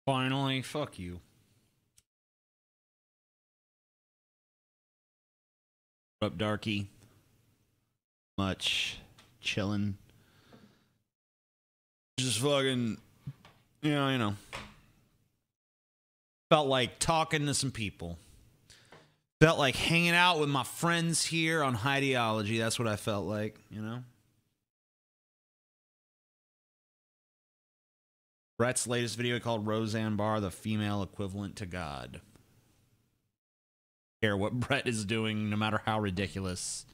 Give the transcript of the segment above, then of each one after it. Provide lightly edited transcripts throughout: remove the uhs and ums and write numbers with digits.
Finally, fuck you. What up, Darky? Much chilling. Just fucking, you know. Felt like talking to some people. Felt like hanging out with my friends here on Ideology. That's what I felt like, you know? Brett's latest video called Roseanne Barr, the female equivalent to God. Care what Brett is doing, no matter how ridiculous.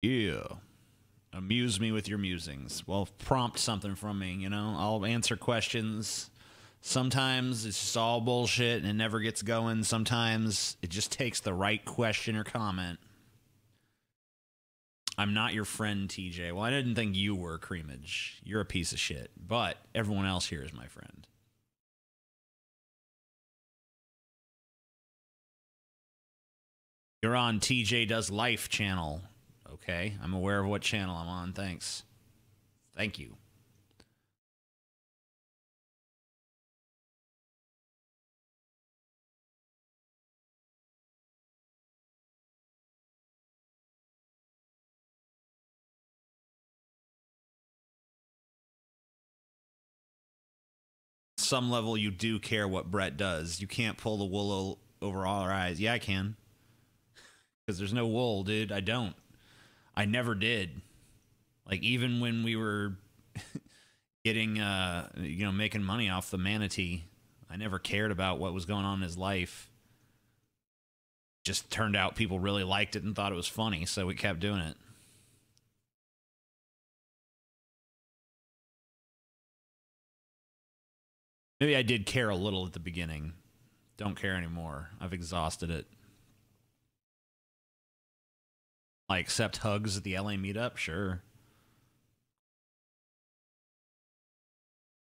Yeah. Amuse me with your musings. Well, prompt something from me, you know? I'll answer questions. Sometimes it's just all bullshit and it never gets going. Sometimes it just takes the right question or comment. I'm not your friend, TJ. Well, I didn't think you were, Creamage. You're a piece of shit. But everyone else here is my friend. You're on TJ Does Life channel. Okay, I'm aware of what channel I'm on. Thanks. Thank you. Some level you do care what Brett does. You can't pull the wool over all our eyes. Yeah, I can. Because there's no wool, dude. I don't. I never did. Like, even when we were getting, making money off the manatee, I never cared about what was going on in his life. Just turned out people really liked it and thought it was funny, so we kept doing it. Maybe I did care a little at the beginning. Don't care anymore. I've exhausted it. I accept hugs at the LA meetup, sure.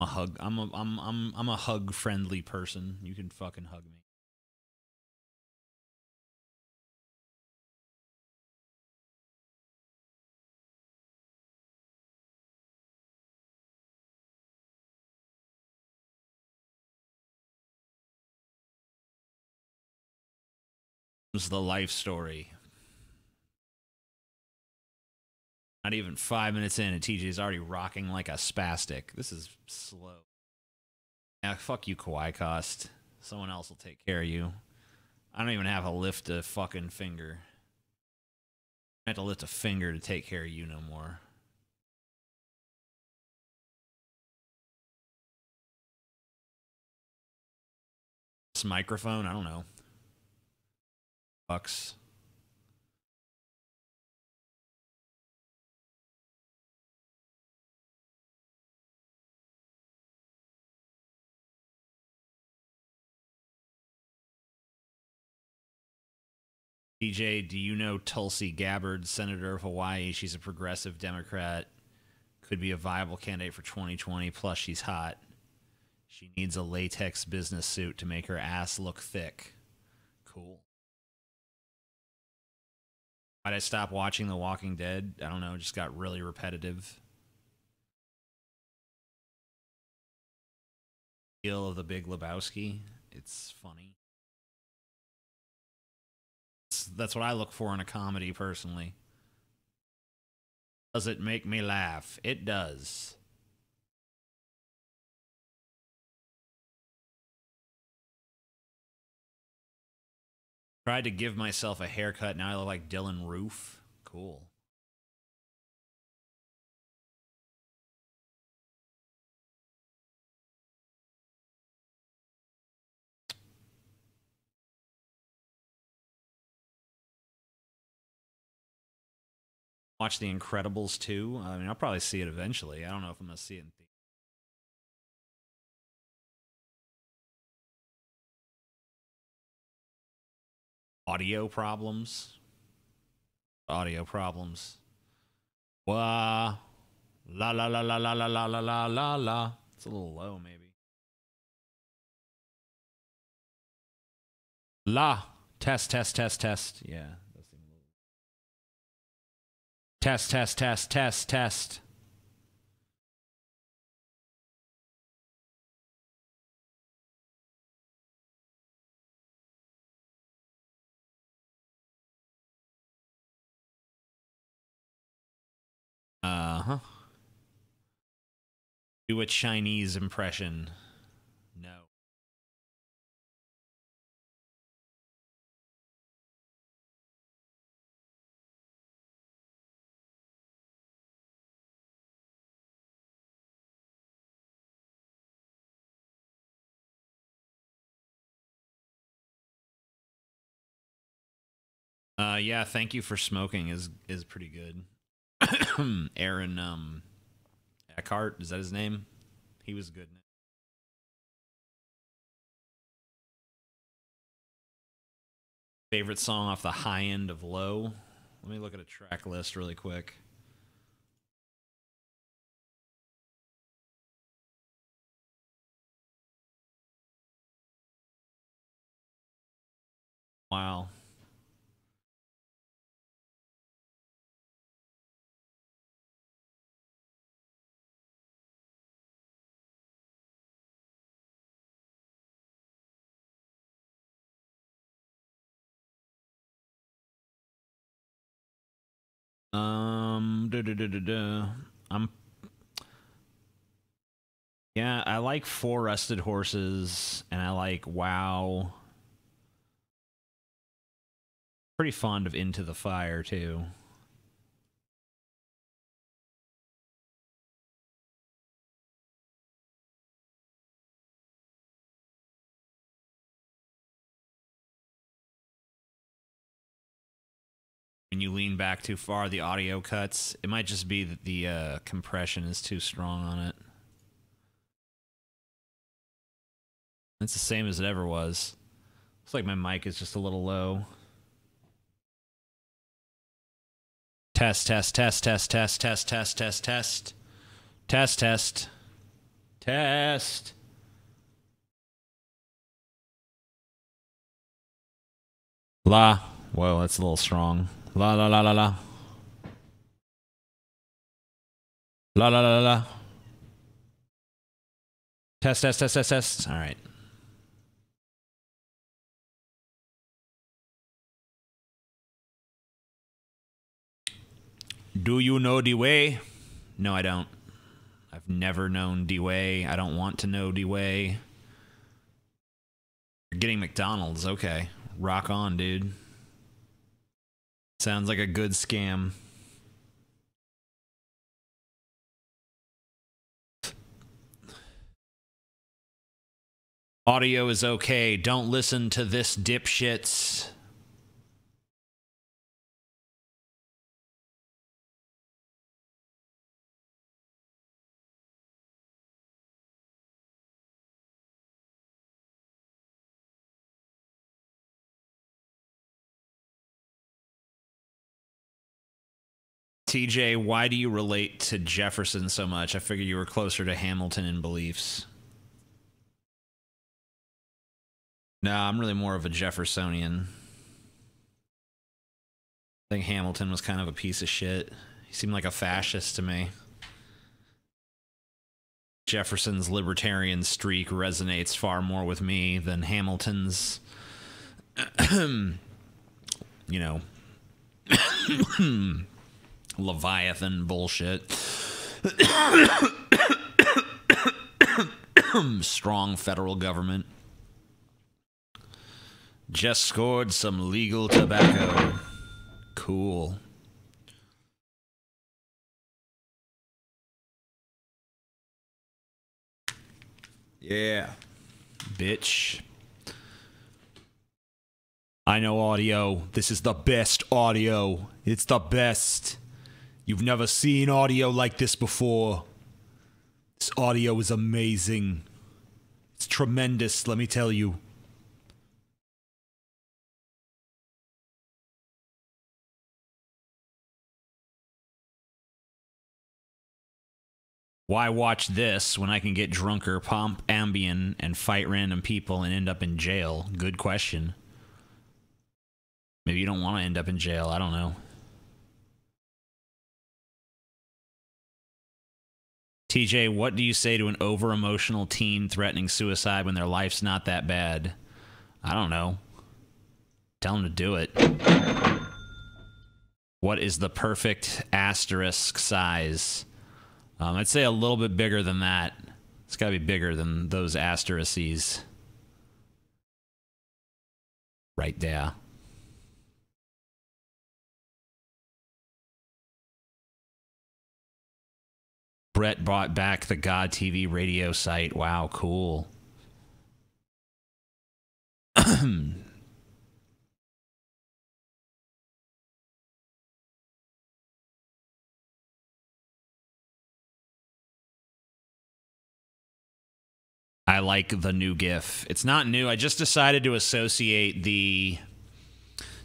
I'm a hug friendly person. You can fucking hug me. It was the life story. Not even 5 minutes in, and TJ's already rocking like a spastic. This is slow. Yeah, fuck you, Kawaii Cost. Someone else will take care of you. I don't even have to lift a fucking finger. I have to lift a finger to take care of you no more. This microphone, I don't know. Bucks. DJ, do you know Tulsi Gabbard, Senator of Hawaii? She's a progressive Democrat. Could be a viable candidate for 2020. Plus, she's hot. She needs a latex business suit to make her ass look thick. Cool. Why'd I stop watching The Walking Dead? I don't know. It just got really repetitive. Skill of the Big Lebowski. It's funny. That's what I look for in a comedy, personally. Does it make me laugh? It does. Tried to give myself a haircut. Now I look like Dylan Roof. Cool. Watch The Incredibles 2. I mean, I'll probably see it eventually. I don't know if I'm going to see it in theaters. Audio problems. Audio problems. Wah. La la la la la la la la la la la. It's a little low, maybe. La. Test, test, test, test. Yeah. Test, test, test, test, test. Uh-huh. Do a Chinese impression. No. Yeah, thank you for smoking is pretty good. Aaron Eckhart, is that his name? He was good. Favorite song off the high end of low? Let me look at a track list really quick. Wow. Da, da, da, da, da. I'm Yeah, I like Four Rested Horses, and I like Wow. Pretty fond of Into the Fire, too. When you lean back too far, the audio cuts. It might just be that the compression is too strong on it. It's the same as it ever was. Looks like my mic is just a little low. Test, test, test, test, test, test, test, test, test. Test, test. Test. La. Whoa, that's a little strong. La la la la la. La la la la la. Test, test, test, test, test. All right. Do you know the way? No, I don't. I've never known the way. I don't want to know the way. You're getting McDonald's. Okay. Rock on, dude. Sounds like a good scam. Audio is okay. Don't listen to this, dipshits. TJ, why do you relate to Jefferson so much? I figured you were closer to Hamilton in beliefs. No, I'm really more of a Jeffersonian. I think Hamilton was kind of a piece of shit. He seemed like a fascist to me. Jefferson's libertarian streak resonates far more with me than Hamilton's, you know, Leviathan bullshit. Strong federal government. Just scored some legal tobacco. Cool. Yeah. Bitch. I know audio. This is the best audio. It's the best. You've never seen audio like this before. This audio is amazing. It's tremendous, let me tell you. Why watch this when I can get drunker, pump Ambien, and fight random people and end up in jail? Good question. Maybe you don't want to end up in jail. I don't know. TJ, what do you say to an over-emotional teen threatening suicide when their life's not that bad? I don't know. Tell them to do it. What is the perfect asterisk size? I'd say a little bit bigger than that. It's got to be bigger than those asterisks. Right there. Brett brought back the God TV radio site. Wow, cool. I like the new GIF. It's not new. I just decided to associate the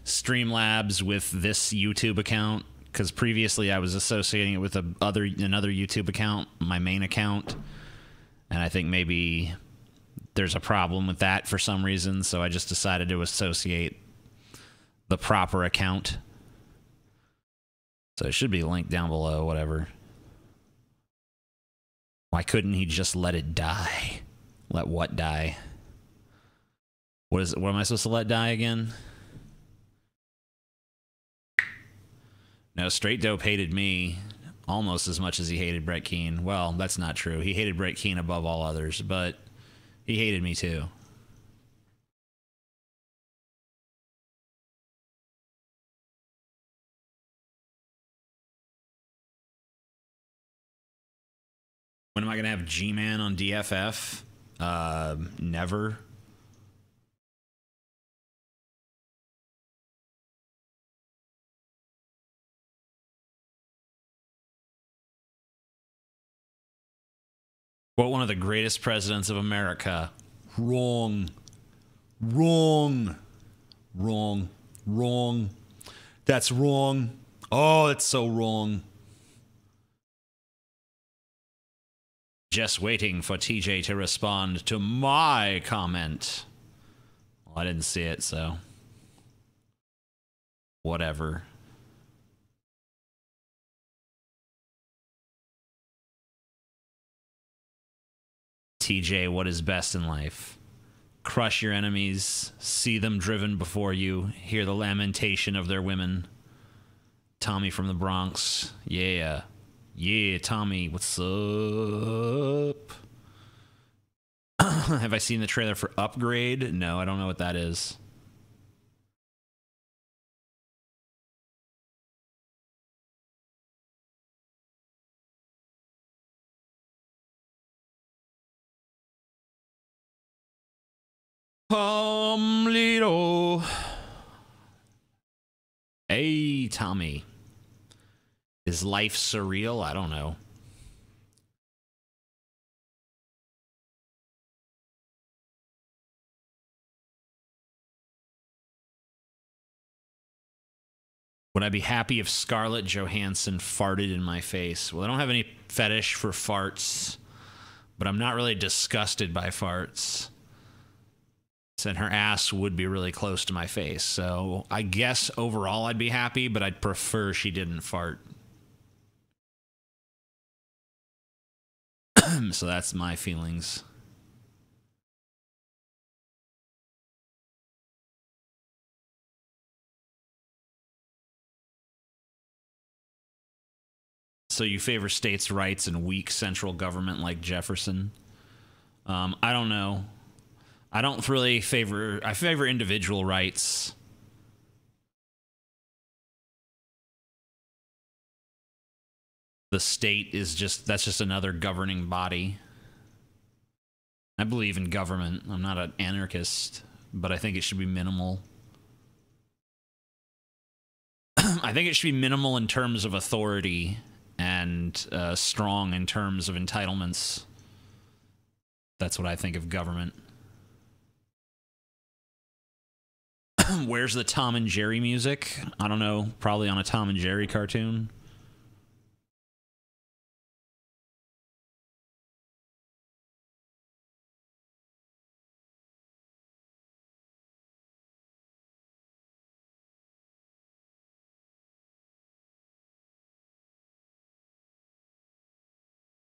Streamlabs with this YouTube account because previously I was associating it with another YouTube account, my main account, and I think maybe there's a problem with that for some reason, so I just decided to associate the proper account. So it should be linked down below, whatever. Why couldn't he just let it die? Let what die? What am I supposed to let die again? No, Straight Dope hated me almost as much as he hated Brett Keane. Well, that's not true. He hated Brett Keane above all others, but he hated me too. When am I going to have G-Man on DFF? Never. Quote one of the greatest presidents of America. Wrong. Wrong. Wrong. Wrong. That's wrong. Oh, it's so wrong. Just waiting for TJ to respond to my comment. Well, I didn't see it, so whatever. TJ, what is best in life? Crush your enemies, see them driven before you, hear the lamentation of their women. Tommy from the Bronx. Yeah. Yeah, Tommy, what's up? Have I seen the trailer for Upgrade? No, I don't know what that is. Lido. Hey, Tommy. Is life surreal? I don't know. Would I be happy if Scarlett Johansson farted in my face? Well, I don't have any fetish for farts, but I'm not really disgusted by farts. And her ass would be really close to my face. So I guess overall I'd be happy, but I'd prefer she didn't fart. So that's my feelings. So you favor states' rights and weak central government like Jefferson? I don't know. I don't really favor... I favor individual rights. The state is just... That's just another governing body. I believe in government. I'm not an anarchist, but I think it should be minimal. I think it should be minimal in terms of authority and strong in terms of entitlements. That's what I think of government. Where's the Tom and Jerry music? I don't know. Probably on a Tom and Jerry cartoon.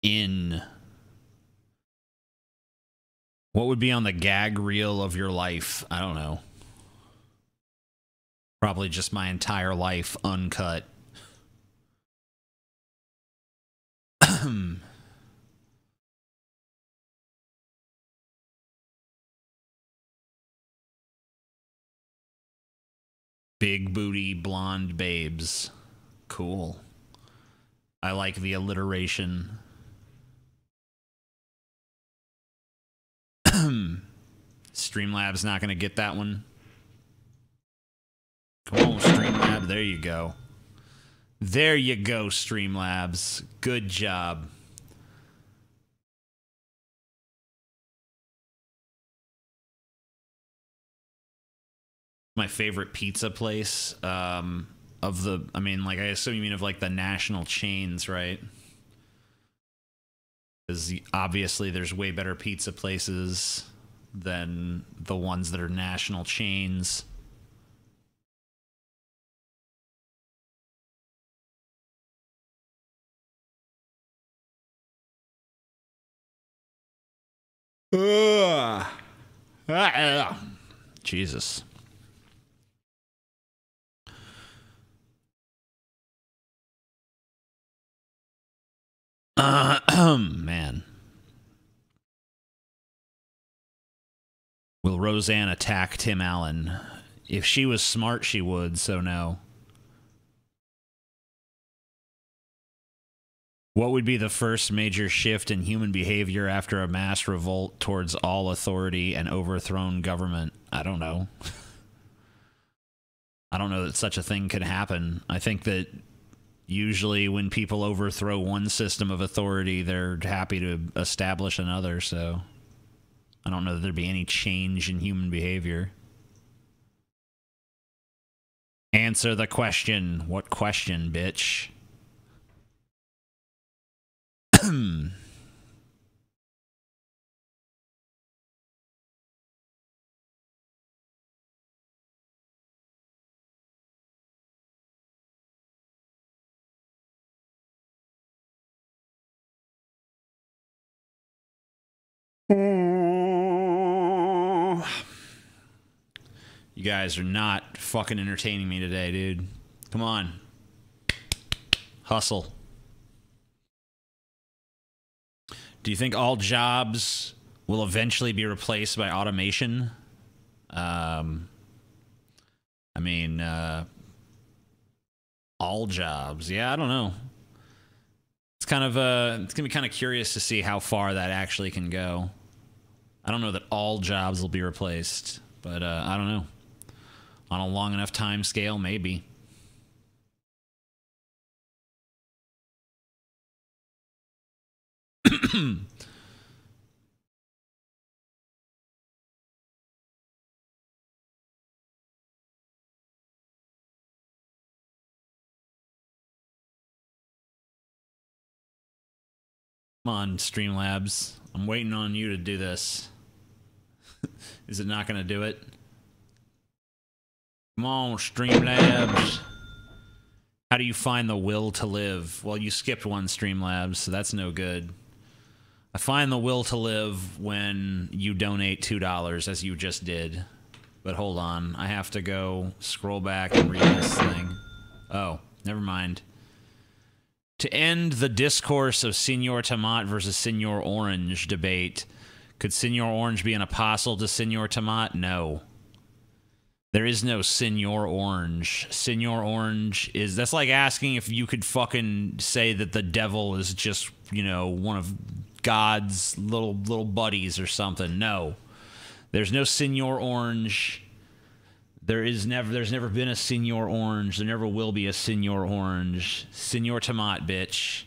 In. What would be on the gag reel of your life? I don't know. Probably just my entire life uncut. Big booty blonde babes. Cool. I like the alliteration. Streamlabs not going to get that one. Come on, Streamlab. There you go. There you go, Streamlabs. Good job. My favorite pizza place of the, I mean, like, I assume you mean of, like, the national chains, right? Because obviously there's way better pizza places than the ones that are national chains. Jesus. Man. Will Roseanne attack Tim Allen? If she was smart, she would, so no. What would be the first major shift in human behavior after a mass revolt towards all authority and overthrown government? I don't know. I don't know that such a thing could happen. I think that usually when people overthrow one system of authority, they're happy to establish another, so I don't know that there'd be any change in human behavior. Answer the question. What question, bitch? You guys are not fucking entertaining me today, dude. Come on. Hustle. Do you think all jobs will eventually be replaced by automation? I mean, all jobs. Yeah, I don't know. It's kind of it's gonna be kind of curious to see how far that actually can go. I don't know that all jobs will be replaced, but I don't know. On a long enough time scale, maybe. Come on, Streamlabs. I'm waiting on you to do this. Is it not going to do it? Come on, Streamlabs. How do you find the will to live? Well, you skipped one, Streamlabs, so that's no good. I find the will to live when you donate $2, as you just did. But hold on, I have to go scroll back and read this thing. Oh, never mind. To end the discourse of Senor Tomat versus Senor Orange debate, could Senor Orange be an apostle to Senor Tomat? No. There is no Senor Orange. Senor Orange is... That's like asking if you could fucking say that the devil is just, you know, one of God's little buddies or something. No. There's no Senor Orange. There's never been a Senor Orange. There never will be a Senor Orange. Senor Tomat, bitch.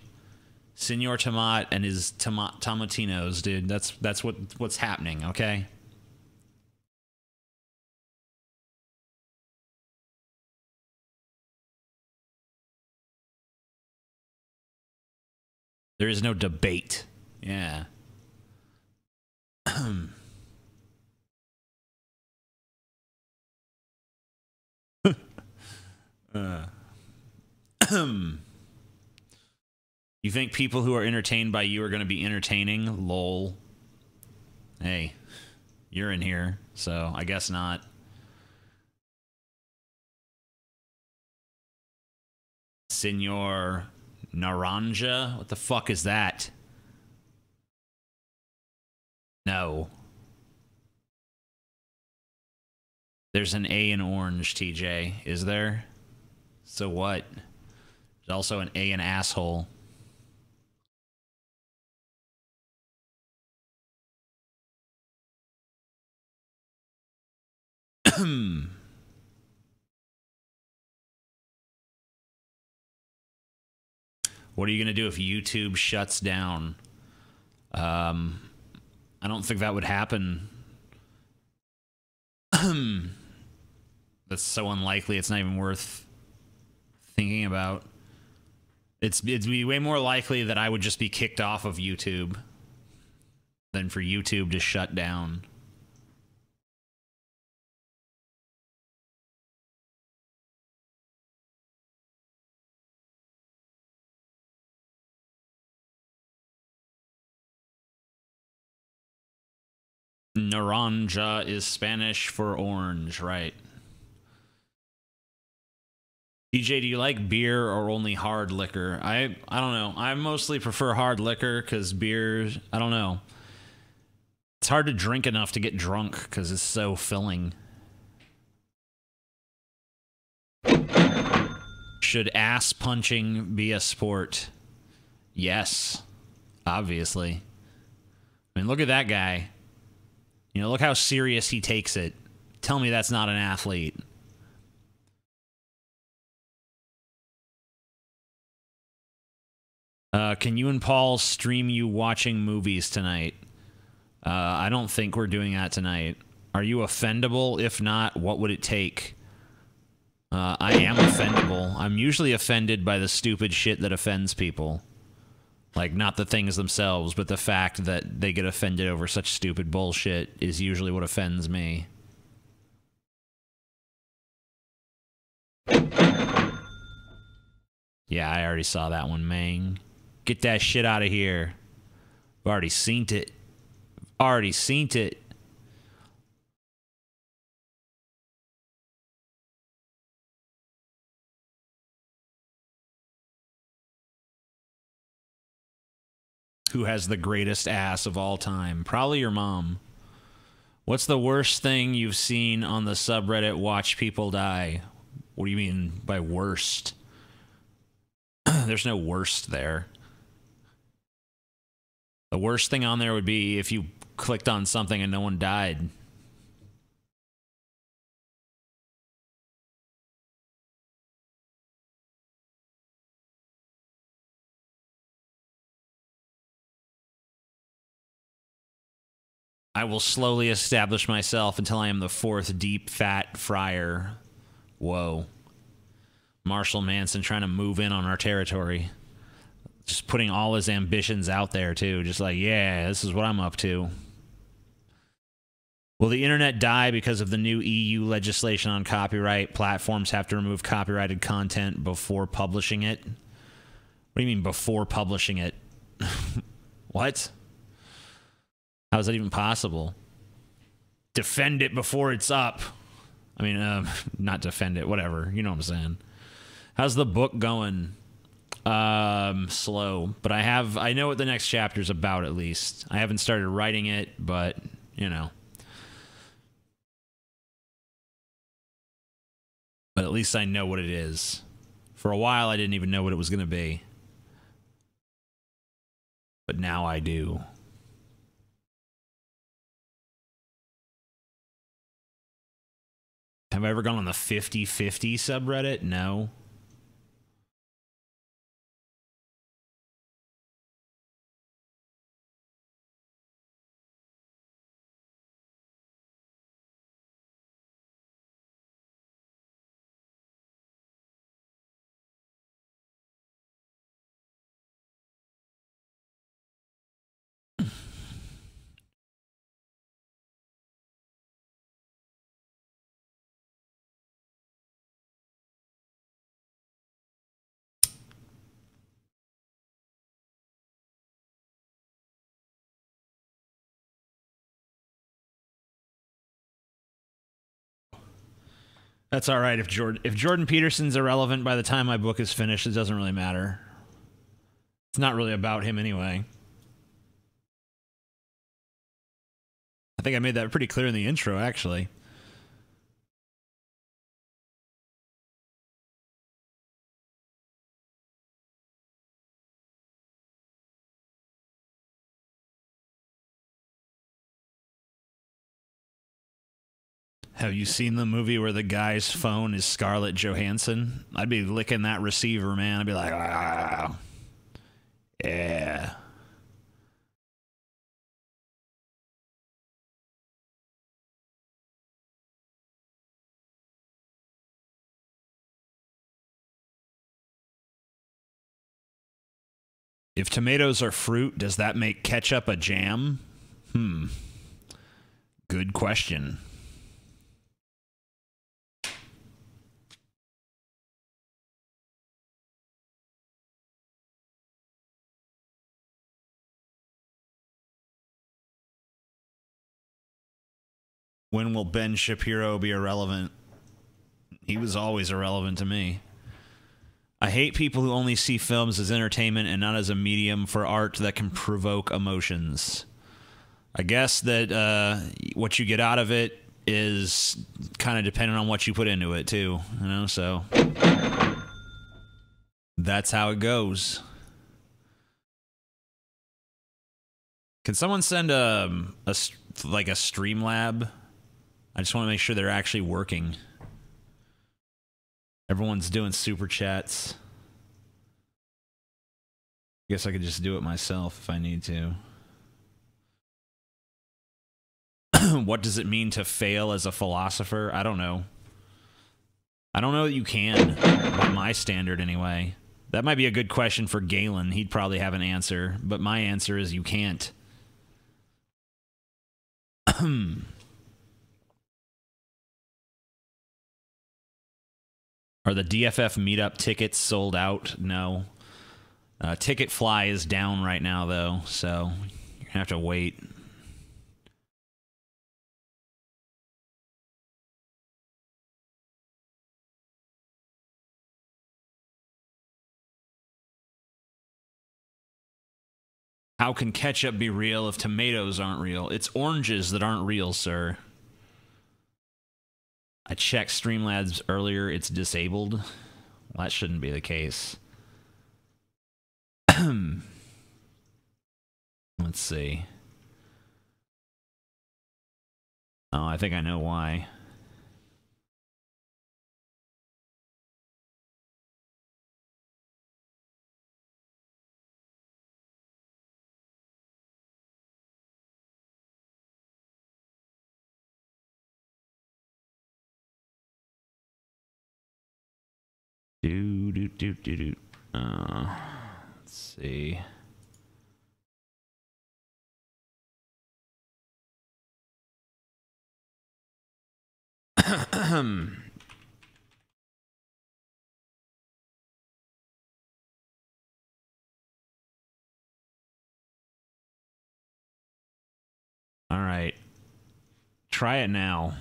Senor Tomat and his tomatinos, dude. That's what's happening, okay? There is no debate. Yeah. You think people who are entertained by you are going to be entertaining? Lol. Hey, you're in here, so I guess not. Senor Naranja? What the fuck is that? No. There's an A in orange, TJ. Is there? So what? There's also an A in asshole. What are you going to do if YouTube shuts down? I don't think that would happen. That's so unlikely, it's not even worth thinking about. It'd be way more likely that I would just be kicked off of YouTube than for YouTube to shut down. Naranja is Spanish for orange, right? DJ, do you like beer or only hard liquor? I don't know. I mostly prefer hard liquor because beer, I don't know. It's hard to drink enough to get drunk because it's so filling. Should ass punching be a sport? Yes, obviously. I mean, look at that guy. You know, look how serious he takes it. Tell me that's not an athlete. Can you and Paul stream you watching movies tonight? I don't think we're doing that tonight. Are you offendable? If not, what would it take? I am offendable. I'm usually offended by the stupid shit that offends people. Like, not the things themselves, but the fact that they get offended over such stupid bullshit is usually what offends me. Yeah, I already saw that one, Mang. Get that shit out of here. I've already seen it. Already seen it. Who has the greatest ass of all time? Probably your mom. What's the worst thing you've seen on the subreddit Watch People Die? What do you mean by worst? There's no worst there. The worst thing on there would be if you clicked on something and no one died. I will slowly establish myself until I am the fourth deep fat friar. Whoa. Marshall Manson trying to move in on our territory. Just putting all his ambitions out there, too. Just like, yeah, this is what I'm up to. Will the internet die because of the new EU legislation on copyright? Platforms have to remove copyrighted content before publishing it? What do you mean, before publishing it? What? How is that even possible? Defend it before it's up. I mean, not defend it, whatever. You know what I'm saying. How's the book going? Slow. But I know what the next chapter's about, at least. I haven't started writing it, but, you know. But at least I know what it is. For a while, I didn't even know what it was going to be. But now I do. Have I ever gone on the 50-50 subreddit? No. That's all right. If Jordan Peterson's irrelevant by the time my book is finished, it doesn't really matter. It's not really about him anyway. I think I made that pretty clear in the intro, actually. Have you seen the movie where the guy's phone is Scarlett Johansson? I'd be licking that receiver, man. I'd be like, ah, yeah. If tomatoes are fruit, does that make ketchup a jam? Good question. When will Ben Shapiro be irrelevant? He was always irrelevant to me. I hate people who only see films as entertainment and not as a medium for art that can provoke emotions. I guess that what you get out of it is kind of dependent on what you put into it, too. You know, so that's how it goes. Can someone send a Streamlab? I just want to make sure they're actually working. Everyone's doing super chats. Guess I could just do it myself if I need to. What does it mean to fail as a philosopher? I don't know. I don't know that you can, by my standard anyway. That might be a good question for Galen. He'd probably have an answer, but my answer is you can't. Are the DFF meetup tickets sold out? No. Ticketfly is down right now, though, so you're going to have to wait. How can ketchup be real if tomatoes aren't real? It's oranges that aren't real, sir. I checked Streamlabs earlier. It's disabled. Well, that shouldn't be the case. Let's see. Oh, I think I know why. Let's see. All right. Try it now.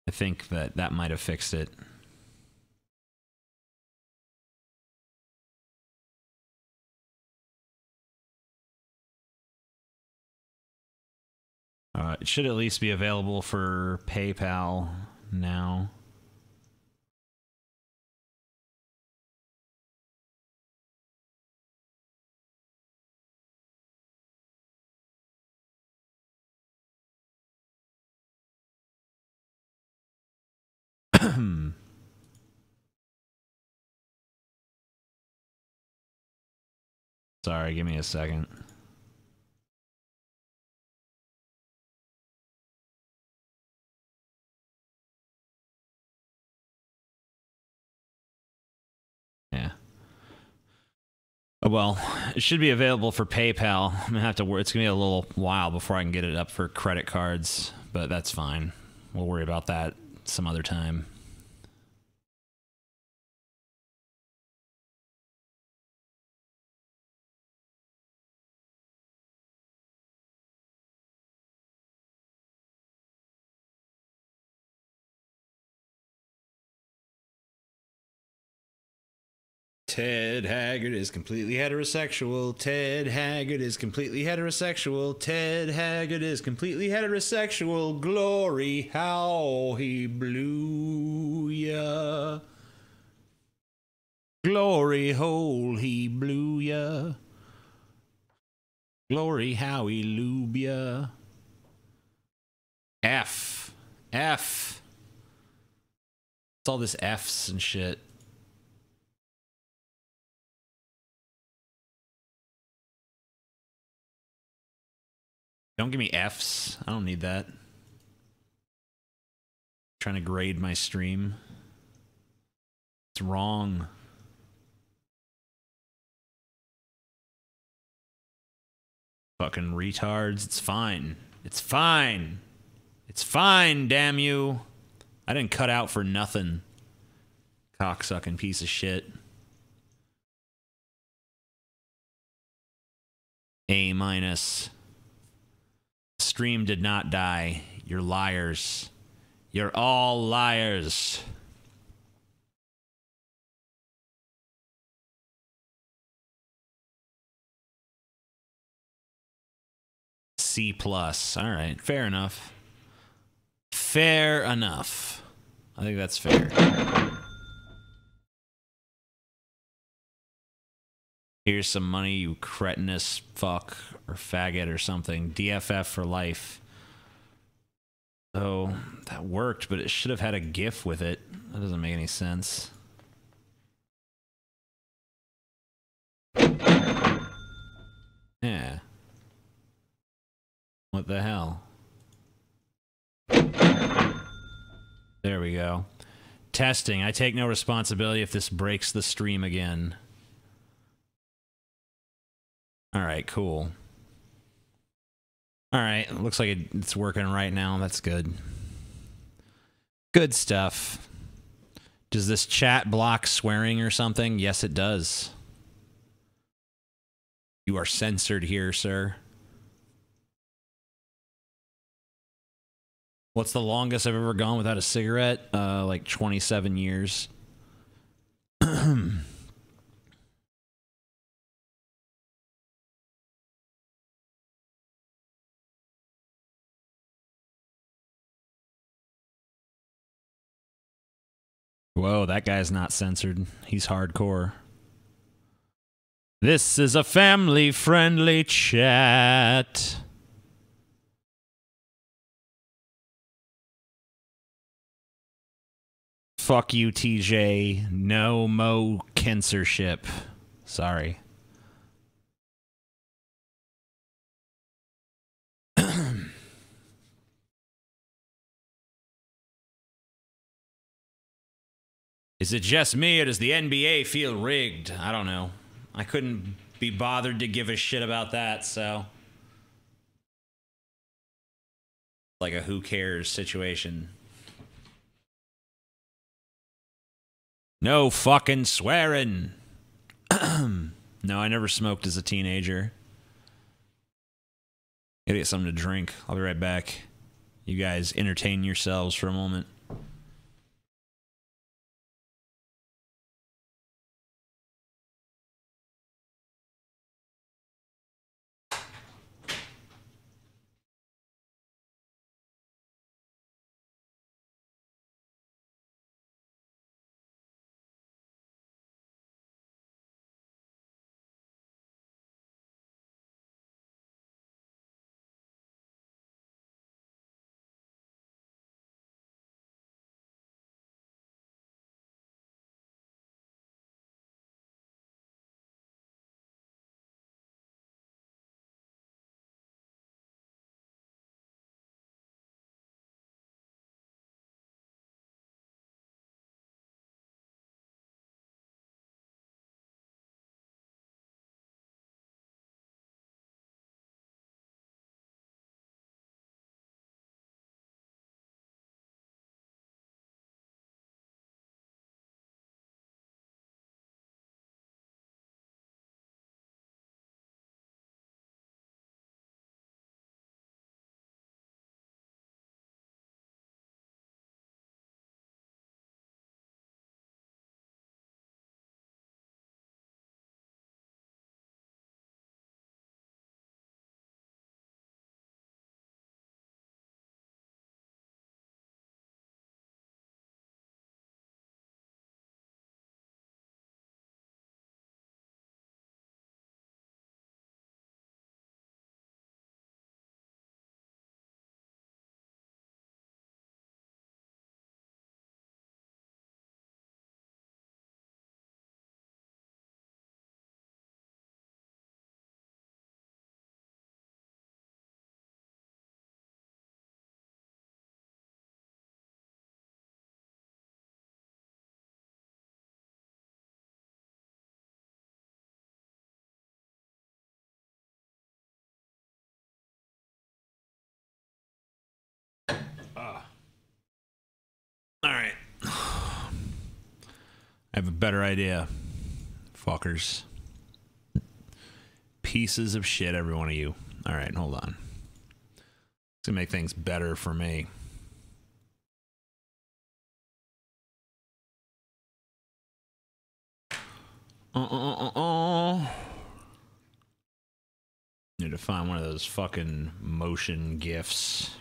I think that might have fixed it. It should at least be available for PayPal now. Sorry, give me a second. Yeah. Oh, well, it should be available for PayPal. I'm gonna have to work. It's gonna be a little while before I can get it up for credit cards, but that's fine. We'll worry about that some other time. Ted Haggard is completely heterosexual. Ted Haggard is completely heterosexual. Ted Haggard is completely heterosexual. Glory, how he blew ya. Glory hole, he blew ya. Glory, how he lube ya. F. F. It's all this F's and shit. Don't give me F's. I don't need that. Trying to grade my stream. It's wrong. Fucking retards. It's fine. It's fine. It's fine, damn you. I didn't cut out for nothing. Cocksucking piece of shit. A minus. Stream did not die. You're liars. You're all liars. C plus. All right, fair enough. Fair enough. I think that's fair. Here's some money, you cretinous fuck or faggot or something. DFF for life. Oh, that worked, but it should have had a GIF with it. That doesn't make any sense. Yeah. What the hell? There we go. Testing. I take no responsibility if this breaks the stream again. Alright, cool. Alright, looks like it's working right now. That's good. Good stuff. Does this chat block swearing or something? Yes, it does. You are censored here, sir. What's the longest I've ever gone without a cigarette? Like 27 years. Whoa, that guy's not censored. He's hardcore. This is a family-friendly chat. Fuck you, TJ. No mo censorship. Sorry. Is it just me, or does the NBA feel rigged? I don't know. I couldn't be bothered to give a shit about that, so... Like a who cares situation. No fucking swearing! No, I never smoked as a teenager. Gotta get something to drink. I'll be right back. You guys entertain yourselves for a moment. I have a better idea. Fuckers. Pieces of shit, every one of you. All right, hold on. It's going to make things better for me. Need to find one of those fucking motion GIFs.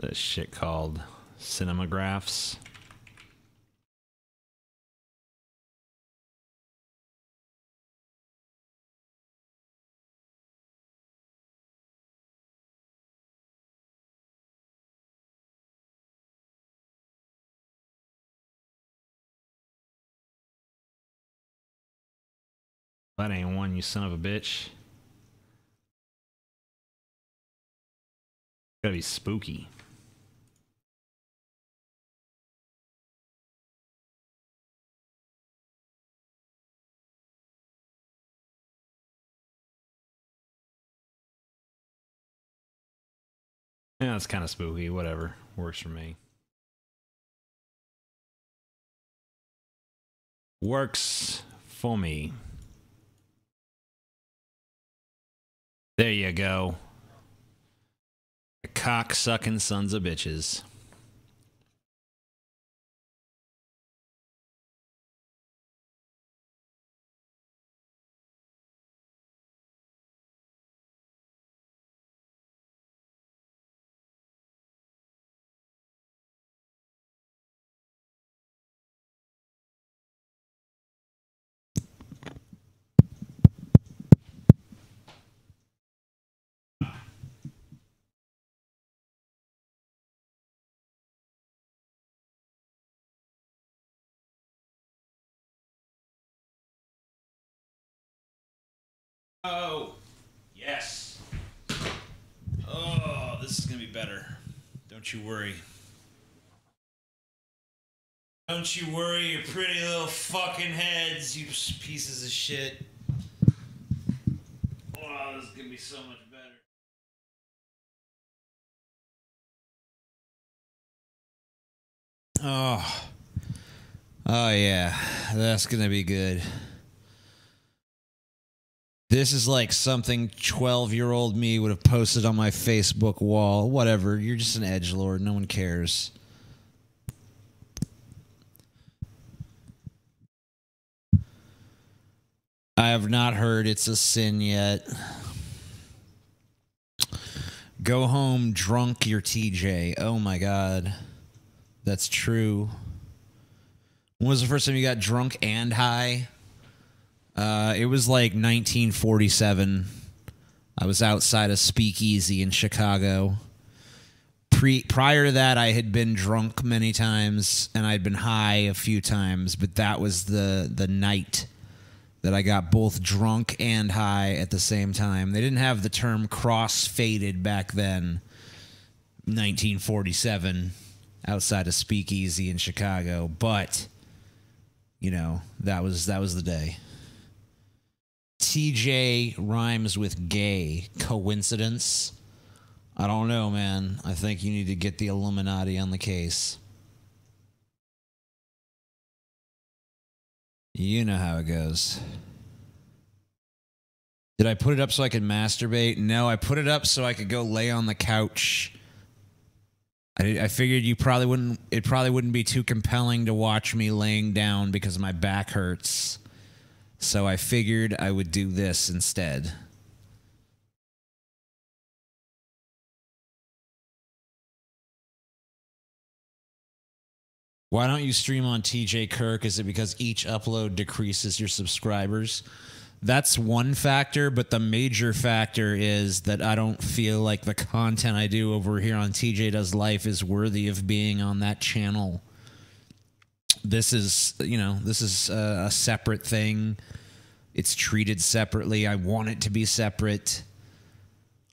This shit called cinemagraphs. That ain't one, you son of a bitch. Gotta be spooky. Yeah, it's kind of spooky. Whatever. Works for me. Works for me. There you go. The cock-sucking sons of bitches. Oh, yes. Oh, this is going to be better. Don't you worry. Don't you worry your pretty little fucking heads, you pieces of shit. Oh, this is going to be so much better. Oh. Oh, yeah. That's going to be good. This is like something 12-year-old me would have posted on my Facebook wall. Whatever. You're just an edgelord. No one cares. I have not heard It's a Sin yet. Go home drunk, your TJ. Oh, my God. That's true. When was the first time you got drunk and high? It was like 1947. I was outside a speakeasy in Chicago. Prior to that, I had been drunk many times, and I'd been high a few times, but that was the night that I got both drunk and high at the same time. They didn't have the term cross-faded back then. 1947, outside a speakeasy in Chicago, but you know, that was the day. TJ rhymes with gay. Coincidence? I don't know, man. I think you need to get the Illuminati on the case. You know how it goes. Did I put it up so I could masturbate? No, I put it up so I could go lay on the couch. I figured it probably wouldn't be too compelling to watch me laying down because my back hurts. So I figured I would do this instead. Why don't you stream on TJ Kirk? Is it because each upload decreases your subscribers? That's one factor, but the major factor is that I don't feel like the content I do over here on TJ Does Life is worthy of being on that channel. This is, you know, this is a separate thing. It's treated separately. I want it to be separate.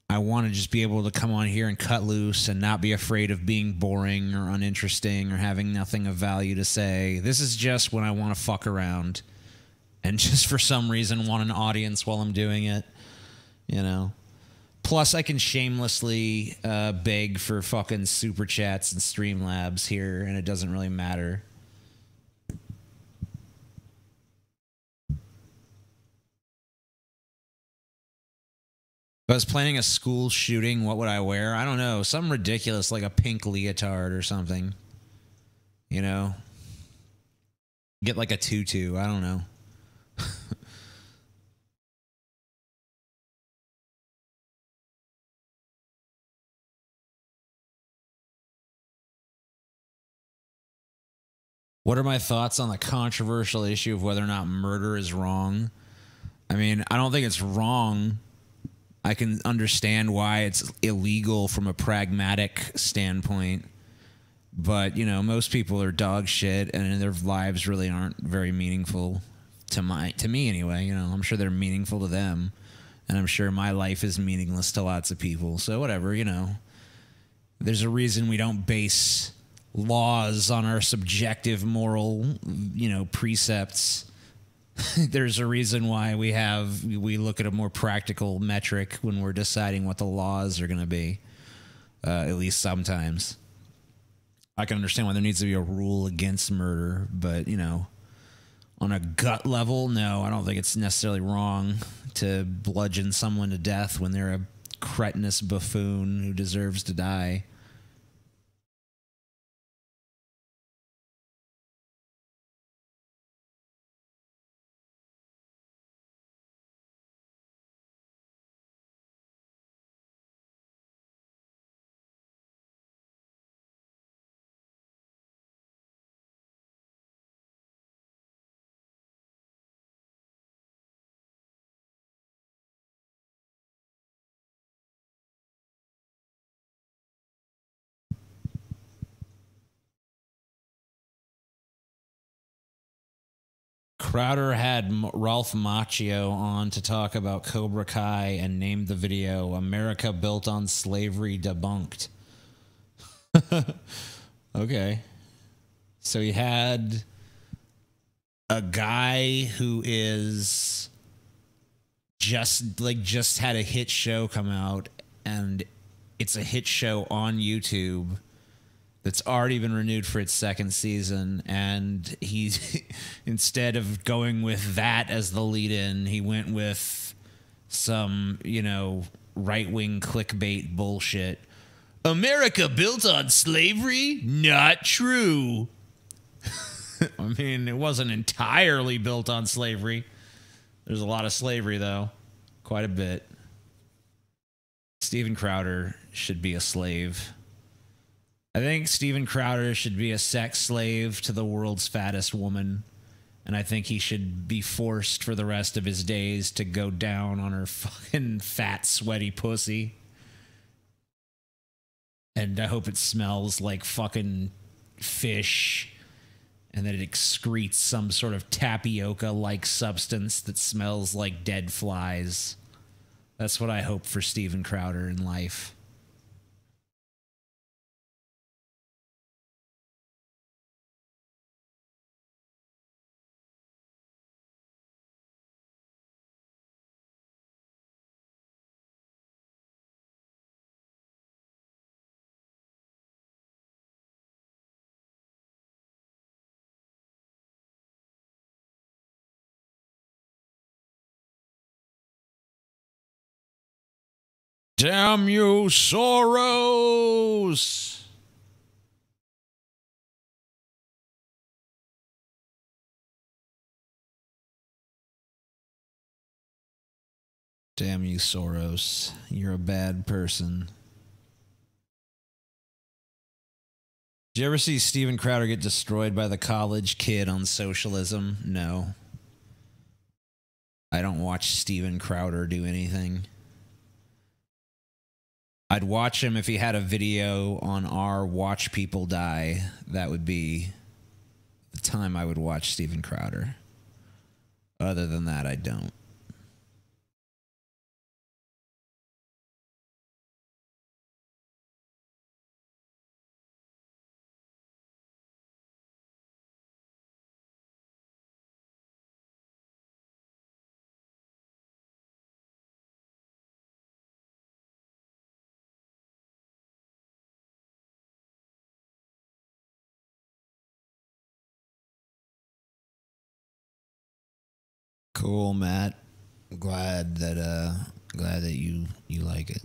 I want to just be able to come on here and cut loose and not be afraid of being boring or uninteresting or having nothing of value to say. This is just when I want to fuck around and just for some reason want an audience while I'm doing it, you know. Plus, I can shamelessly beg for fucking super chats and Streamlabs here, and it doesn't really matter. If I was planning a school shooting, what would I wear? I don't know. Something ridiculous like a pink leotard or something. You know? Get like a tutu. I don't know. What are my thoughts on the controversial issue of whether or not murder is wrong? I mean, I don't think it's wrong. I can understand why it's illegal from a pragmatic standpoint. But, you know, most people are dog shit and their lives really aren't very meaningful to me anyway. You know, I'm sure they're meaningful to them. And I'm sure my life is meaningless to lots of people. So whatever, you know. There's a reason we don't base laws on our subjective moral, you know, precepts. There's a reason why we look at a more practical metric when we're deciding what the laws are going to be, at least sometimes. I can understand why there needs to be a rule against murder, but, you know, on a gut level, no, I don't think it's necessarily wrong to bludgeon someone to death when they're a cretinous buffoon who deserves to die. Crowder had Ralph Macchio on to talk about Cobra Kai and named the video America Built on Slavery Debunked. Okay. So he had a guy who is just had a hit show come out, and it's a hit show on YouTube that's already been renewed for its second season, and he's instead of going with that as the lead-in, he went with some, you know, right-wing clickbait bullshit. America built on slavery? Not true. I mean, it wasn't entirely built on slavery. There's a lot of slavery, though. Quite a bit. Steven Crowder should be a slave. I think Steven Crowder should be a sex slave to the world's fattest woman. And I think he should be forced for the rest of his days to go down on her fucking fat, sweaty pussy. And I hope it smells like fucking fish, and that it excretes some sort of tapioca-like substance that smells like dead flies. That's what I hope for Steven Crowder in life. Damn you, Soros! Damn you, Soros. You're a bad person. Did you ever see Steven Crowder get destroyed by the college kid on socialism? No. I don't watch Steven Crowder do anything. I'd watch him if he had a video on our Watch People Die. That would be the time I would watch Steven Crowder. Other than that, I don't. Cool, Matt. Glad that you like it.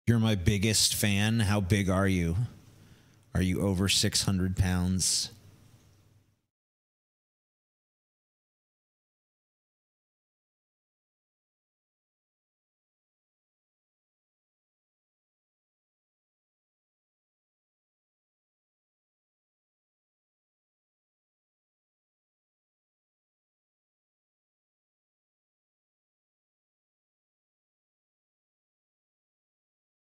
You're my biggest fan. How big are you? Are you over 600 pounds?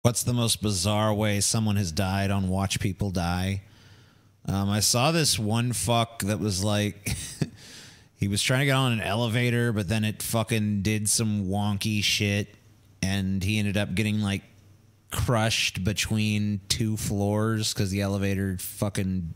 What's the most bizarre way someone has died on Watch People Die? I saw this one fuck that was like, he was trying to get on an elevator, but then it fucking did some wonky shit, and he ended up getting like crushed between two floors because the elevator fucking,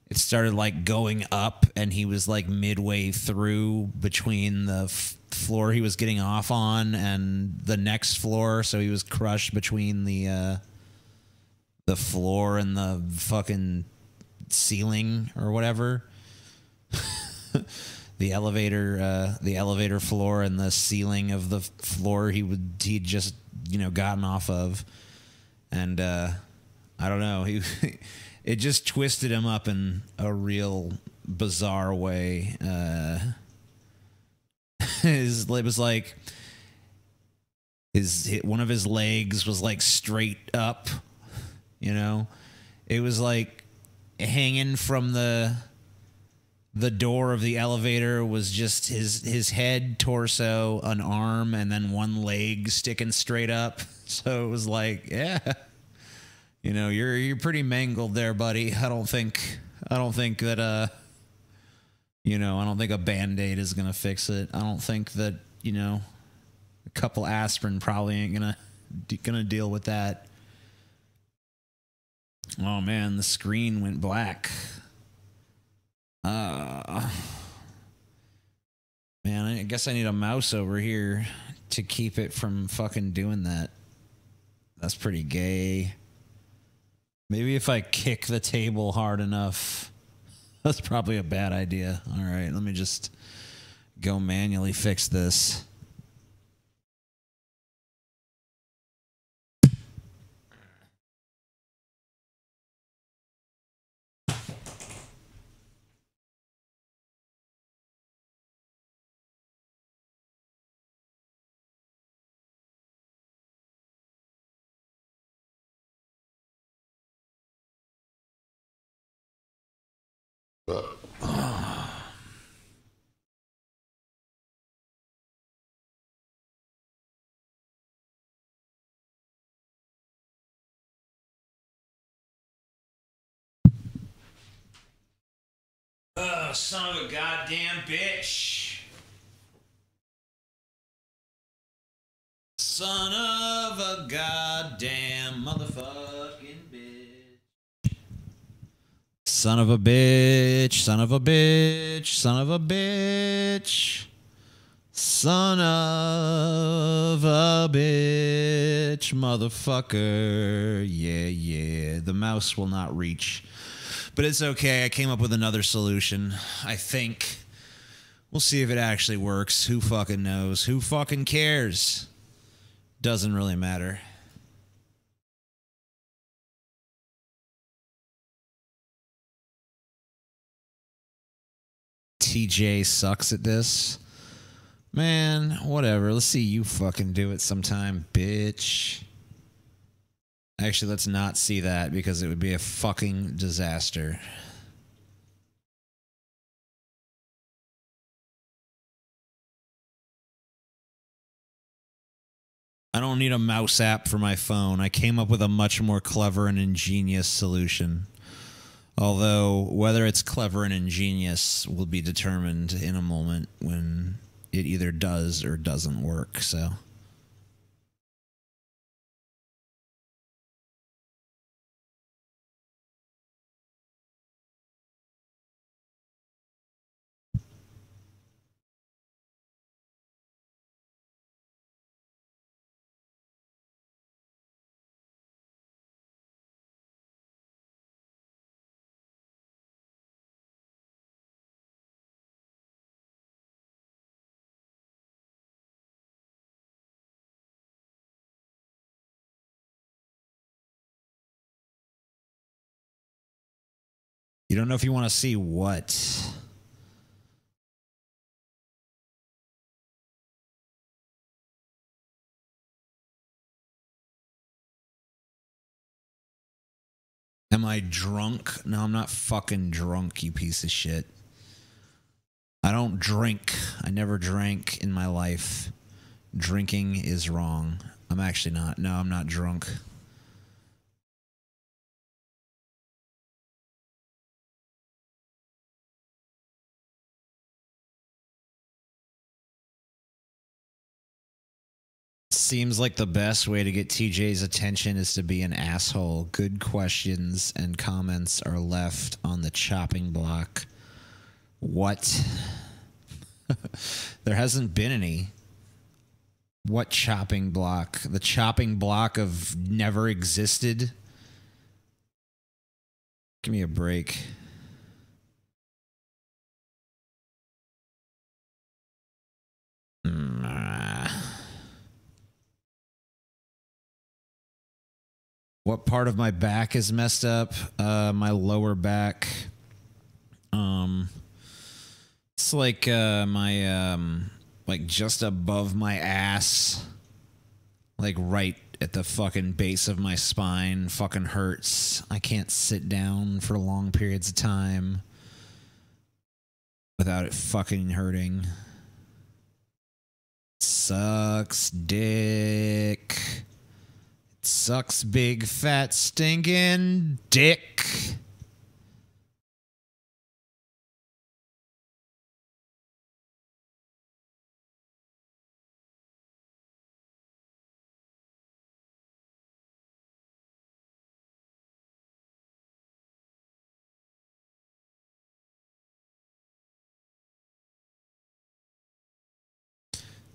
it started like going up, and he was like midway through between the floor he was getting off on and the next floor, so he was crushed between the floor and the fucking ceiling or whatever. The elevator floor and the ceiling of the floor he'd just gotten off of, and I don't know, it just twisted him up in a real bizarre way. It was like one of his legs was like straight up, it was like hanging from the door of the elevator was just his head, torso, an arm, and then one leg sticking straight up. So it was like, yeah, you're pretty mangled there, buddy. I don't think that I don't think a Band-Aid is gonna fix it. I don't think that a couple aspirin probably ain't gonna deal with that. Oh man, the screen went black. Man, I guess I need a mouse over here to keep it from fucking doing that. That's pretty gay. Maybe if I kick the table hard enough. That's probably a bad idea. All right, let me just go manually fix this. Oh, son of a goddamn bitch. Son of a goddamn motherfucking bitch. Son of a bitch, son of a bitch, son of a bitch. Son of a bitch, motherfucker. Yeah, yeah. The mouse will not reach. But it's okay. I came up with another solution. I think. We'll see if it actually works. Who fucking knows? Who fucking cares? Doesn't really matter. TJ sucks at this. Man, whatever. Let's see you fucking do it sometime, bitch. Actually, let's not see that because it would be a fucking disaster. I don't need a mouse app for my phone. I came up with a much more clever and ingenious solution. Although, whether it's clever and ingenious will be determined in a moment when it either does or doesn't work, so... You don't know if you want to see what? Am I drunk? No, I'm not fucking drunk, you piece of shit. I don't drink. I never drank in my life. Drinking is wrong. I'm actually not. No, I'm not drunk. Seems like the best way to get TJ's attention is to be an asshole. Good questions and comments are left on the chopping block. What? There hasn't been any. What chopping block? The chopping block of never existed? Give me a break. What part of my back is messed up? My lower back. It's like my like just above my ass, like right at the fucking base of my spine. Fucking hurts. I can't sit down for long periods of time without it fucking hurting. Sucks dick. It sucks big fat stinking dick.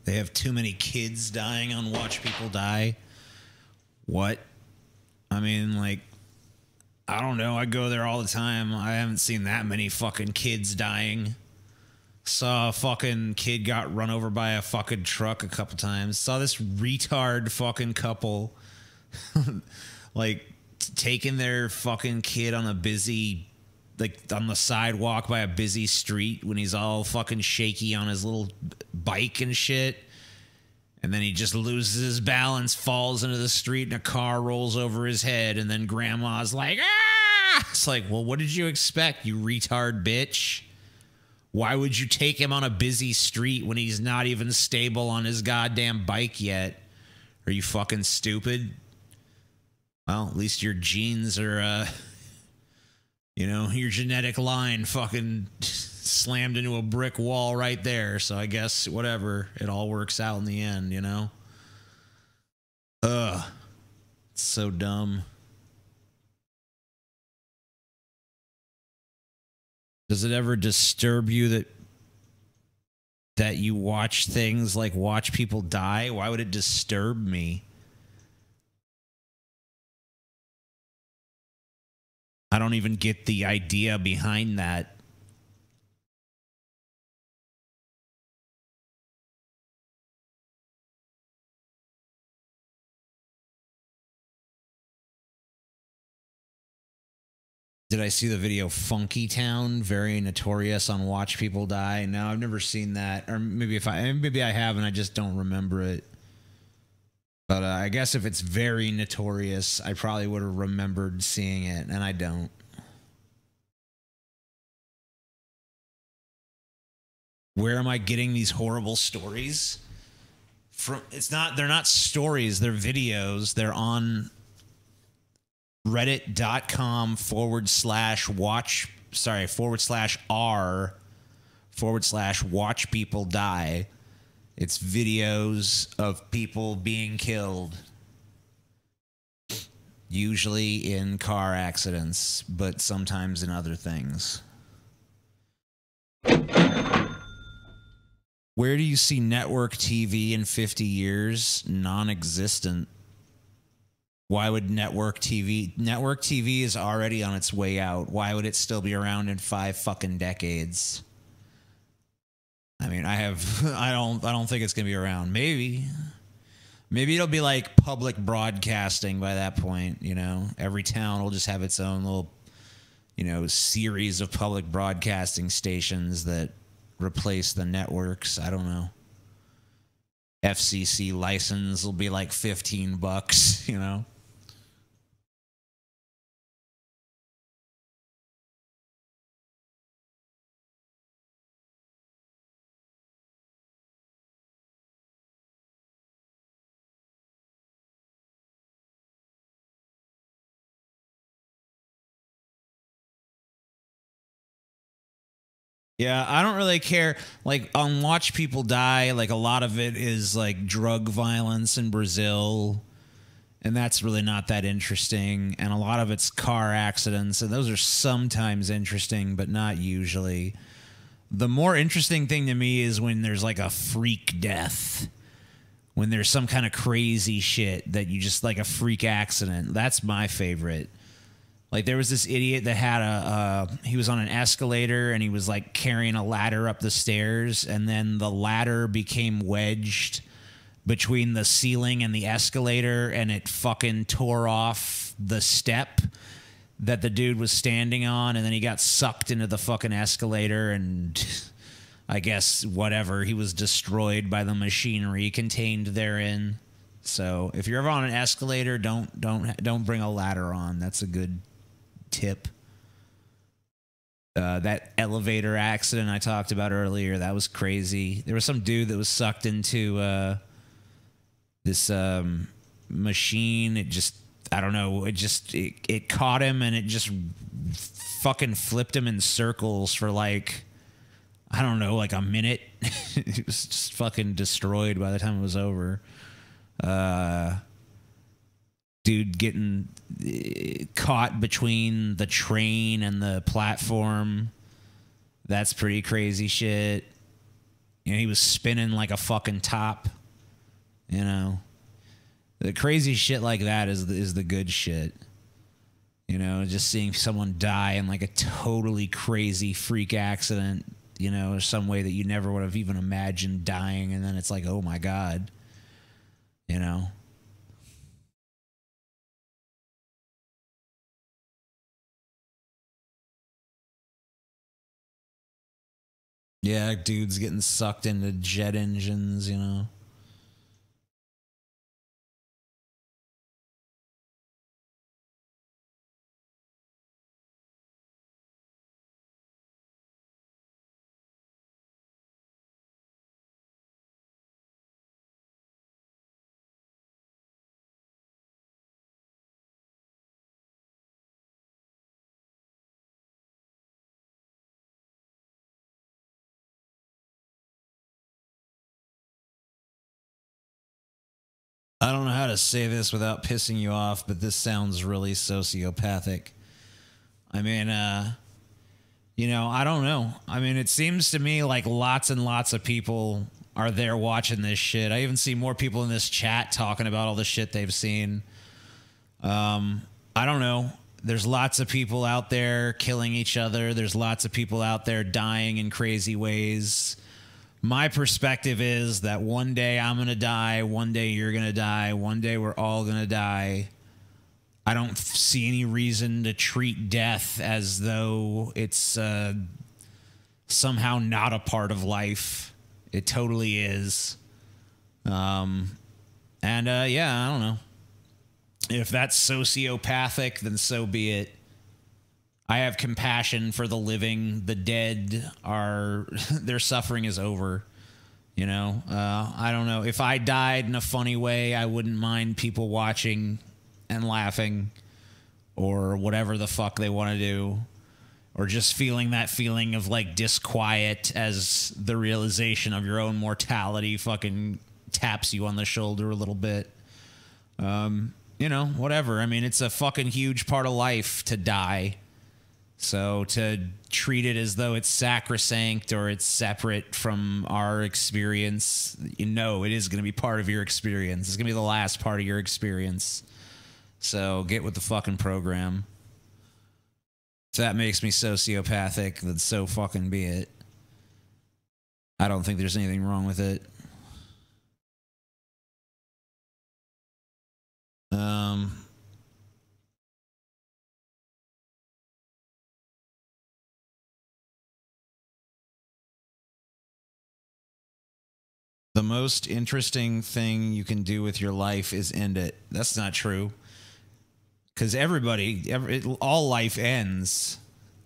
They have too many kids dying on Watch People Die. What? I mean, like, I don't know. I go there all the time. I haven't seen that many fucking kids dying. Saw a fucking kid got run over by a fucking truck a couple times. Saw this retard fucking couple like taking their fucking kid on a busy, like on the sidewalk by a busy street when he's all fucking shaky on his little bike and shit. And then he just loses his balance, falls into the street, and a car rolls over his head. And then grandma's like, ah! It's like, well, what did you expect, you retard bitch? Why would you take him on a busy street when he's not even stable on his goddamn bike yet? Are you fucking stupid? Well, at least your genes are, you know, your genetic line fucking slammed into a brick wall right there. So I guess whatever, it all works out in the end, you know? Ugh. It's so dumb. Does it ever disturb you that you watch things like Watch People Die? Why would it disturb me? I don't even get the idea behind that. Did I see the video Funky Town? Very notorious on Watch People Die. No, I've never seen that. Or maybe I have and I just don't remember it. But I guess if it's very notorious, I probably would have remembered seeing it, and I don't. Where am I getting these horrible stories? They're not stories, they're videos. They're on reddit.com/r/watch people die. It's videos of people being killed. Usually in car accidents, but sometimes in other things. Where do you see network TV in 50 years? Non-existent. Why would network TV? Network TV is already on its way out. Why would it still be around in 5 fucking decades? I mean, I don't think it's gonna be around. Maybe it'll be like public broadcasting by that point. You know, every town will just have its own little series of public broadcasting stations that replace the networks. I don't know. FCC license will be like $15. Yeah, I don't really care. Like on Watch People Die, like a lot of it is like drug violence in Brazil, and that's really not that interesting. And a lot of it's car accidents, and those are sometimes interesting, but not usually. The more interesting thing to me is when there's like a freak death, when there's some kind of crazy shit that you just like a freak accident. That's my favorite. Like there was this idiot that had he was on an escalator and he was like carrying a ladder up the stairs, and then the ladder became wedged between the ceiling and the escalator, and it fucking tore off the step that the dude was standing on, and then he got sucked into the fucking escalator, and I guess whatever, he was destroyed by the machinery contained therein. So if you're ever on an escalator, don't bring a ladder on. That's a good tip. That elevator accident I talked about earlier, that was crazy. There was some dude that was sucked into this machine. It just, I don't know, it caught him, and it just fucking flipped him in circles for like, I don't know, like a minute. He was just fucking destroyed by the time it was over. Dude getting caught between the train and the platform. That's pretty crazy shit. He was spinning like a fucking top. The crazy shit like that is the good shit. Just seeing someone die in like a totally crazy freak accident, or some way that you never would have even imagined dying, and then it's like, oh my God. Yeah, dudes getting sucked into jet engines. I don't know how to say this without pissing you off, but this sounds really sociopathic. I mean, I don't know. I mean, it seems to me like lots and lots of people are there watching this shit. I even see more people in this chat talking about all the shit they've seen. I don't know. There's lots of people out there killing each other. There's lots of people out there dying in crazy ways. My perspective is that one day I'm going to die. One day you're going to die. One day we're all going to die. I don't see any reason to treat death as though it's somehow not a part of life. It totally is. Yeah, I don't know. If that's sociopathic, then so be it. I have compassion for the living. The dead are, their suffering is over. I don't know. If I died in a funny way, I wouldn't mind people watching and laughing or whatever the fuck they want to do. Or just feeling that feeling of like disquiet as the realization of your own mortality fucking taps you on the shoulder a little bit. Whatever. I mean, it's a fucking huge part of life to die. So to treat it as though it's sacrosanct or it's separate from our experience, it is going to be part of your experience. It's going to be the last part of your experience. So get with the fucking program. If that makes me sociopathic, then so fucking be it. I don't think there's anything wrong with it. The most interesting thing you can do with your life is end it. That's not true. Because all life ends.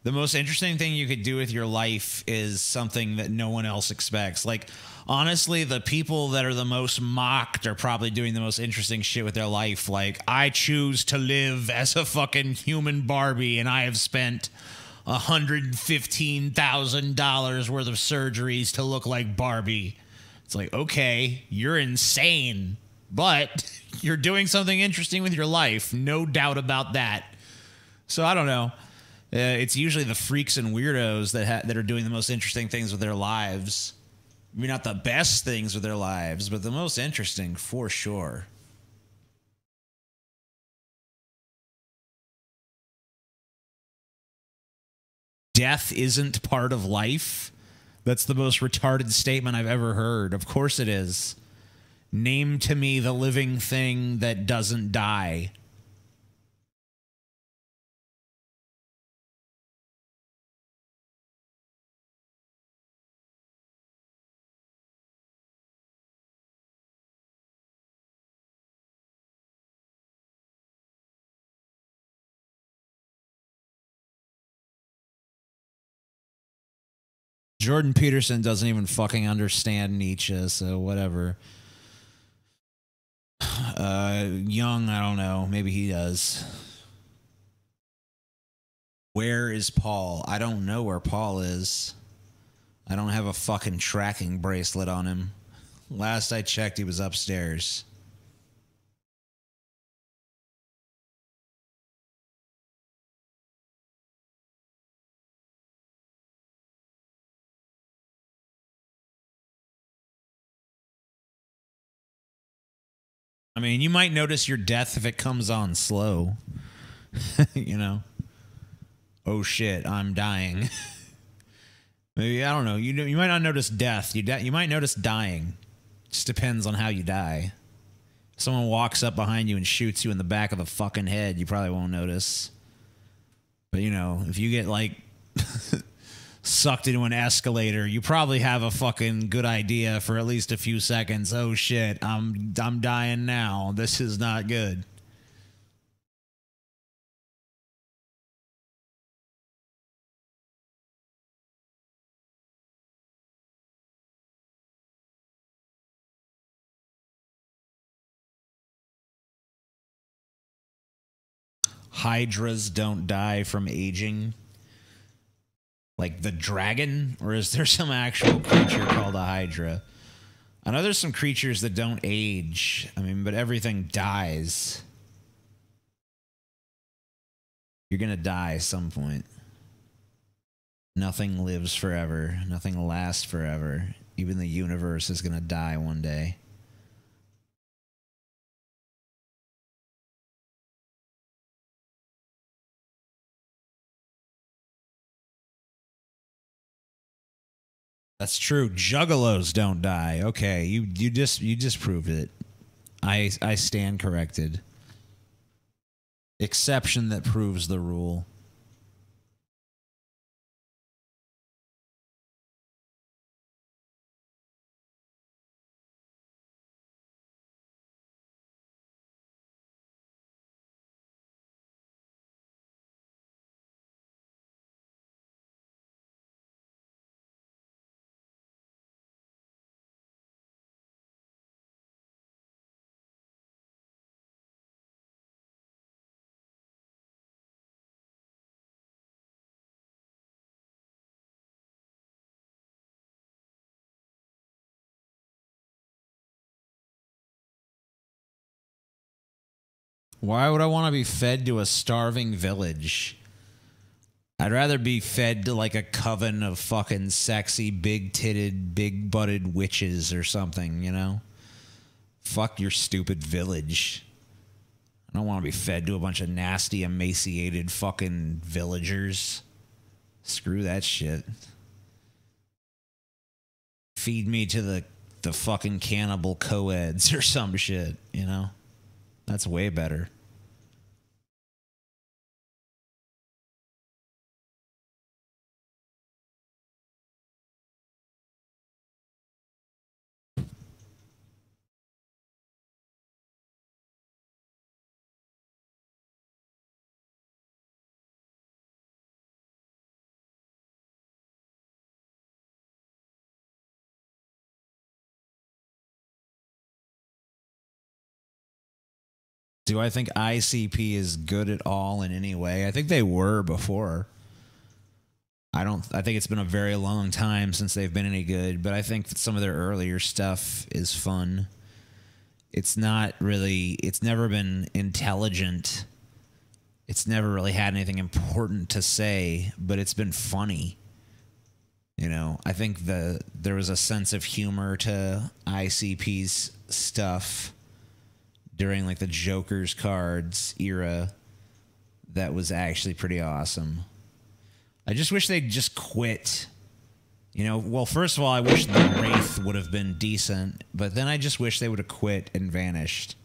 The most interesting thing you could do with your life is something that no one else expects. Like, honestly, the people that are the most mocked are probably doing the most interesting shit with their life. Like, I choose to live as a fucking human Barbie, and I have spent $115,000 worth of surgeries to look like Barbie. It's like, okay, you're insane, but you're doing something interesting with your life. No doubt about that. So I don't know. It's usually the freaks and weirdos that are doing the most interesting things with their lives. Maybe not the best things with their lives, but the most interesting for sure. Death isn't part of life. That's the most retarded statement I've ever heard. Of course it is. Name to me the living thing that doesn't die. Jordan Peterson doesn't even fucking understand Nietzsche, so whatever. Young, I don't know. Maybe he does. Where is Paul? I don't know where Paul is. I don't have a fucking tracking bracelet on him. Last I checked, he was upstairs. I mean, you might notice your death if it comes on slow. You know? Oh shit, I'm dying. Maybe, I don't know. You might not notice death. You might notice dying. Just depends on how you die. If someone walks up behind you and shoots you in the back of the fucking head, you probably won't notice. But you know, if you get like sucked into an escalator, you probably have a fucking good idea for at least a few seconds. Oh shit, I'm dying now. This is not good. Hydras don't die from aging. Like the dragon? Or is there some actual creature called a hydra? I know there's some creatures that don't age. I mean, but everything dies. You're gonna die at some point. Nothing lives forever. Nothing lasts forever. Even the universe is gonna die one day. That's true. Juggalos don't die. Okay, you just proved it. I stand corrected. Exception that proves the rule. Why would I want to be fed to a starving village? I'd rather be fed to like a coven of fucking sexy, big-titted, big-butted witches or something, you know? Fuck your stupid village. I don't want to be fed to a bunch of nasty, emaciated fucking villagers. Screw that shit. Feed me to the fucking cannibal co-eds or some shit, you know? That's way better. Do I think ICP is good at all in any way? I think they were before. I think it's been a very long time since they've been any good, but I think that some of their earlier stuff is fun. It's not really, it's never been intelligent. It's never really had anything important to say, but it's been funny. You know, I think there was a sense of humor to ICP's stuff during like the Joker's cards era that was actually pretty awesome. I just wish they'd just quit. You know, well, first of all, I wish the Wraith would have been decent, but then I just wish they would have quit and vanished.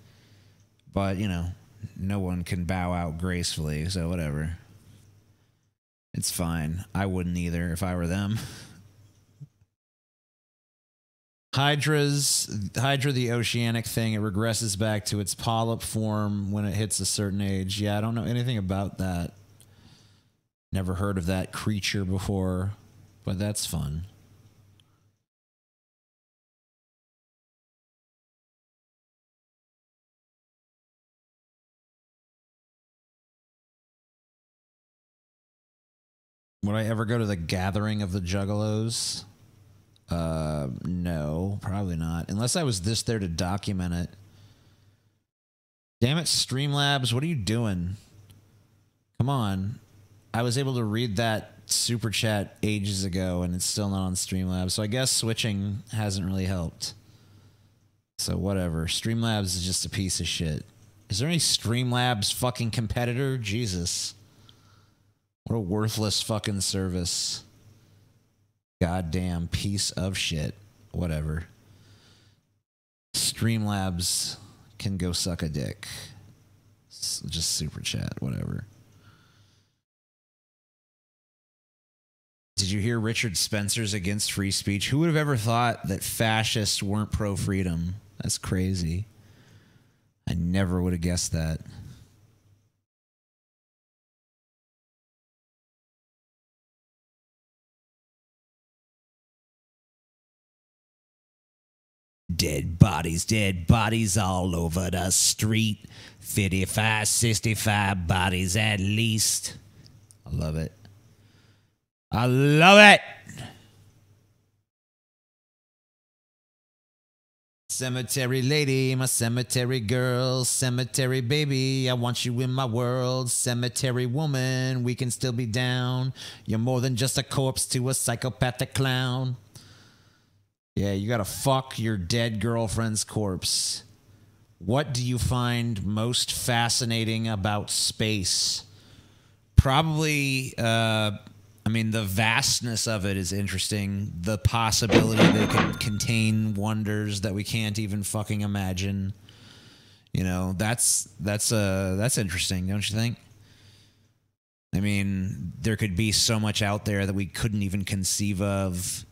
But, you know, no one can bow out gracefully, so whatever. It's fine. I wouldn't either if I were them. Hydra the oceanic thing, it regresses back to its polyp form when it hits a certain age. Yeah, I don't know anything about that. Never heard of that creature before, but that's fun. Would I ever go to the gathering of the Juggalos? No, probably not. Unless I was there to document it. Damn it, Streamlabs, what are you doing? Come on. I was able to read that super chat ages ago, and it's still not on Streamlabs. So I guess switching hasn't really helped. So whatever. Streamlabs is just a piece of shit. Is there any Streamlabs fucking competitor? Jesus. What a worthless fucking service. Goddamn piece of shit. Whatever. Streamlabs can go suck a dick. Just super chat, whatever. Did you hear Richard Spencer's against free speech? Who would have ever thought that fascists weren't pro-freedom? That's crazy. I never would have guessed that. Dead bodies all over the street. 55, 65 bodies at least. I love it. I love it. Cemetery lady, my cemetery girl, cemetery baby, I want you in my world. Cemetery woman, we can still be down. You're more than just a corpse to a psychopathic clown. Yeah, you gotta fuck your dead girlfriend's corpse. What do you find most fascinating about space? Probably, I mean, the vastness of it is interesting. The possibility that it can contain wonders that we can't even fucking imagine. You know, that's interesting, don't you think? I mean, there could be so much out there that we couldn't even conceive of.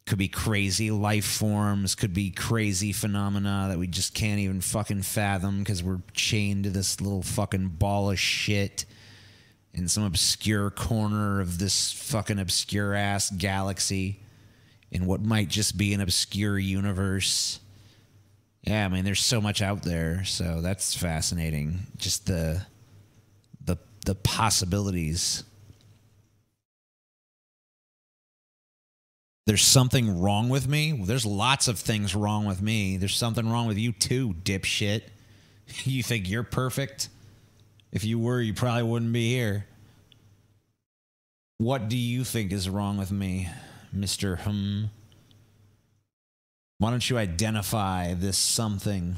Could be crazy life forms, could be crazy phenomena that we just can't even fucking fathom because we're chained to this little fucking ball of shit in some obscure corner of this fucking obscure-ass galaxy in what might just be an obscure universe. Yeah, I mean, there's so much out there, so that's fascinating. Just the possibilities. There's something wrong with me? Well, there's lots of things wrong with me. There's something wrong with you too, dipshit. You think you're perfect? If you were, you probably wouldn't be here. What do you think is wrong with me, Mr. Why don't you identify this something?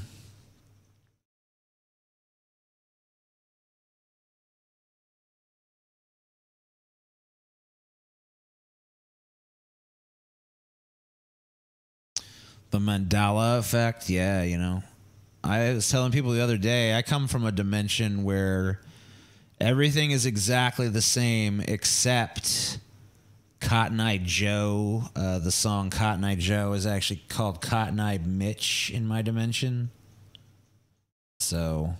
The Mandela effect? Yeah, you know. I was telling people the other day, I come from a dimension where everything is exactly the same except Cotton Eye Joe. The song Cotton Eye Joe is actually called Cotton Eye Mitch in my dimension. So,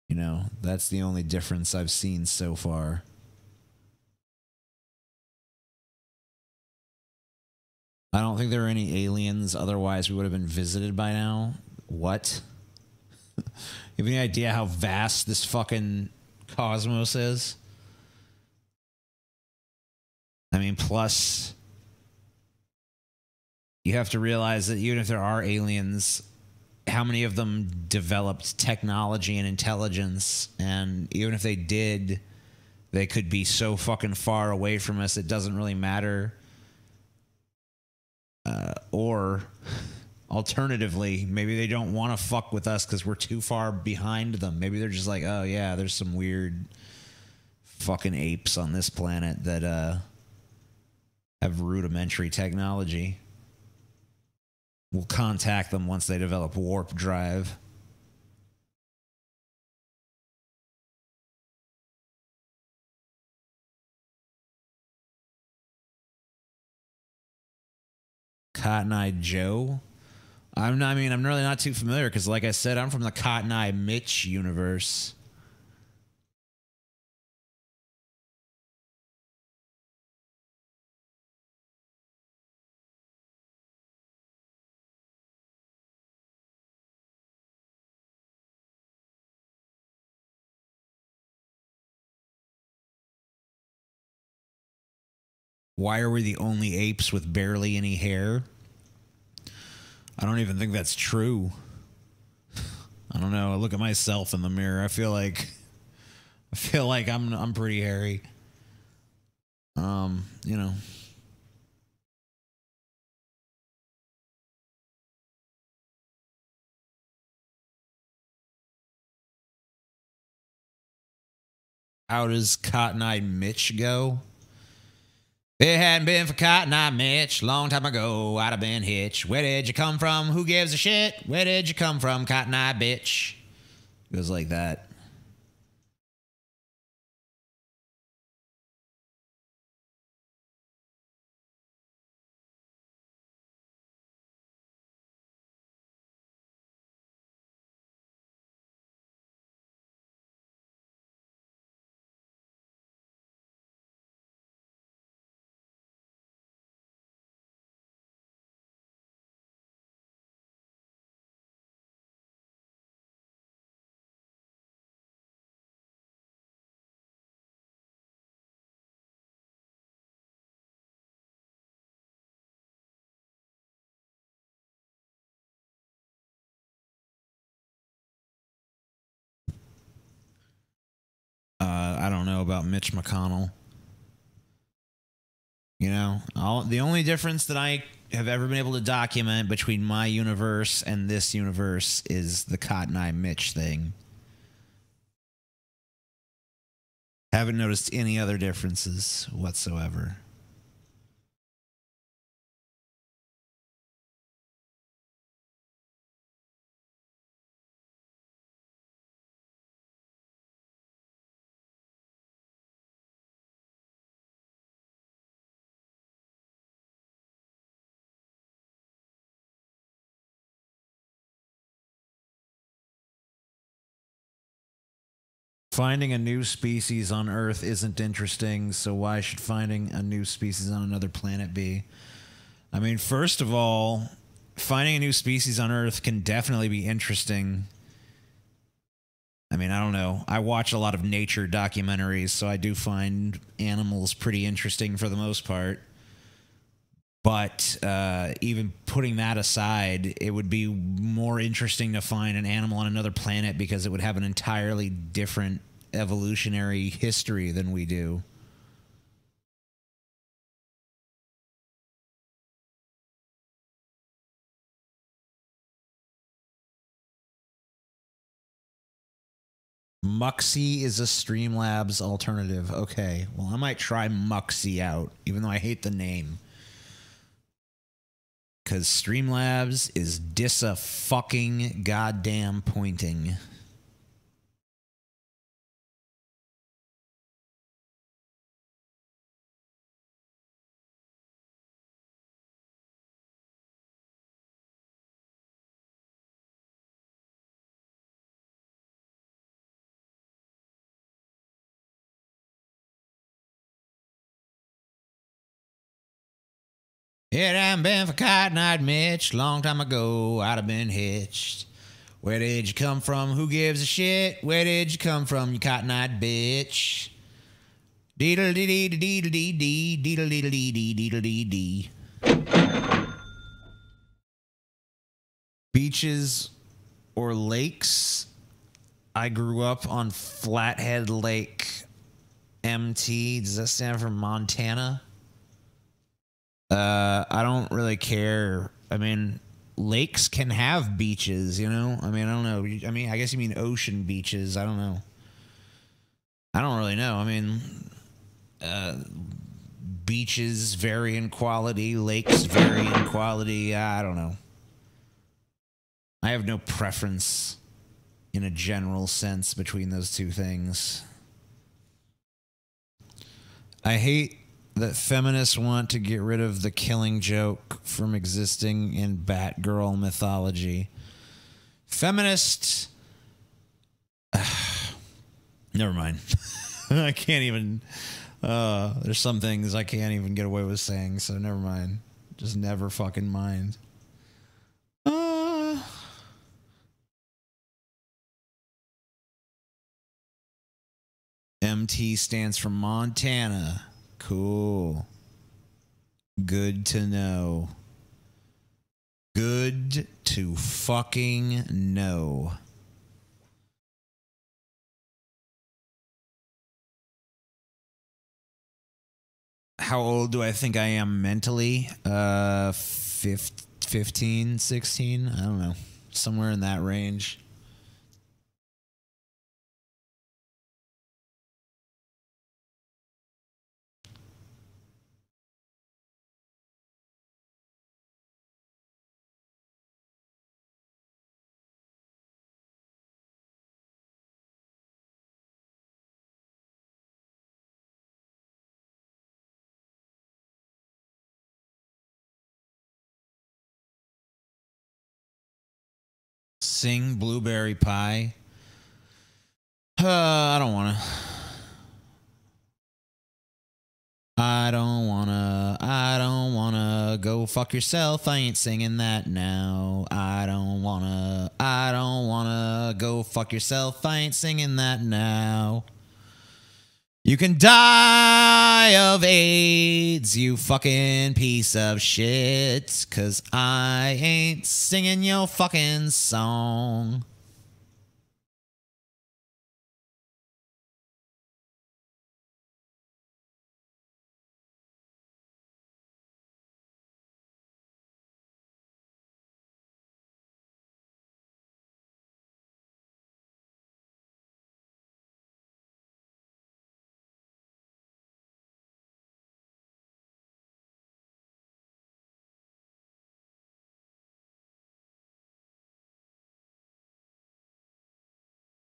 you know, that's the only difference I've seen so far. I don't think there are any aliens, otherwise we would have been visited by now. What? You have any idea how vast this fucking cosmos is? I mean, plus, you have to realize that even if there are aliens, how many of them developed technology and intelligence? And even if they did, they could be so fucking far away from us, it doesn't really matter. Or alternatively, maybe they don't want to fuck with us because we're too far behind them. Maybe they're just like, oh yeah, there's some weird fucking apes on this planet that have rudimentary technology. We'll contact them once they develop warp drive. Cotton Eye Joe? I'm really not too familiar because, like I said, I'm from the Cotton Eye Mitch universe. Why are we the only apes with barely any hair? I don't even think that's true. I don't know. I look at myself in the mirror. I feel like I'm pretty hairy. You know. How does Cotton Eye Mitch go? If it hadn't been for Cotton Eye Mitch, long time ago, I'd have been hitched. Where did you come from? Who gives a shit? Where did you come from, Cotton Eye bitch? Goes like that. I don't know about Mitch McConnell. You know, the only difference that I have ever been able to document between my universe and this universe is the Cotton Eye Mitch thing. Haven't noticed any other differences whatsoever. Finding a new species on Earth isn't interesting, so why should finding a new species on another planet be? I mean, first of all, finding a new species on Earth can definitely be interesting. I mean, I don't know. I watch a lot of nature documentaries, so I do find animals pretty interesting for the most part. But even putting that aside, it would be more interesting to find an animal on another planet because it would have an entirely different evolutionary history than we do. Muxie is a Streamlabs alternative. Okay, well, I might try Muxie out, even though I hate the name. Because Streamlabs is fucking goddamn pointing. It hadn't been for Cotton Eye Mitch, long time ago, I'd have been hitched. Where did you come from? Who gives a shit? Where did you come from, you cotton-eyed bitch? Deedle dee dee deedle dee dee deedle deedle dee dee deedle dee dee. Beaches or lakes? I grew up on Flathead Lake. MT. Does that stand for Montana? I don't really care. I mean, lakes can have beaches, you know? I mean, I don't know. I mean, I guess you mean ocean beaches. I don't know. I don't really know. I mean, beaches vary in quality, lakes vary in quality. I don't know. I have no preference in a general sense between those two things. I hate that feminists want to get rid of the killing joke from existing in Batgirl mythology. Feminists. Never mind. I can't even. There's some things I can't even get away with saying, so never mind. Just never fucking mind. MT stands for Montana. Cool. Good to know. Good to fucking know. How old do I think I am mentally? 15, 16? I don't know. Somewhere in that range. Sing Blueberry Pie. I don't want to. I don't wanna go fuck yourself. I ain't singing that now. I don't wanna go fuck yourself. I ain't singing that now. You can die of AIDS, you fucking piece of shit, 'cause I ain't singing your fucking song.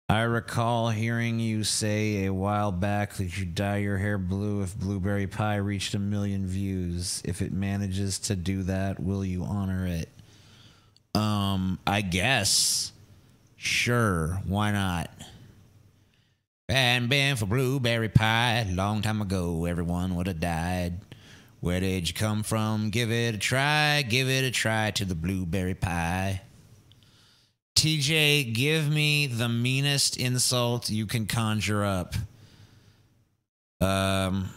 I recall hearing you say a while back that you'd dye your hair blue if Blueberry Pie reached 1 million views. If it manages to do that, will you honor it? I guess. Sure, why not? Hadn't been for Blueberry Pie, long time ago, everyone would have died. Where did you come from? Give it a try to the Blueberry Pie. TJ, give me the meanest insult you can conjure up. The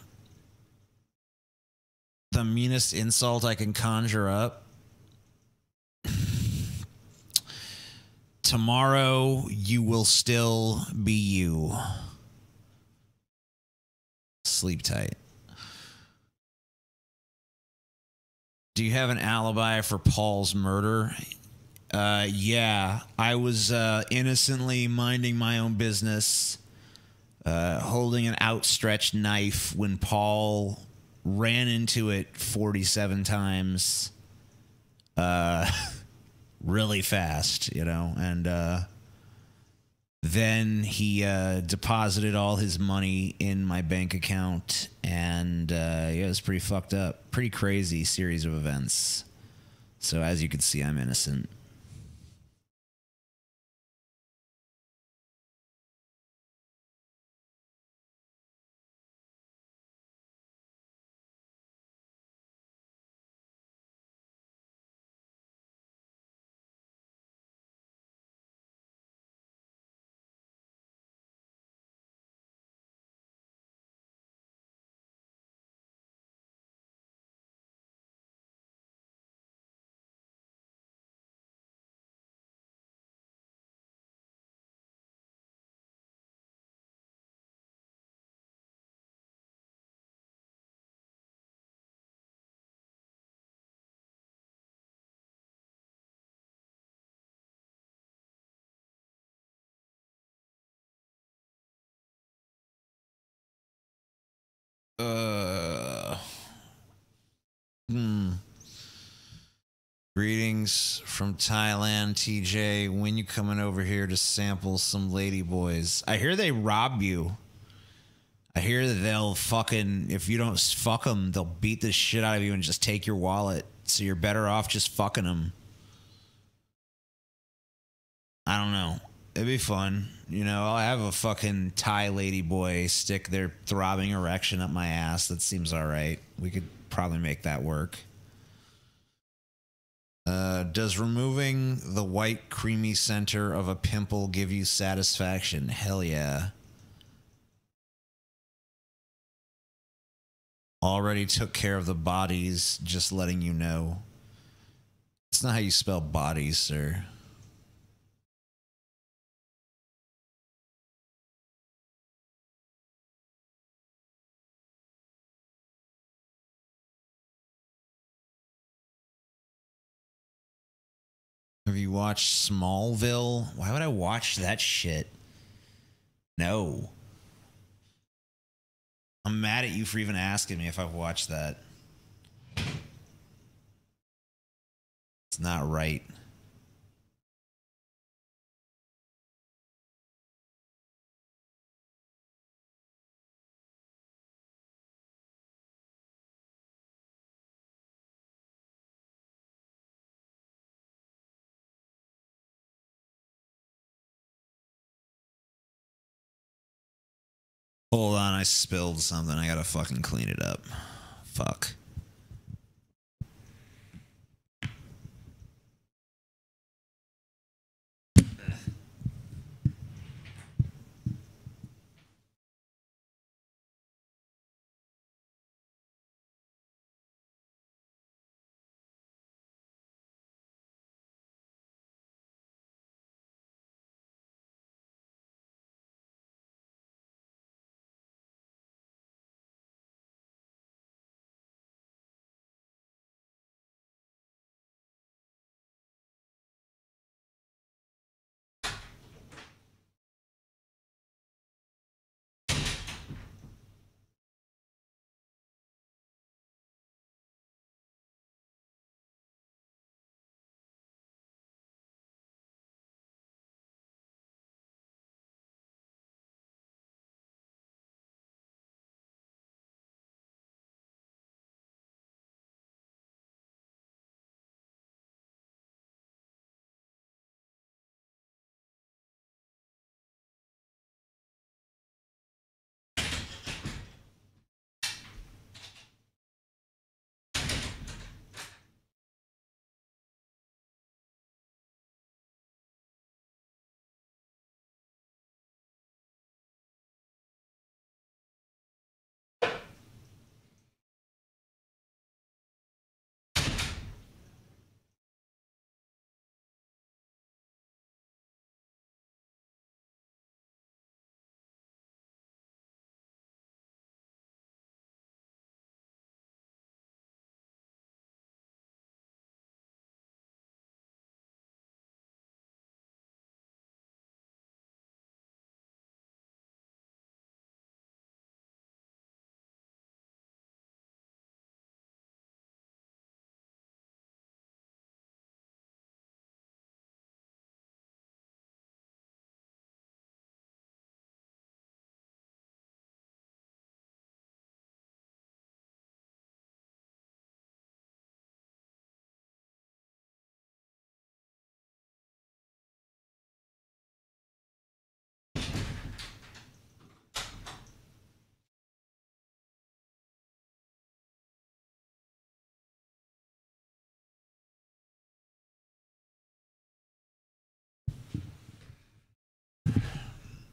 meanest insult I can conjure up. Tomorrow you will still be you. Sleep tight. Do you have an alibi for Paul's murder? Yeah, I was innocently minding my own business, holding an outstretched knife when Paul ran into it 47 times, really fast, you know, and then he deposited all his money in my bank account, and yeah, it was pretty fucked up, pretty crazy series of events. So as you can see, I'm innocent. Hmm. Greetings from Thailand, TJ. When you coming over here to sample some lady boys? I hear they rob you. I hear that they'll fucking, if you don't fuck them, they'll beat the shit out of you and just take your wallet. So you're better off just fucking them. I don't know. It'd be fun. You know, I'll have a fucking Thai lady boy stick their throbbing erection up my ass. That seems all right. We could probably make that work. Does removing the white creamy center of a pimple give you satisfaction? Hell yeah. Already took care of the bodies, just letting you know. It's not how you spell bodies, sir. Have you watched Smallville? Why would I watch that shit? No. I'm mad at you for even asking me if I've watched that. It's not right. Hold on, I spilled something. I gotta fucking clean it up. Fuck.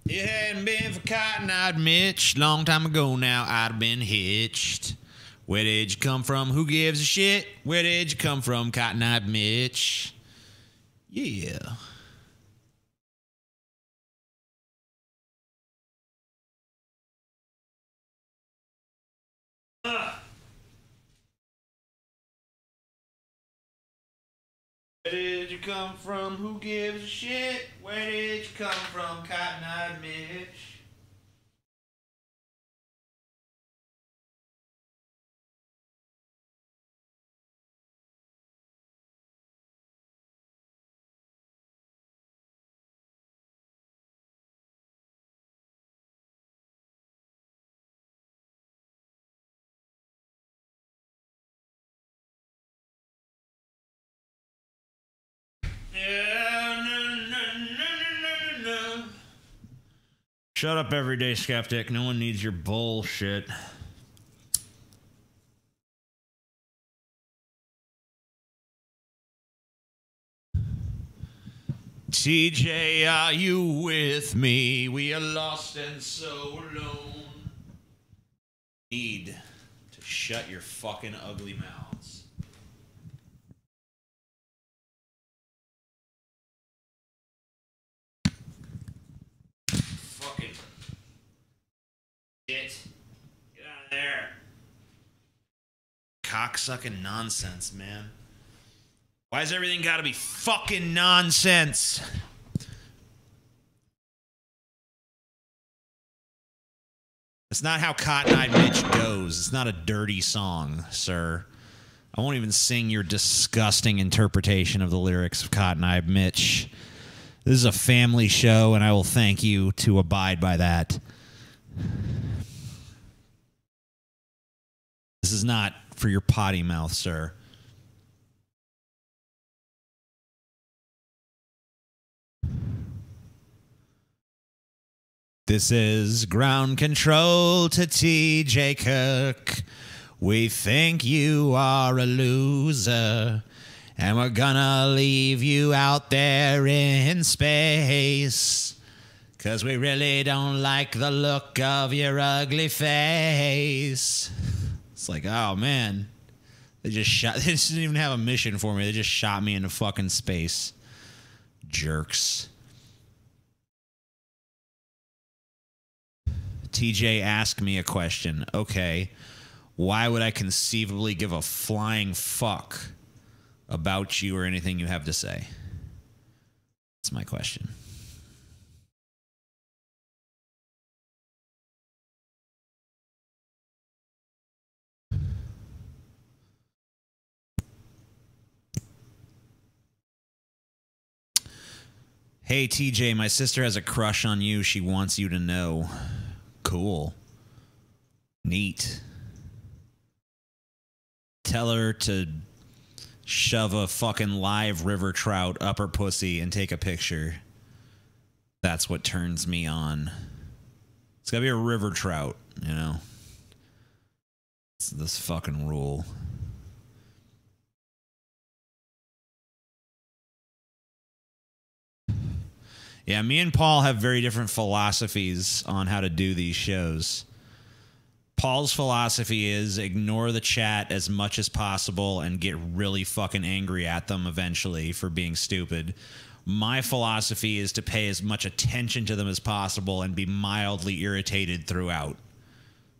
It hadn't been for Cotton Eyed Mitch. Long time ago now, I'd have been hitched. Where did you come from? Who gives a shit? Where did you come from, Cotton Eyed Mitch? Yeah. Where did you come from? Who gives a shit? Where did you come from, Cotton Eyed Mitch? No. Shut up, everyday skeptic. No one needs your bullshit. TJ, are you with me? We are lost and so alone. Need to shut your fucking ugly mouths. Fucking shit. Get out of there. Cocksucking nonsense, man. Why has everything got to be fucking nonsense? That's not how Cotton Eye Mitch goes. It's not a dirty song, sir. I won't even sing your disgusting interpretation of the lyrics of Cotton Eye Mitch. This is a family show, and I will thank you to abide by that. This is not for your potty mouth, sir. This is ground control to TJ Kirk. We think you are a loser, and we're gonna leave you out there in space, 'cause we really don't like the look of your ugly face. It's like, oh man, they didn't even have a mission for me. They just shot me into fucking space. Jerks. TJ asked me a question. Okay, why would I conceivably give a flying fuck about you or anything you have to say? That's my question. Hey, TJ, my sister has a crush on you. She wants you to know. Cool. Neat. Tell her to shove a fucking live river trout up her pussy and take a picture. That's what turns me on. It's gotta be a river trout, you know? It's this fucking rule. Yeah, me and Paul have very different philosophies on how to do these shows. Paul's philosophy is ignore the chat as much as possible and get really fucking angry at them eventually for being stupid. My philosophy is to pay as much attention to them as possible and be mildly irritated throughout.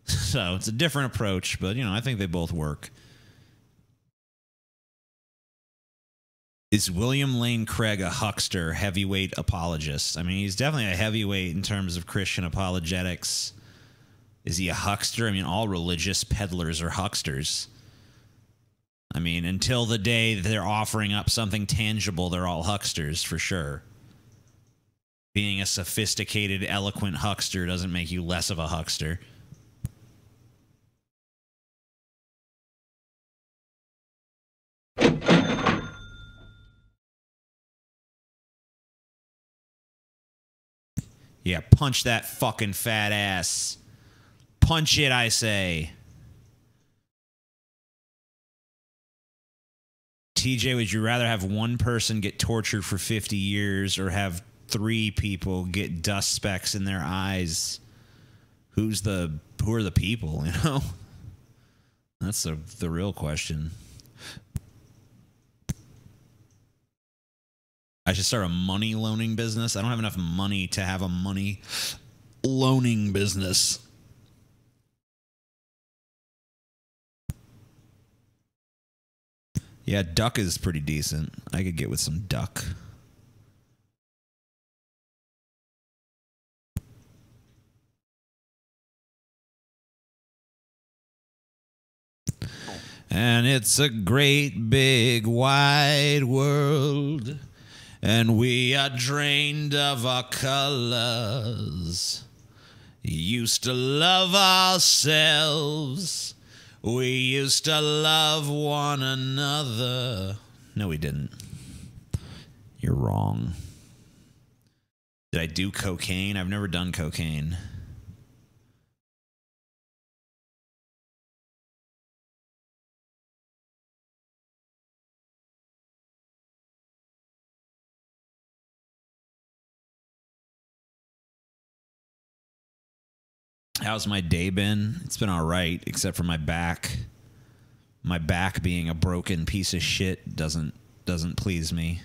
So it's a different approach, but, you know, I think they both work. Is William Lane Craig a huckster, heavyweight apologist? I mean, he's definitely a heavyweight in terms of Christian apologetics. Is he a huckster? I mean, all religious peddlers are hucksters. I mean, until the day they're offering up something tangible, they're all hucksters for sure. Being a sophisticated, eloquent huckster doesn't make you less of a huckster. Yeah, punch that fucking fat ass. Punch it, I say. TJ, would you rather have one person get tortured for 50 years or have 3 people get dust specks in their eyes? Who are the people, you know? That's the real question. I should start a money loaning business. I don't have enough money to have a money loaning business. Yeah, duck is pretty decent. I could get with some duck. And it's a great big wide world, and we are drained of our colors. Used to love ourselves. We used to love one another. No, we didn't. You're wrong. Did I do cocaine? I've never done cocaine. How's my day been? It's been all right, except for my back. My back being a broken piece of shit doesn't please me.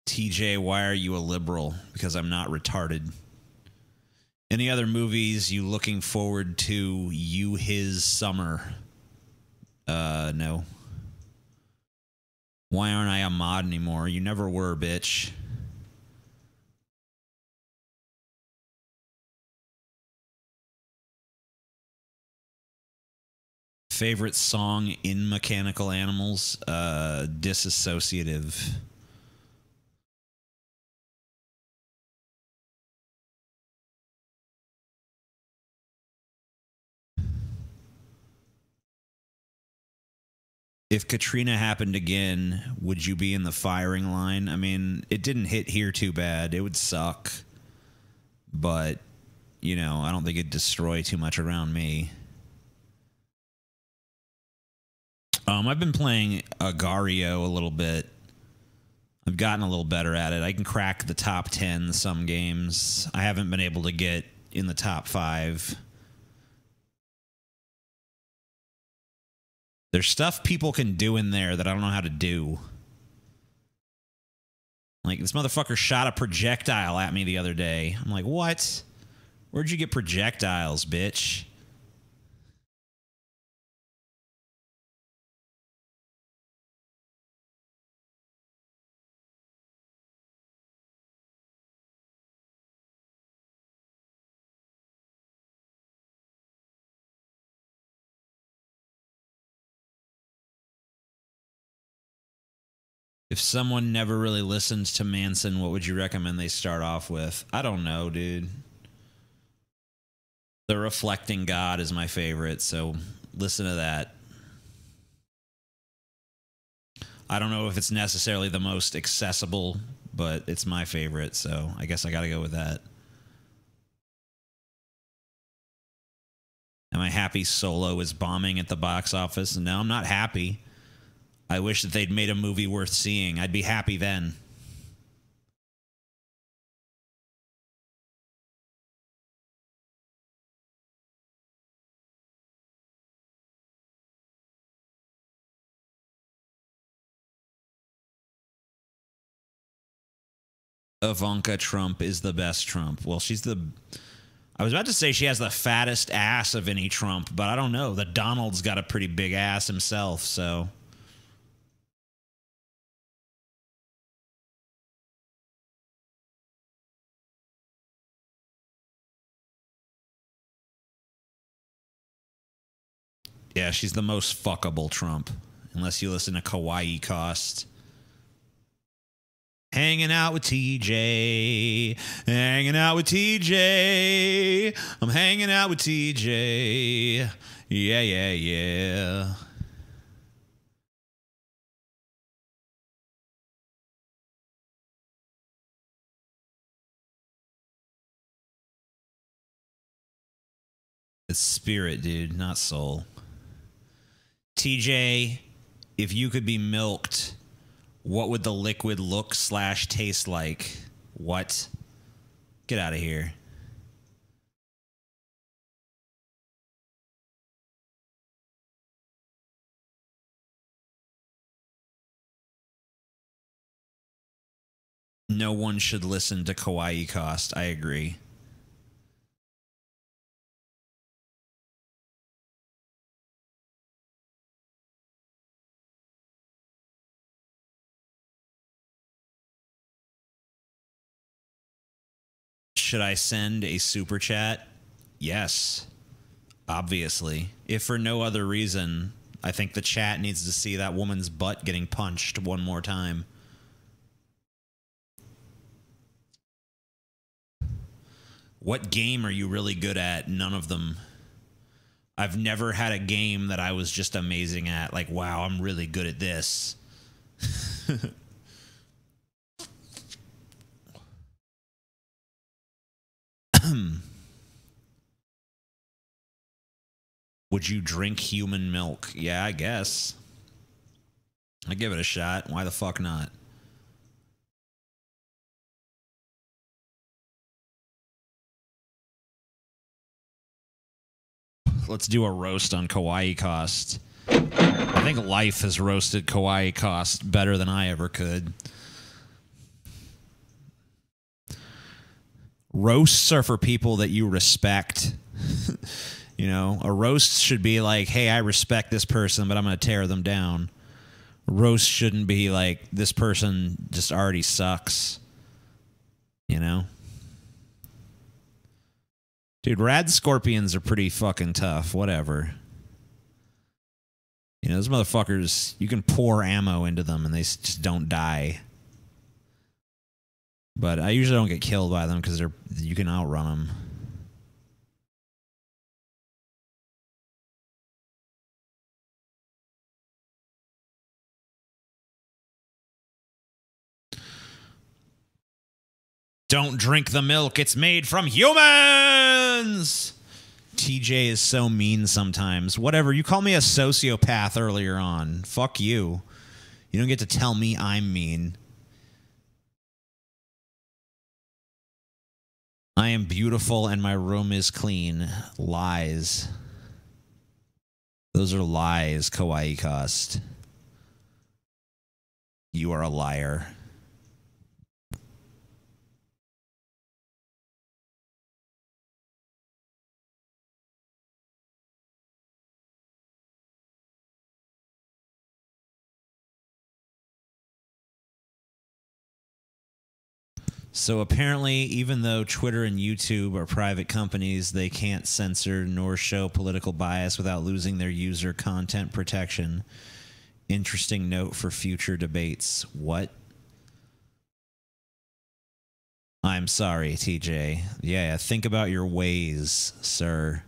TJ, why are you a liberal? Because I'm not retarded. Any other movies you looking forward to? You, his summer? No. Why aren't I a mod anymore? You never were, bitch. Favorite song in Mechanical Animals? Disassociative. If Katrina happened again, would you be in the firing line? I mean, it didn't hit here too bad. It would suck. But, you know, I don't think it'd destroy too much around me. I've been playing Agario a little bit. I've gotten a little better at it. I can crack the top 10 some games. I haven't been able to get in the top 5. There's stuff people can do in there that I don't know how to do. Like, this motherfucker shot a projectile at me the other day. I'm like, what? Where'd you get projectiles, bitch? If someone never really listens to Manson, what would you recommend they start off with? I don't know, dude. The Reflecting God is my favorite, so listen to that. I don't know if it's necessarily the most accessible, but it's my favorite, so I guess I gotta go with that. Am I happy Solo is bombing at the box office? No, I'm not happy. I wish that they'd made a movie worth seeing. I'd be happy then. Ivanka Trump is the best Trump. Well, she's the... I was about to say she has the fattest ass of any Trump, but I don't know. The Donald's got a pretty big ass himself, so... Yeah, she's the most fuckable Trump. Unless you listen to Kawaii Cost. Hanging out with TJ. Hanging out with TJ. I'm hanging out with TJ. Yeah, yeah, yeah. It's spirit, dude, not soul. TJ, if you could be milked, what would the liquid look / taste like? What? Get out of here. No one should listen to Kawaii Cost. I agree. Should I send a super chat? Yes. Obviously. If for no other reason I think the chat needs to see that woman's butt getting punched one more time. What game are you really good at? None of them. I've never had a game that I was just amazing at. Like, wow, I'm really good at this. Would you drink human milk? Yeah, I guess. I'd give it a shot. Why the fuck not? Let's do a roast on Kawaii Cost. I think life has roasted Kawaii Cost better than I ever could. Roasts are for people that you respect. You know, a roast should be like, hey, I respect this person, but I'm going to tear them down. A roast shouldn't be like, this person just already sucks. You know? Dude, rad scorpions are pretty fucking tough. Whatever. You know, those motherfuckers, you can pour ammo into them and they just don't die. But I usually don't get killed by them because you can outrun them. Don't drink the milk. It's made from humans. TJ is so mean sometimes. Whatever. You called me a sociopath earlier on. Fuck you. You don't get to tell me I'm mean. I am beautiful and my room is clean. Lies. Those are lies, Kawaii Cost. You are a liar. So apparently, even though Twitter and YouTube are private companies, they can't censor nor show political bias without losing their user content protection. Interesting note for future debates. What? I'm sorry, TJ. Yeah, think about your ways, sir.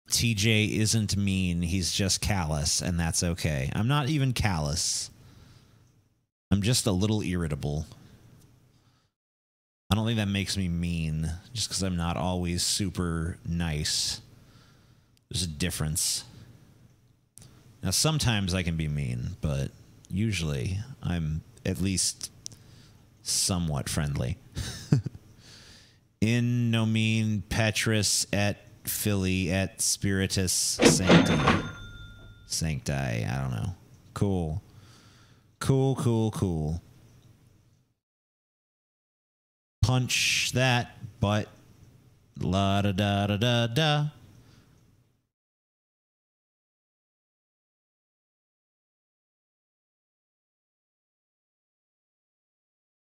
TJ isn't mean. He's just callous, and that's okay. I'm not even callous. I'm just a little irritable. I don't think that makes me mean, just because I'm not always super nice. There's a difference. Now, sometimes I can be mean, but usually I'm at least somewhat friendly. In nomine Petrus et Philly et Spiritus Sancti. Sancti, I don't know. Cool. Cool. Punch that butt. La da da da da da.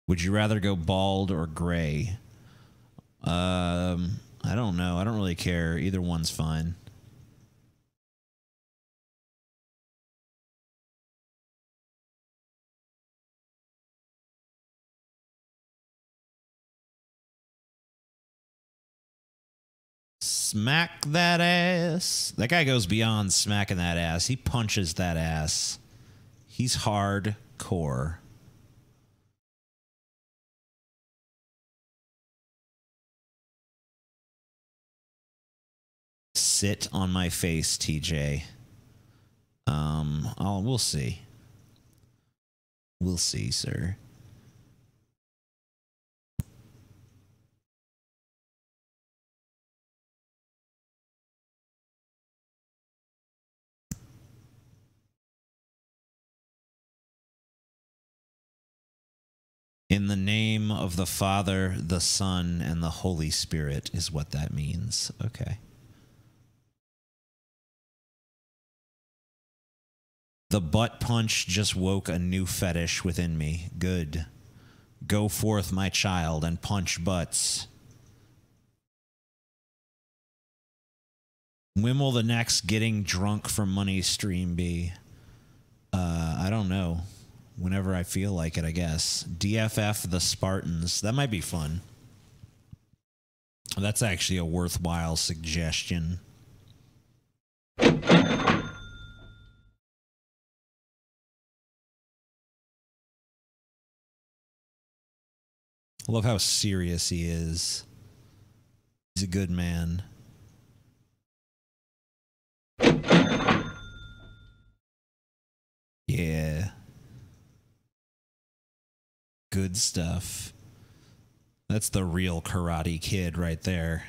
Would you rather go bald or gray? I don't know. I don't really care. Either one's fine. Smack that ass. That guy goes beyond smacking that ass. He punches that ass. He's hardcore. Sit on my face, TJ. We'll see. We'll see, sir. In the name of the Father, the Son, and the Holy Spirit is what that means. Okay. The butt punch just woke a new fetish within me. Good. Go forth, my child, and punch butts. When will the next Getting Drunk from Money stream be? I don't know. Whenever I feel like it, I guess. DFF the Spartans. That might be fun. That's actually a worthwhile suggestion. I love how serious he is. He's a good man. Yeah. Good stuff. That's the real Karate Kid right there.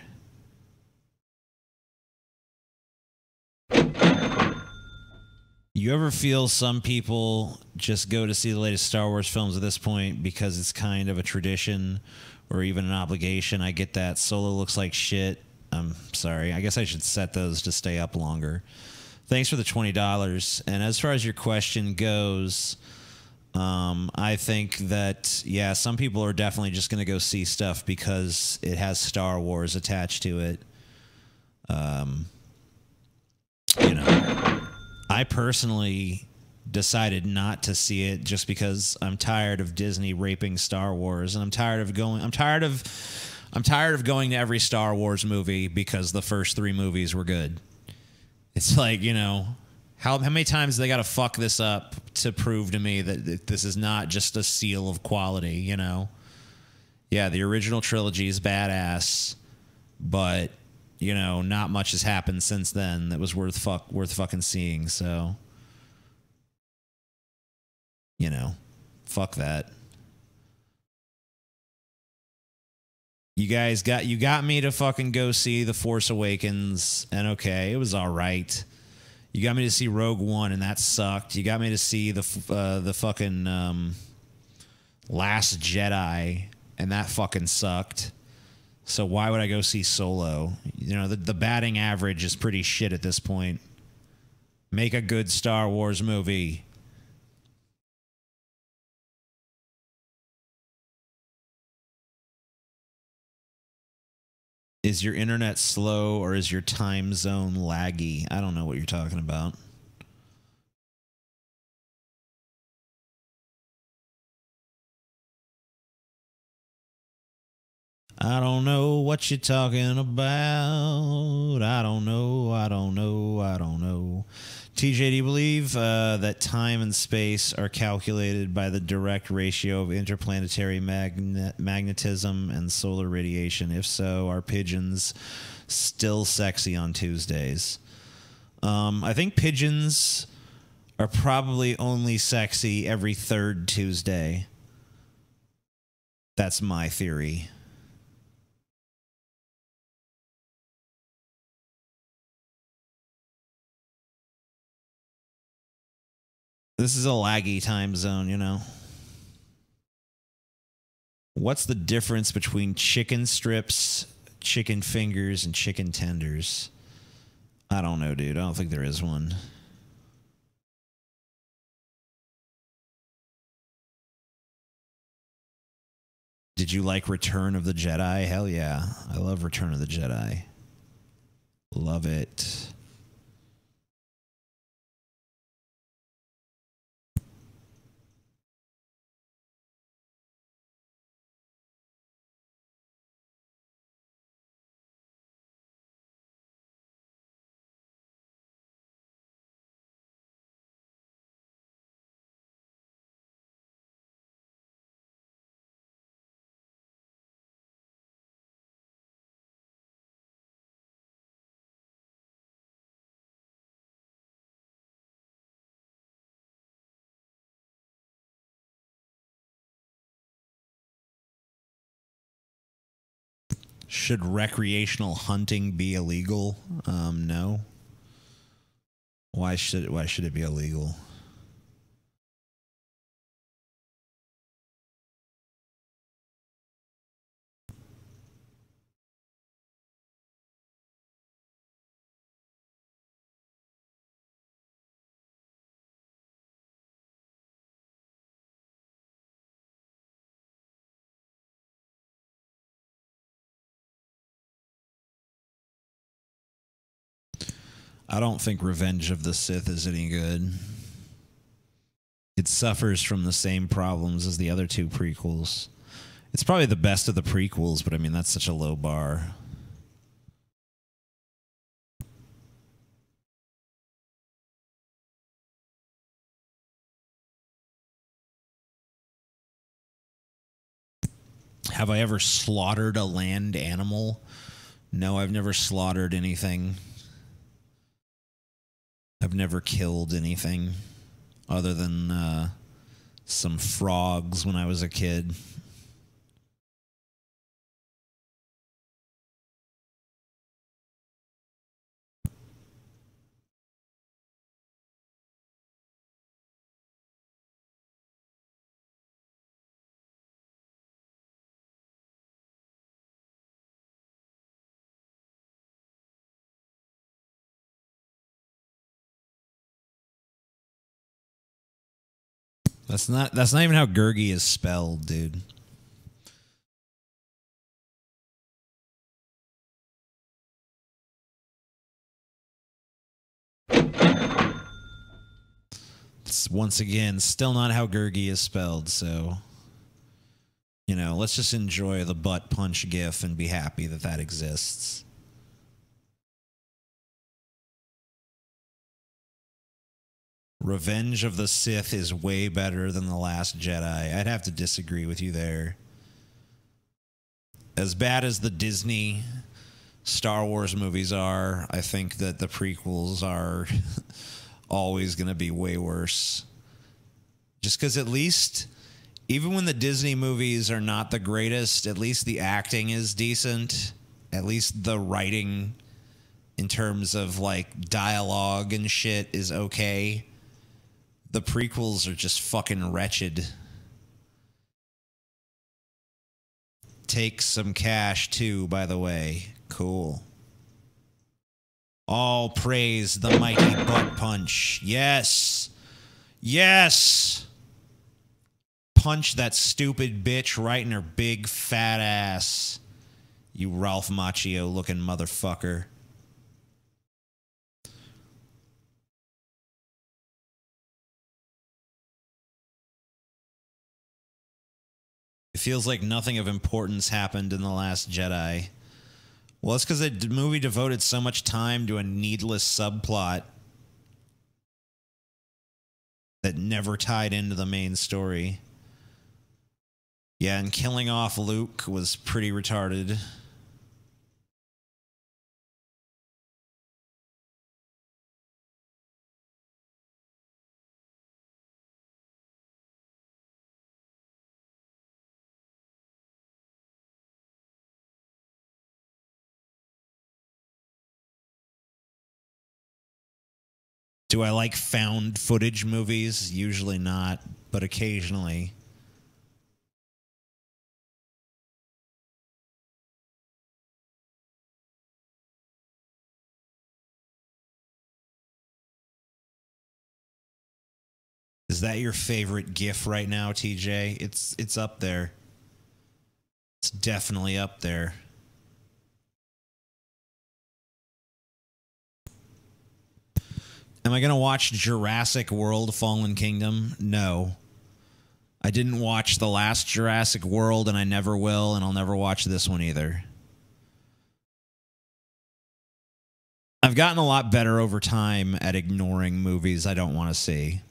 You ever feel some people just go to see the latest Star Wars films at this point because it's kind of a tradition or even an obligation? I get that. Solo looks like shit. I'm sorry. I guess I should set those to stay up longer. Thanks for the $20. And as far as your question goes, I think that, yeah, some people are definitely just going to go see stuff because it has Star Wars attached to it. You know, I personally decided not to see it just because I'm tired of Disney raping Star Wars, and I'm tired of going to every Star Wars movie because the first 3 movies were good. It's like, you know, how many times do they got to fuck this up to prove to me that this is not just a seal of quality, you know? Yeah, the original trilogy is badass, but, you know, not much has happened since then that was worth fucking seeing, so, you know, fuck that. You guys got me to fucking go see The Force Awakens, and okay, it was all right. You got me to see Rogue One, and that sucked. You got me to see the fucking Last Jedi, and that fucking sucked. So why would I go see Solo? You know, the batting average is pretty shit at this point. Make a good Star Wars movie. Is your internet slow or is your time zone laggy? I don't know what you're talking about. I don't know what you're talking about. I don't know. I don't know. I don't know. TJ, do you believe that time and space are calculated by the direct ratio of interplanetary magnetism and solar radiation? If so, are pigeons still sexy on Tuesdays? I think pigeons are probably only sexy every third Tuesday. That's my theory. This is a laggy time zone, you know. What's the difference between chicken strips, chicken fingers, and chicken tenders? I don't know, dude. I don't think there is one. Did you like Return of the Jedi? Hell yeah. I love Return of the Jedi. Love it. Should recreational hunting be illegal? No. Why should it be illegal? I don't think Revenge of the Sith is any good. It suffers from the same problems as the other two prequels. It's probably the best of the prequels, but I mean, that's such a low bar. Have I ever slaughtered a land animal? No, I've never slaughtered anything. I've never killed anything other than some frogs when I was a kid. That's not even how Gurgi is spelled, dude. It's once again still not how Gurgi is spelled, so you know, let's just enjoy the butt punch gif and be happy that that exists. Revenge of the Sith is way better than The Last Jedi. I'd have to disagree with you there. As bad as the Disney Star Wars movies are, I think that the prequels are always going to be way worse. Just because at least, even when the Disney movies are not the greatest, at least the acting is decent. At least the writing in terms of like dialogue and shit is okay. The prequels are just fucking wretched. Take some cash too, by the way. Cool. All praise the mighty butt punch. Yes. Yes. Punch that stupid bitch right in her big fat ass. You Ralph Macchio looking motherfucker. It feels like nothing of importance happened in The Last Jedi. Well, it's because the movie devoted so much time to a needless subplot that never tied into the main story. Yeah, and killing off Luke was pretty retarded. Do I like found footage movies? Usually not, but occasionally. Is that your favorite GIF right now, TJ? It's up there. It's definitely up there. Am I going to watch Jurassic World Fallen Kingdom? No. I didn't watch the last Jurassic World, and I never will, and I'll never watch this one either. I've gotten a lot better over time at ignoring movies I don't want to see.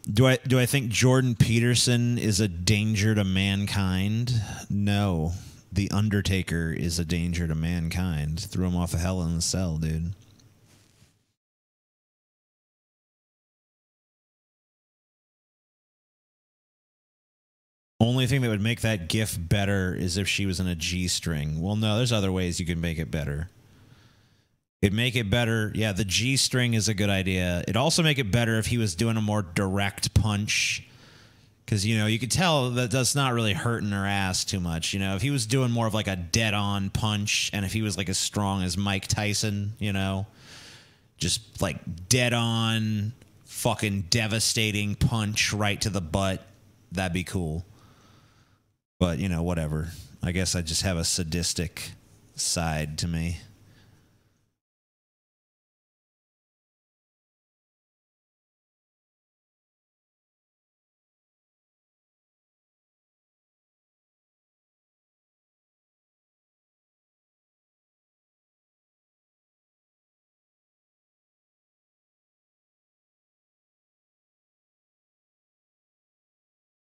Do I think Jordan Peterson is a danger to mankind? No. The Undertaker is a danger to mankind. Threw him off of Hell in a Cell, dude. Only thing that would make that GIF better is if she was in a G-string. Well, no, there's other ways you can make it better. It'd make it better. Yeah, the G-string is a good idea. It'd also make it better if he was doing a more direct punch. Because, you know, you could tell that that's not really hurting her ass too much. You know, if he was doing more of like a dead-on punch, and if he was like as strong as Mike Tyson, you know, Just like dead on, fucking devastating punch right to the butt. That'd be cool. But, you know, whatever. I guess I just have a sadistic side to me.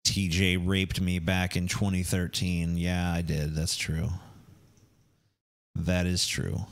TJ raped me back in 2013. Yeah, I did. That's true. That is true.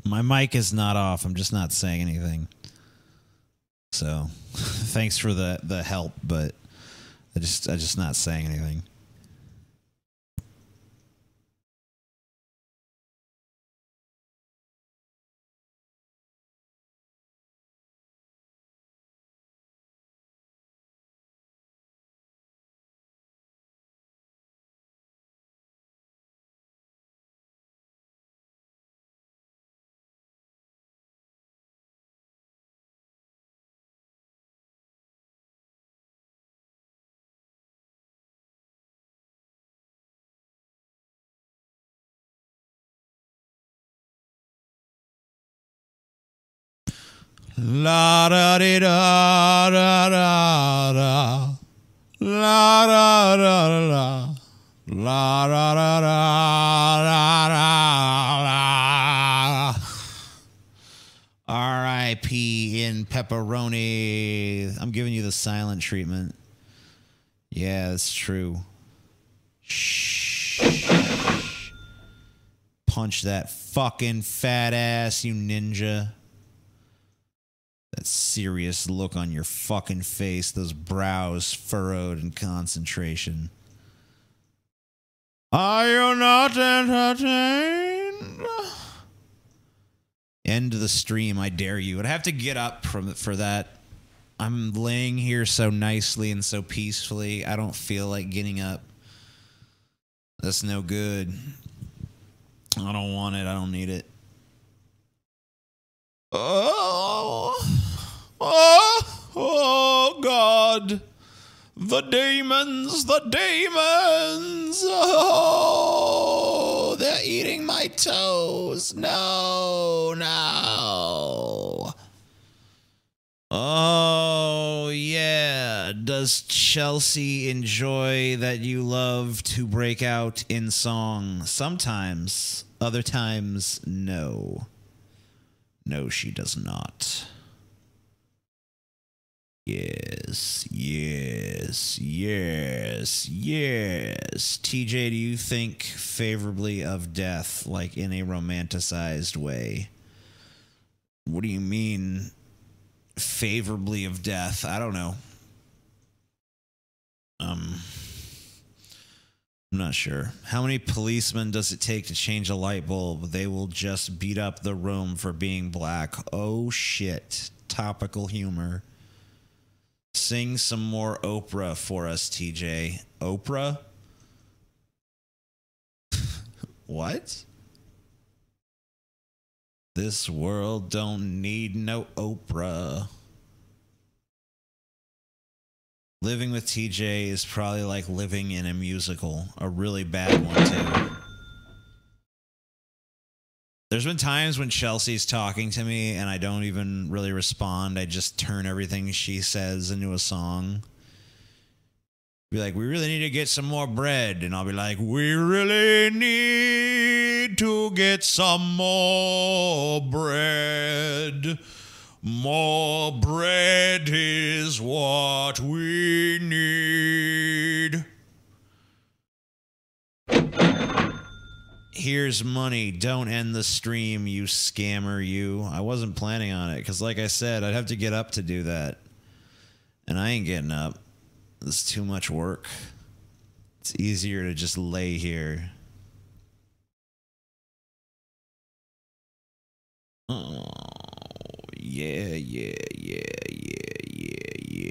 My mic is not off. I'm just not saying anything. So, thanks for the help, but I just not saying anything. La da di da da da da. La da da da da. La da da da da da. R.I.P. in pepperoni. I'm giving you the silent treatment. Yeah, that's true. Shh. Punch that fucking fat ass, you ninja. That serious look on your fucking face, those brows furrowed in concentration. Are you not entertained? End the stream, I dare you. I'd have to get up for that. I'm laying here so nicely and so peacefully. I don't feel like getting up. That's no good. I don't want it. I don't need it. Oh, God. The demons, the demons. Oh, they're eating my toes. No, no. Oh, yeah. Does Chelsea enjoy that you love to break out in song? Sometimes. Other times, no. No, she does not. Yes, yes, yes, yes. TJ, do you think favorably of death, like in a romanticized way? What do you mean, favorably of death? I don't know. I'm not sure. How many policemen does it take to change a light bulb? They will just beat up the room for being black. Oh, shit. Topical humor. Sing some more Oprah for us, TJ. Oprah? What? This world don't need no Oprah. Living with TJ is probably like living in a musical. A really bad one, too. There's been times when Chelsea's talking to me and I don't even really respond. I just turn everything she says into a song. Be like, we really need to get some more bread. And I'll be like, we really need to get some more bread. More bread is what we need. Here's money. Don't end the stream, you scammer, you. I wasn't planning on it because, like I said, I'd have to get up to do that. And I ain't getting up. This is too much work. It's easier to just lay here. Oh, yeah, yeah, yeah, yeah, yeah, yeah.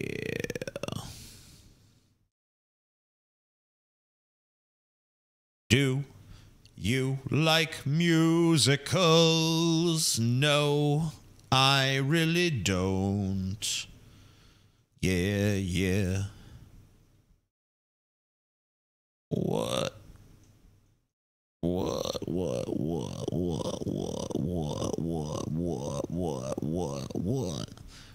Do you like musicals? No, I really don't. Yeah, yeah. What? What?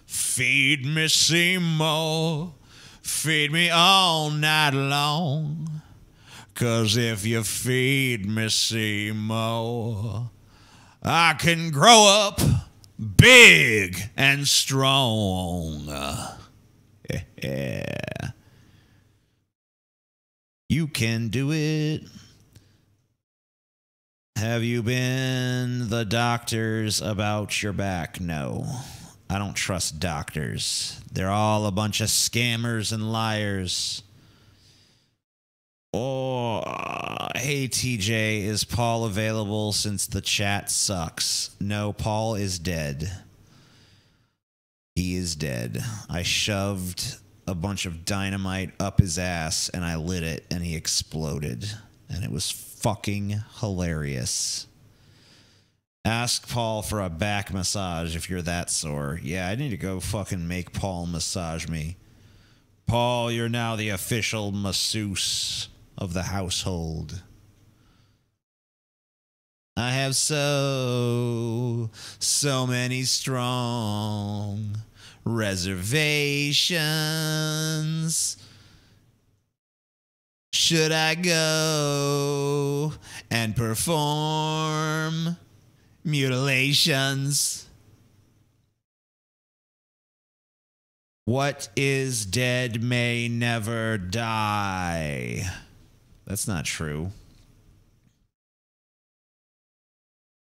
Feed me, Seymour. Feed me all night long. 'Cause if you feed me, Seymour, I can grow up big and strong. Yeah. You can do it. Have you been the doctors about your back? No. I don't trust doctors. They're all a bunch of scammers and liars. Oh, hey TJ, is Paul available since the chat sucks? No, Paul is dead. He is dead. I shoved a bunch of dynamite up his ass and I lit it and he exploded. And it was fucking hilarious. Ask Paul for a back massage if you're that sore. Yeah, I need to go fucking make Paul massage me. Paul, you're now the official masseuse of the household. I have so many strong reservations. Should I go and perform mutilations? What is dead may never die. That's not true.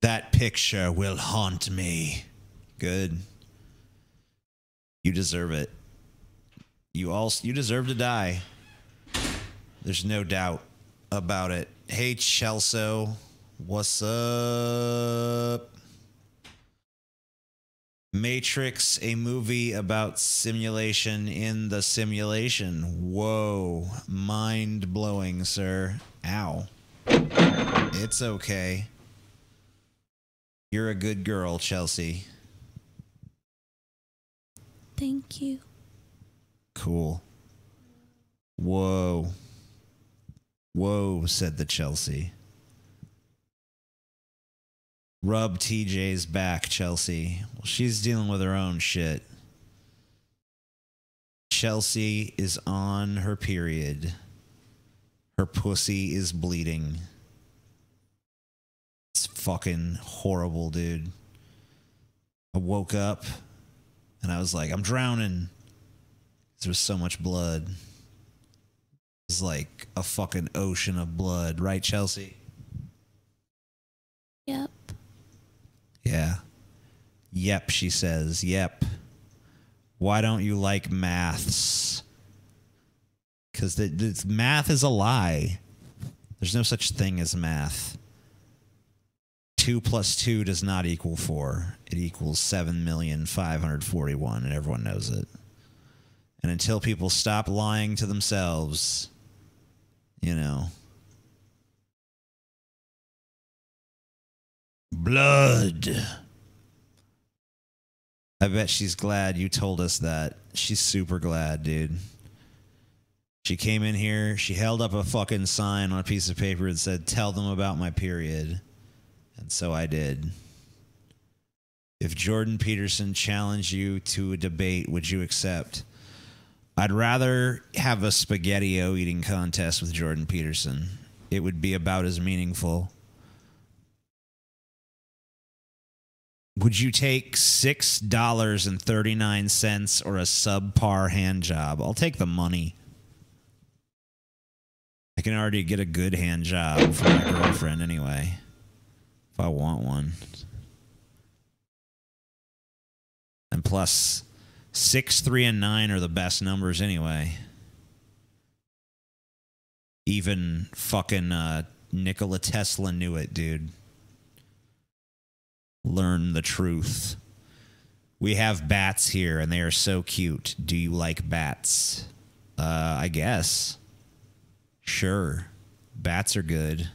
That picture will haunt me. Good. You deserve it. You deserve to die. There's no doubt about it. Hey, Chelsea. What's up? Matrix, a movie about simulation in the simulation. Whoa. Mind-blowing, sir. Ow. It's okay. You're a good girl, Chelsea. Thank you. Cool. Whoa. Whoa, said the Chelsea. Rub TJ's back, Chelsea. Well, she's dealing with her own shit. Chelsea is on her period. Her pussy is bleeding. It's fucking horrible, dude. I woke up and I was like, I'm drowning. There was so much blood. It was like a fucking ocean of blood, right, Chelsea? Yep. Yeah. Yep, she says. Yep. Why don't you like maths? Because math is a lie. There's no such thing as math. 2 plus 2 does not equal 4. It equals 7,541,000, and everyone knows it. And until people stop lying to themselves, you know. Blood. I bet she's glad you told us that. She's super glad, dude. She came in here, she held up a fucking sign on a piece of paper that said, "Tell them about my period." And so I did. If Jordan Peterson challenged you to a debate, would you accept? I'd rather have a SpaghettiO eating contest with Jordan Peterson. It would be about as meaningful. Would you take $6.39 or a subpar hand job? I'll take the money. I can already get a good hand job for my girlfriend anyway, if I want one. And plus, 6, 3, and 9 are the best numbers anyway. Even fucking Nikola Tesla knew it, dude. Learn the truth. We have bats here, and they are so cute. Do you like bats? I guess. Sure. Bats are good.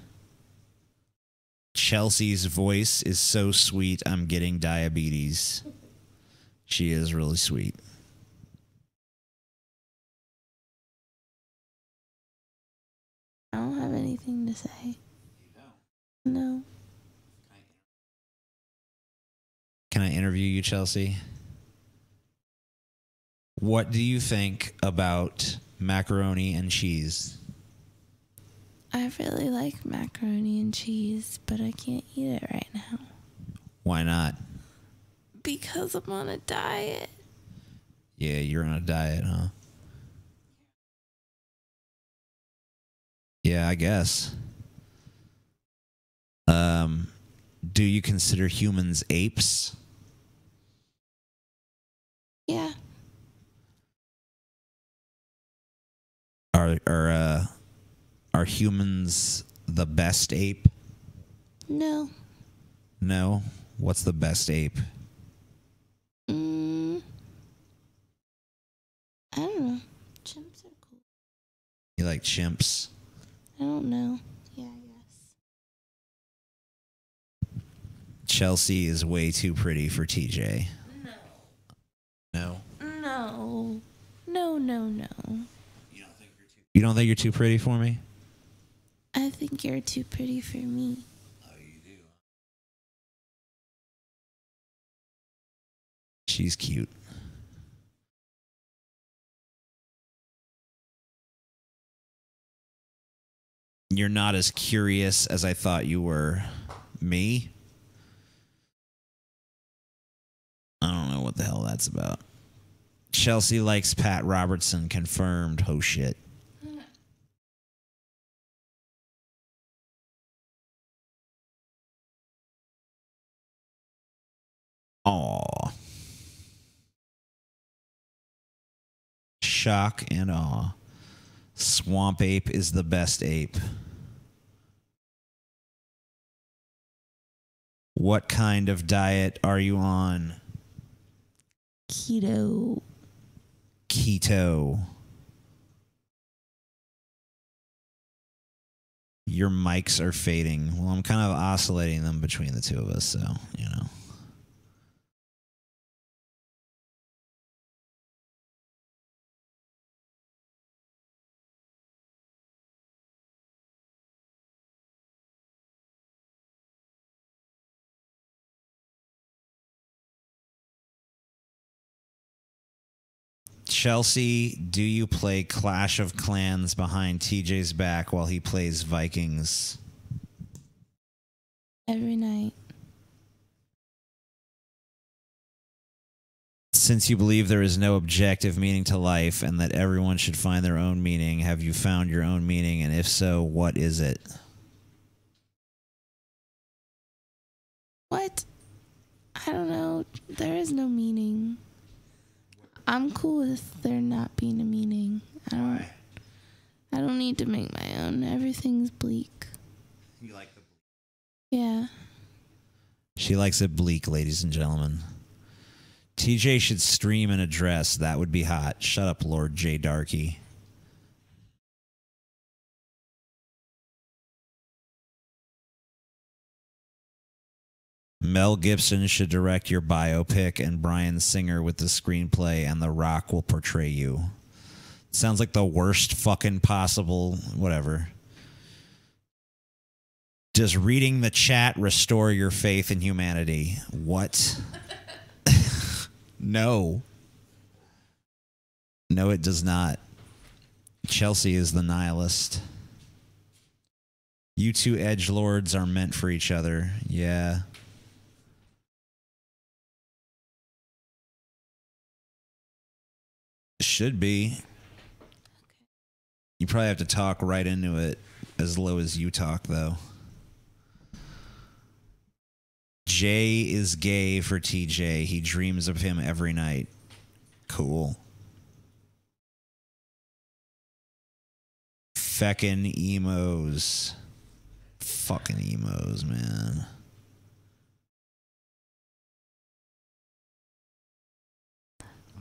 Chelsea's voice is so sweet, I'm getting diabetes. She is really sweet. I don't have anything to say. No. Can I interview you, Chelsea? What do you think about macaroni and cheese? I really like macaroni and cheese, but I can't eat it right now. Why not? Because I'm on a diet. Yeah, you're on a diet, huh? Yeah, I guess. Do you consider humans apes? Yeah. Are humans the best ape? No. No. What's the best ape? I don't know. Chimps are cool. You like chimps? I don't know. Yeah, I guess. Chelsea is way too pretty for TJ. No. No? No. No, no, no. You don't think you're too pretty for me? I think you're too pretty for me. Oh, you do? She's cute. You're not as curious as I thought you were. Me? I don't know what the hell that's about. Chelsea likes Pat Robertson, confirmed. Oh, shit. Aw. Shock and awe. Swamp ape is the best ape. What kind of diet are you on? Keto. Keto. Your mics are fading. Well, I'm kind of oscillating them between the two of us, so, you know. Chelsea, do you play Clash of Clans behind TJ's back while he plays Vikings? Every night. Since you believe there is no objective meaning to life and that everyone should find their own meaning, have you found your own meaning? And if so, what is it? What? I don't know. There is no meaning. I'm cool with there not being a meaning. I don't need to make my own. Everything's bleak. You like the bleak? Yeah. She likes it bleak, ladies and gentlemen. TJ should stream in a dress. That would be hot. Shut up, Lord J. Darky. Mel Gibson should direct your biopic and Bryan Singer with the screenplay, and The Rock will portray you. Sounds like the worst fucking possible whatever. Does reading the chat restore your faith in humanity? What? No. No, it does not. Chelsea is the nihilist. You two edgelords are meant for each other. Yeah. Should be. You probably have to talk right into it as low as you talk, though. Jay is gay for TJ. He dreams of him every night. Cool. Feckin' emos. Fucking emos, man.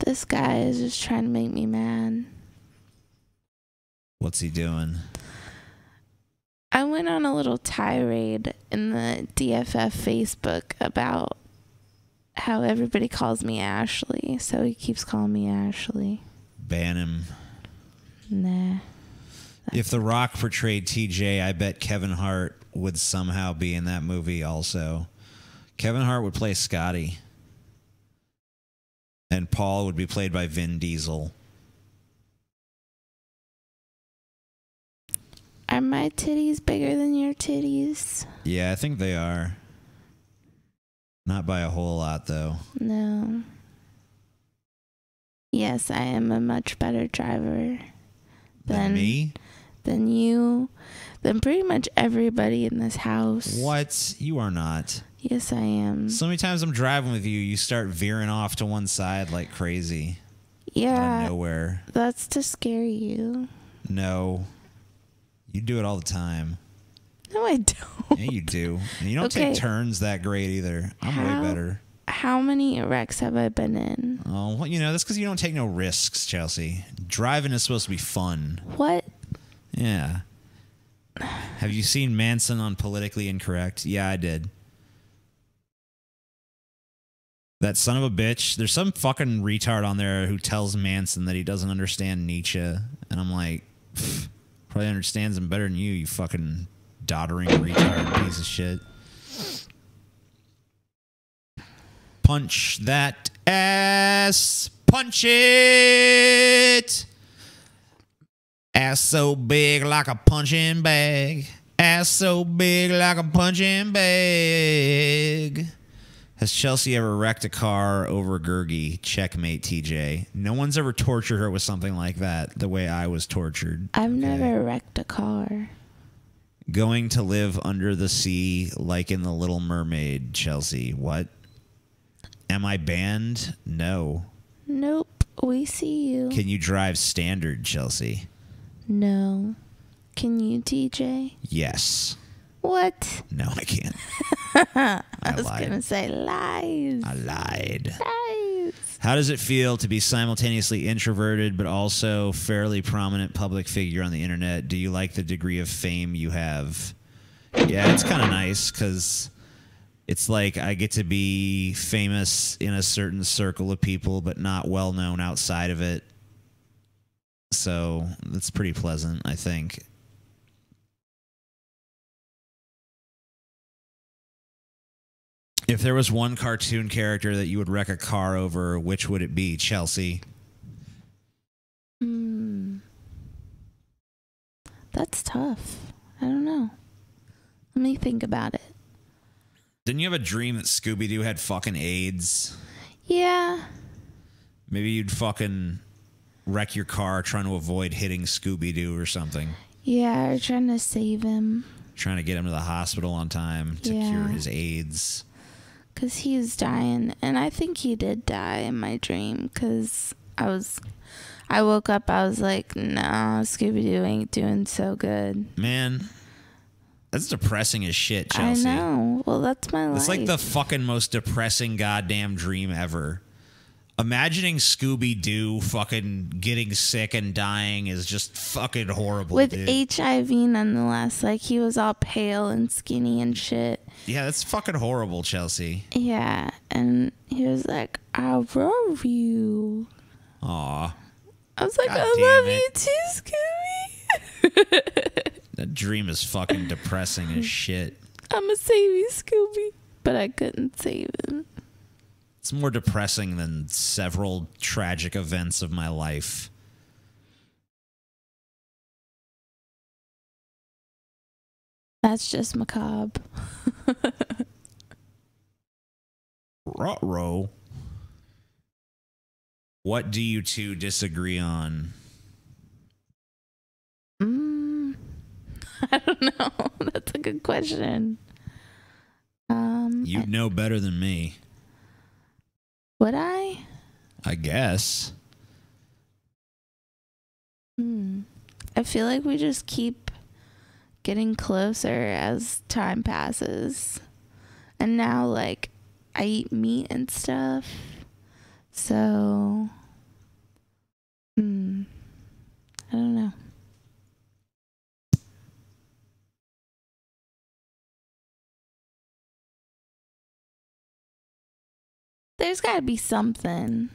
This guy is just trying to make me mad. What's he doing? I went on a little tirade in the DFF Facebook about how everybody calls me Ashley, so he keeps calling me Ashley. Ban him. Nah. If The Rock portrayed TJ, I bet Kevin Hart would somehow be in that movie also. Kevin Hart would play Scotty. And Paul would be played by Vin Diesel. Are my titties bigger than your titties? Yeah, I think they are. Not by a whole lot, though. No. Yes, I am a much better driver Than me? Than you. Than pretty much everybody in this house. What? You are not. Yes, I am. So many times I'm driving with you, you start veering off to one side like crazy. Yeah. Out of nowhere. That's to scare you. No. You do it all the time. No, I don't. Yeah, you do. And you don't take turns that great either. I'm way better. How many wrecks have I been in? Oh, well, you know, that's because you don't take no risks, Chelsea. Driving is supposed to be fun. What? Yeah. Have you seen Manson on Politically Incorrect? Yeah, I did. That son of a bitch. There's some fucking retard on there who tells Manson that he doesn't understand Nietzsche. And I'm like, probably understands him better than you fucking doddering retard piece of shit. Punch that ass. Punch it. Ass so big like a punching bag. Ass so big like a punching bag. Has Chelsea ever wrecked a car over Gurgi? Checkmate, TJ. No one's ever tortured her with something like that the way I was tortured. I've never wrecked a car. Going to live under the sea like in The Little Mermaid, Chelsea. What? Am I banned? No. Nope. We see you. Can you drive standard, Chelsea? No. Can you, TJ? Yes. What? No, I can't. I was going to say lies. I lied. Lies. How does it feel to be simultaneously introverted but also fairly prominent public figure on the internet? Do you like the degree of fame you have? Yeah, it's kind of nice because it's like I get to be famous in a certain circle of people but not well known outside of it. So that's pretty pleasant, I think. If there was one cartoon character that you would wreck a car over, which would it be? Chelsea? That's tough. I don't know. Let me think about it. Didn't you have a dream that Scooby-Doo had fucking AIDS? Yeah. Maybe you'd fucking wreck your car trying to avoid hitting Scooby-Doo or something. Yeah, or trying to save him. Trying to get him to the hospital on time to cure his AIDS. Because he was dying. And I think he did die in my dream. Because I woke up, I was like, nah, Scooby-Doo ain't doing so good. Man, that's depressing as shit, Chelsea. I know. Well, that's my life. It's like the fucking most depressing goddamn dream ever. Imagining Scooby-Doo fucking getting sick and dying is just fucking horrible, with dude. HIV nonetheless. Like, he was all pale and skinny and shit. Yeah, that's fucking horrible, Chelsea. Yeah, and he was like, I love you. Aw. I was like, God I love damn you too, Scooby. That dream is fucking depressing as shit. I'ma save you, Scooby. But I couldn't save him. It's more depressing than several tragic events of my life. That's just macabre. Ruh-roh. What do you two disagree on? I don't know. That's a good question. You'd know better than me. Would I? I guess. I feel like we just keep getting closer as time passes. And now, like, I eat meat and stuff. So, I don't know. There's got to be something.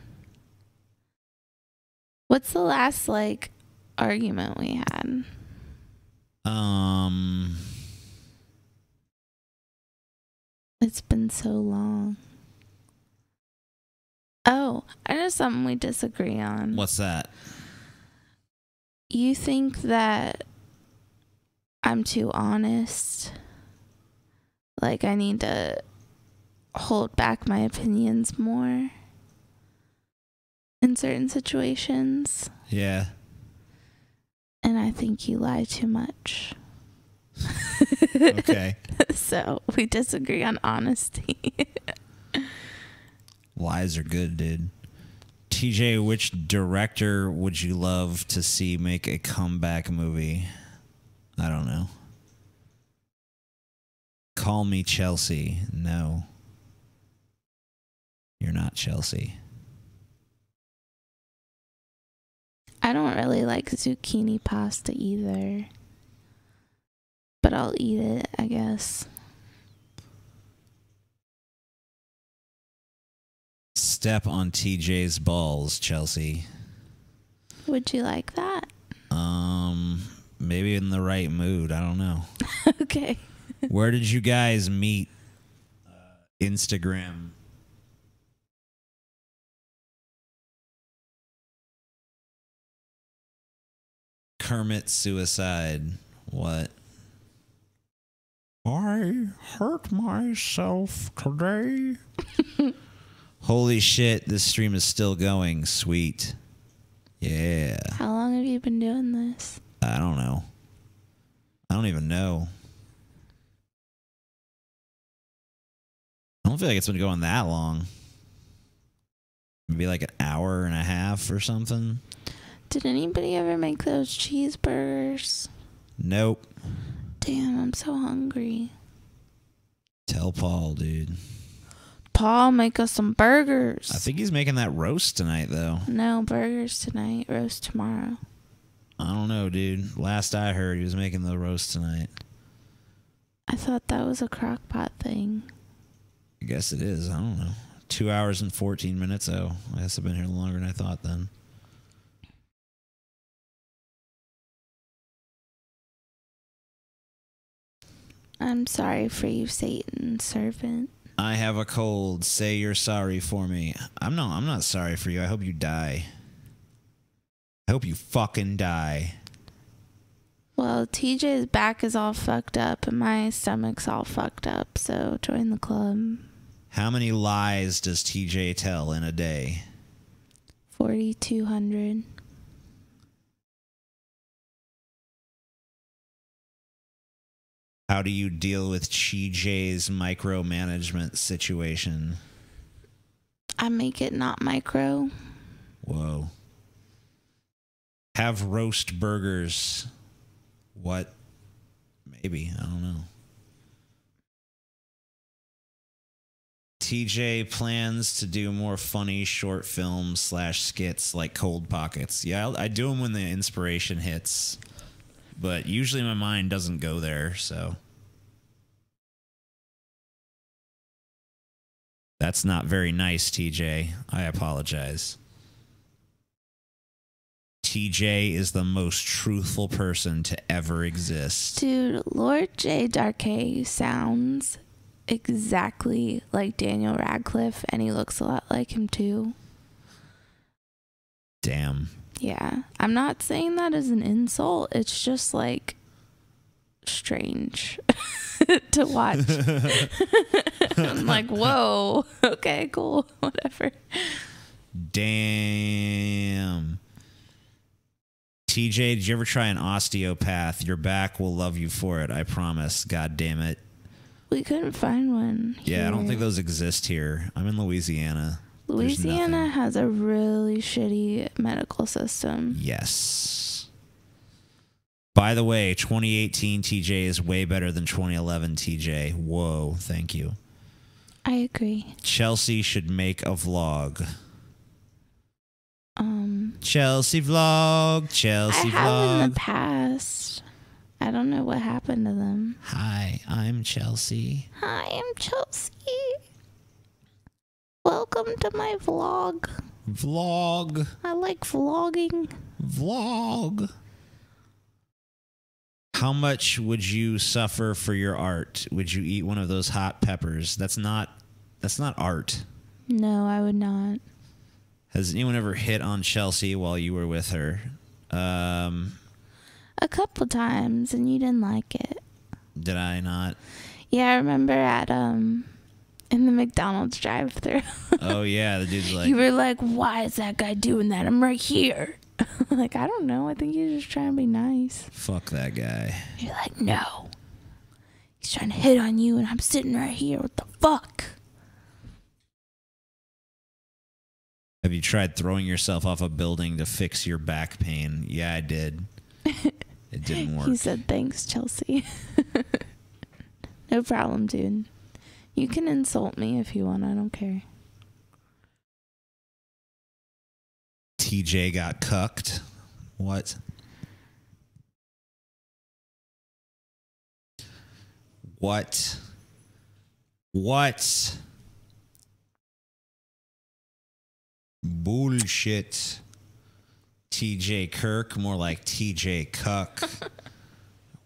What's the last, like, argument we had? It's been so long. Oh, I know something we disagree on. What's that? You think that I'm too honest? Like, I need to hold back my opinions more in certain situations? Yeah. And I think you lie too much. Okay. So we disagree on honesty. Lies are good, dude. TJ, which director would you love to see make a comeback movie? I don't know. Call me Chelsea. No. You're not Chelsea. I don't really like zucchini pasta either. But I'll eat it, I guess. Step on TJ's balls, Chelsea. Would you like that? Maybe in the right mood. I don't know. Okay. Where did you guys meet? Instagram. Kermit suicide. What? I hurt myself today. Holy shit, this stream is still going. Sweet. Yeah. How long have you been doing this? I don't know. I don't even know. I don't feel like it's been going that long. Maybe like an hour and a half or something. Did anybody ever make those cheeseburgers? Nope. Damn, I'm so hungry. Tell Paul, dude. Paul, make us some burgers. I think he's making that roast tonight, though. No, burgers tonight, roast tomorrow. I don't know, dude. Last I heard, he was making the roast tonight. I thought that was a crock pot thing. I guess it is. I don't know. 2 hours and 14 minutes. Oh, I guess I've been here longer than I thought then. I'm sorry for you, Satan, servant. I have a cold. Say you're sorry for me. I'm not sorry for you. I hope you die. I hope you fucking die. Well, TJ's back is all fucked up and my stomach's all fucked up, so join the club. How many lies does TJ tell in a day? 4,200. How do you deal with TJ's micromanagement situation? I make it not micro. Whoa. Have roast burgers. What? Maybe. I don't know. TJ plans to do more funny short films / skits like Cold Pockets. Yeah, I do them when the inspiration hits. But usually my mind doesn't go there, so. That's not very nice, TJ. I apologize. TJ is the most truthful person to ever exist. Dude, Lord J. Darkay sounds exactly like Daniel Radcliffe, and he looks a lot like him too. Damn. Yeah. I'm not saying that as an insult. It's just like strange to watch. I'm like, whoa, okay, cool, whatever. Damn. TJ, did you ever try an osteopath? Your back will love you for it, I promise. God damn it. We couldn't find one here. Yeah, I don't think those exist here. I'm in Louisiana. Louisiana has a really shitty medical system. Yes. By the way, 2018 TJ is way better than 2011 TJ. Whoa, thank you. I agree. Chelsea should make a vlog. Chelsea vlog, Chelsea I vlog. have in the past. I don't know what happened to them. Hi, I'm Chelsea. Hi, I'm Chelsea. Welcome to my vlog. Vlog. I like vlogging. Vlog. How much would you suffer for your art? Would you eat one of those hot peppers? That's not art. No, I would not. Has anyone ever hit on Chelsea while you were with her? A couple times, and you didn't like it. Did I not? Yeah, I remember at in the McDonald's drive-thru. Oh yeah, the dude's like, You were like, "Why is that guy doing that? I'm right here." Like, I don't know. I think he's just trying to be nice. fuck that guy. You're like, "No, he's trying to hit on you, and I'm sitting right here. What the fuck?" Have you tried throwing yourself off a building to fix your back pain? Yeah, I did. It didn't work. He said, "Thanks, Chelsea." No problem, dude. You can insult me if you want. I don't care. TJ got cucked. What? What? What? Bullshit. TJ Kirk, more like TJ Cuck.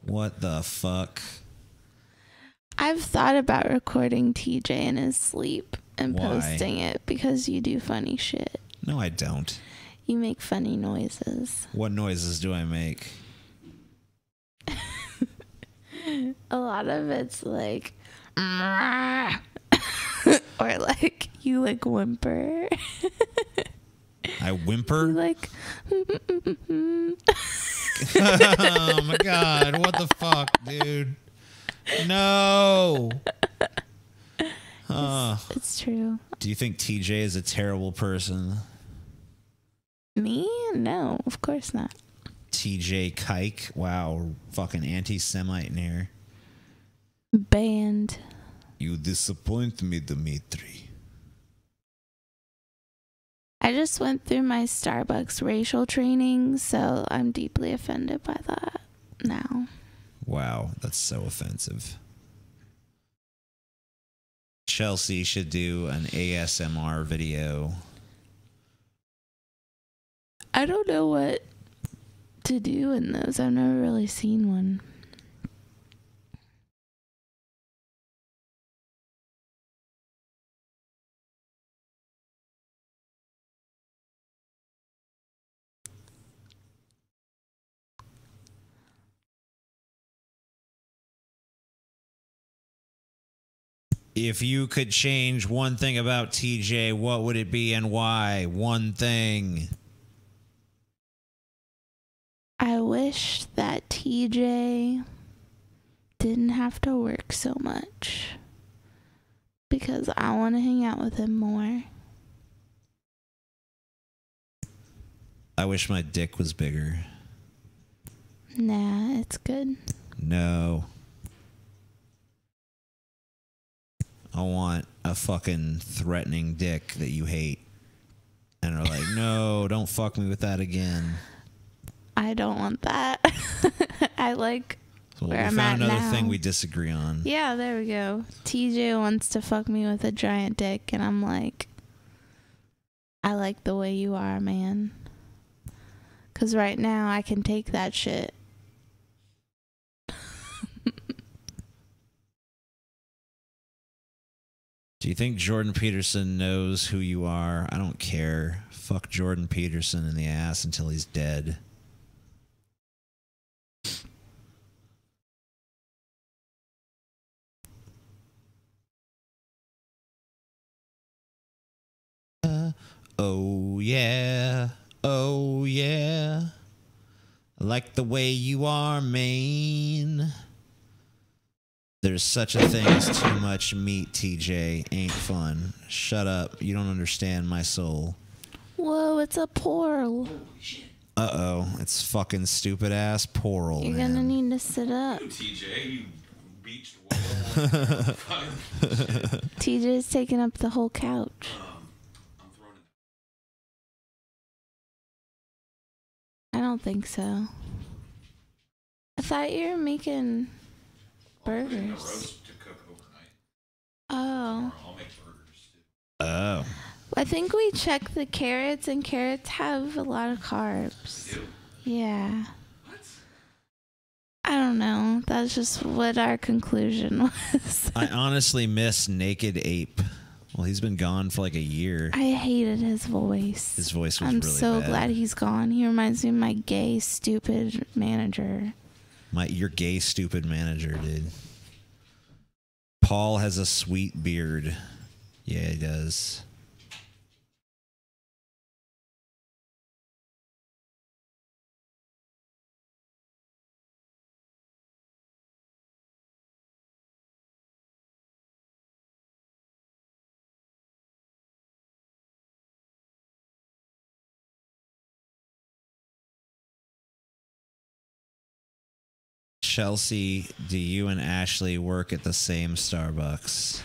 What the fuck? I've thought about recording TJ in his sleep and Why? posting it because you do funny shit. No, I don't. You make funny noises. What noises do I make? A lot of it's like, or like you like whimper. I You whimper? like, Oh my god, what the fuck, dude? No. it's true. Do you think TJ is a terrible person? Me? No, of course not. TJ Kike? Wow, fucking anti-Semite in here. Banned. You disappoint me, Dimitri. I just went through my Starbucks racial training, so I'm deeply offended by that now. Wow, that's so offensive. Chelsea should do an ASMR video. I don't know what to do in those. I've never really seen one. If you could change one thing about TJ, what would it be and why? One thing. I wish that TJ didn't have to work so much because I want to hang out with him more. I wish my dick was bigger. Nah, it's good. No. I want a fucking threatening dick that you hate. And are like, no, don't fuck me with that again. I don't want that. I like So where we I'm found at another now. thing we disagree on. Yeah, there we go. TJ wants to fuck me with a giant dick, and I'm like, I like the way you are, man. Because right now, I can take that shit. Do you think Jordan Peterson knows who you are? I don't care. Fuck Jordan Peterson in the ass until he's dead. Oh yeah. Oh yeah. I like the way you are, Maine. There's such a thing as too much meat, TJ. Ain't fun. Shut up. You don't understand my soul. Whoa, it's a portal. Uh-oh. It's fucking stupid ass Poral. You're gonna need to sit up. TJ, you beached TJ's taking up the whole couch. I'm throwing it. I don't think so. I thought you were making burgers. Roast to cook overnight. Oh. I'll make burgers too. Oh. I think we checked the carrots, and carrots have a lot of carbs. Do. Yeah. What? I don't know. That's just what our conclusion was. I honestly miss Naked Ape. Well, he's been gone for like a year. I hated his voice. His voice was I'm really so bad. glad he's gone. He reminds me of my gay, stupid manager. Your gay, stupid manager, dude. Paul has a sweet beard. Yeah, he does. Chelsea, do you and Ashley work at the same Starbucks?